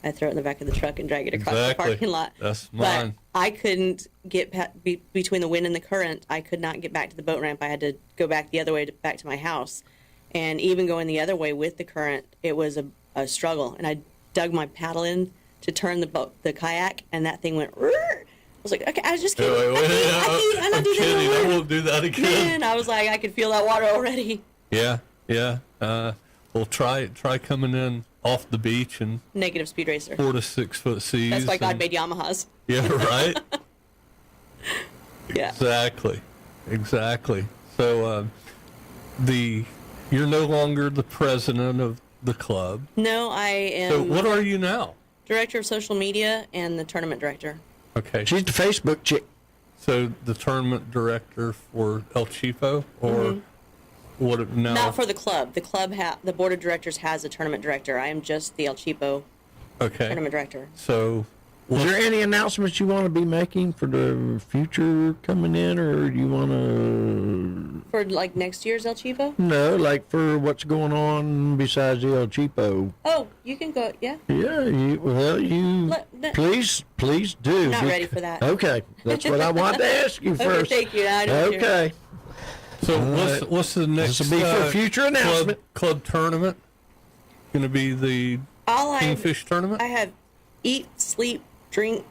S5: I throw it in the back of the truck and drag it across
S1: Exactly.
S5: the parking lot.
S1: That's
S5: But
S1: mine.
S5: I couldn't get between the wind and the current. I could not get back to the boat ramp. I had to go back the other way back to my house. And even going the other way with the current, it was a struggle. And I dug my paddle in to turn the kayak, and that thing went. I was like, okay, I was just kidding. I'm not doing
S1: kidding.
S5: that
S1: I
S5: no more.
S1: won't do that again.
S5: Man, I was like, I could feel that water already.
S1: Yeah. Well, try coming in off the beach and
S5: Negative speed racer.
S1: 4 to 6 foot seas.
S5: That's why God
S1: and-
S5: made Yamahas.
S1: Yeah, right.
S5: Yeah.
S1: Exactly. So, you're no longer the president of the club.
S5: No, I am.
S1: So, what are you now?
S5: Director of social media and the tournament director.
S1: Okay.
S2: She's the Facebook chick.
S1: So, the tournament director for El Cheapo, or
S5: Mhm.
S1: what now?
S5: Not for the club. The club the board of directors has a tournament director. I am just the El Cheapo
S1: Okay.
S5: tournament director.
S1: So,
S2: is there any announcements you want to be making for the future coming in, or you want to?
S5: For like next year's El Cheapo?
S2: No, like for what's going on besides the El Cheapo.
S5: Oh, you can go. Yeah.
S2: Yeah, please do.
S5: I'm not ready for that.
S2: Okay, that's what I wanted to ask you
S5: Okay,
S2: first.
S5: thank you. I know what you're-
S2: Okay.
S1: So,
S2: All
S1: what's the next?
S2: This will be for future announcement.
S1: Club tournament. Going to be the Kingfish tournament.
S5: I have eat, sleep, drink,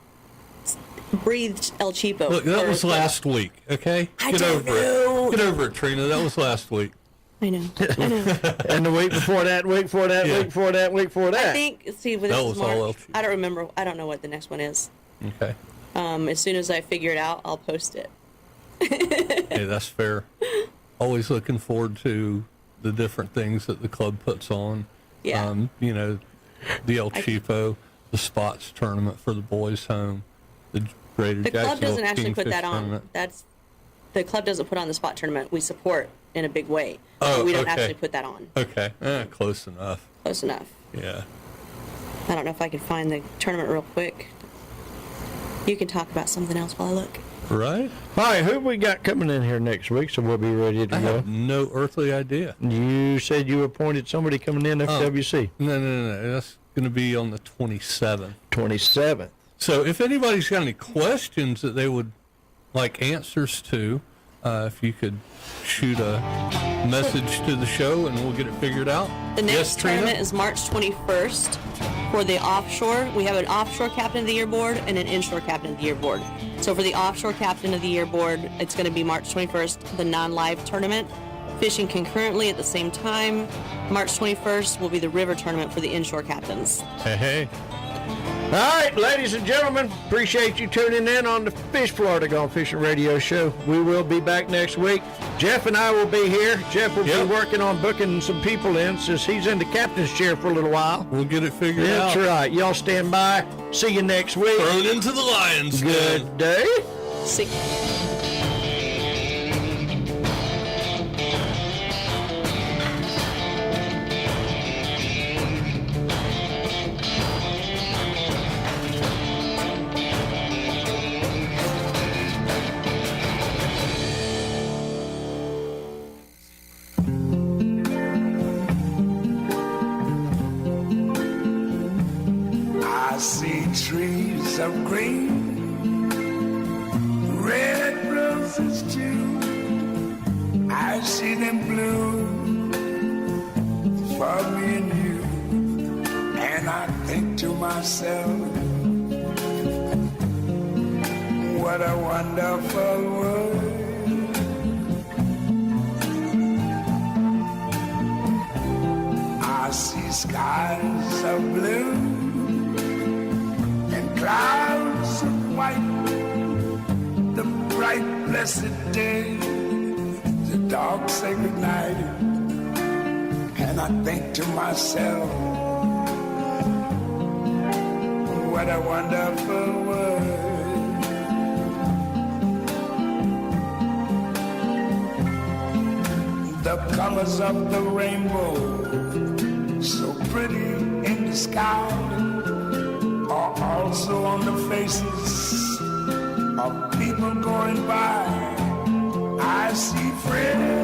S5: breathed El Cheapo.
S1: Look, that
S5: for
S1: was
S5: the-
S1: last week. Okay,
S5: I
S1: get
S5: don't
S1: over
S5: know.
S1: it. Get over it, Trina. That was last week.
S5: I know. I know.
S2: And the week before that, week before that,
S1: Yeah.
S2: week before that, week before that.
S5: I think. See, when
S1: That
S5: this
S1: was
S5: is
S1: all
S5: March,
S1: El
S5: I don't remember. I don't know what the next one is.
S1: Okay.
S5: As soon as I figure it out, I'll post it.
S1: Hey, that's fair. Always looking forward to the different things that the club puts on.
S5: Yeah.
S1: The El Cheapo, the Spots tournament for the boys' home, the Greater
S5: The club
S1: Jacksonville
S5: doesn't actually put
S1: Kingfish
S5: that on.
S1: tournament.
S5: The club doesn't put on the spot tournament. We support in a big way.
S1: Oh,
S5: but we don't
S1: okay.
S5: actually put that on.
S1: Okay, close enough.
S5: Close enough.
S1: Yeah.
S5: I don't know if I can find the tournament real quick. You can talk about something else while I look.
S1: Right?
S2: All right, who we got coming in here next week, so we'll be ready to
S1: I
S2: go.
S1: have no earthly idea.
S2: You said you appointed somebody coming in FWC.
S1: No. That's going to be on the 27th.
S2: 27th.
S1: So if anybody's got any questions that they would like answers to, if you could shoot a message to the show and we'll get it figured out.
S5: The next
S1: Yes, Trina?
S5: tournament is March 21st for the offshore. We have an offshore captain of the year board and an inshore captain of the year board. So for the offshore captain of the year board, it's going to be March 21st, the non-live tournament. Fishing concurrently at the same time. March 21st will be the river tournament for the inshore captains.
S1: Hey.
S2: All right, ladies and gentlemen, appreciate you tuning in on the Fish Florida Gone Fishing Radio Show. We will be back next week. Jeff and I will be here. Jeff will be working on booking some people in since he's in the captain's chair for a little while.
S1: We'll get it figured
S2: That's
S1: out.
S2: That's right. Y'all stand by. See you next week.
S1: Thrown into the Lions.
S2: Good day.
S5: See.
S8: roses of green, red roses too. I see them bloom for me and you, and I think to myself, what a wonderful world. I see skies of blue and clouds of white, the bright blessed day, the dark sacred night, and I think to myself, what a wonderful world. The colors of the rainbow, so pretty in the sky, are also on the faces of people going by. I see friends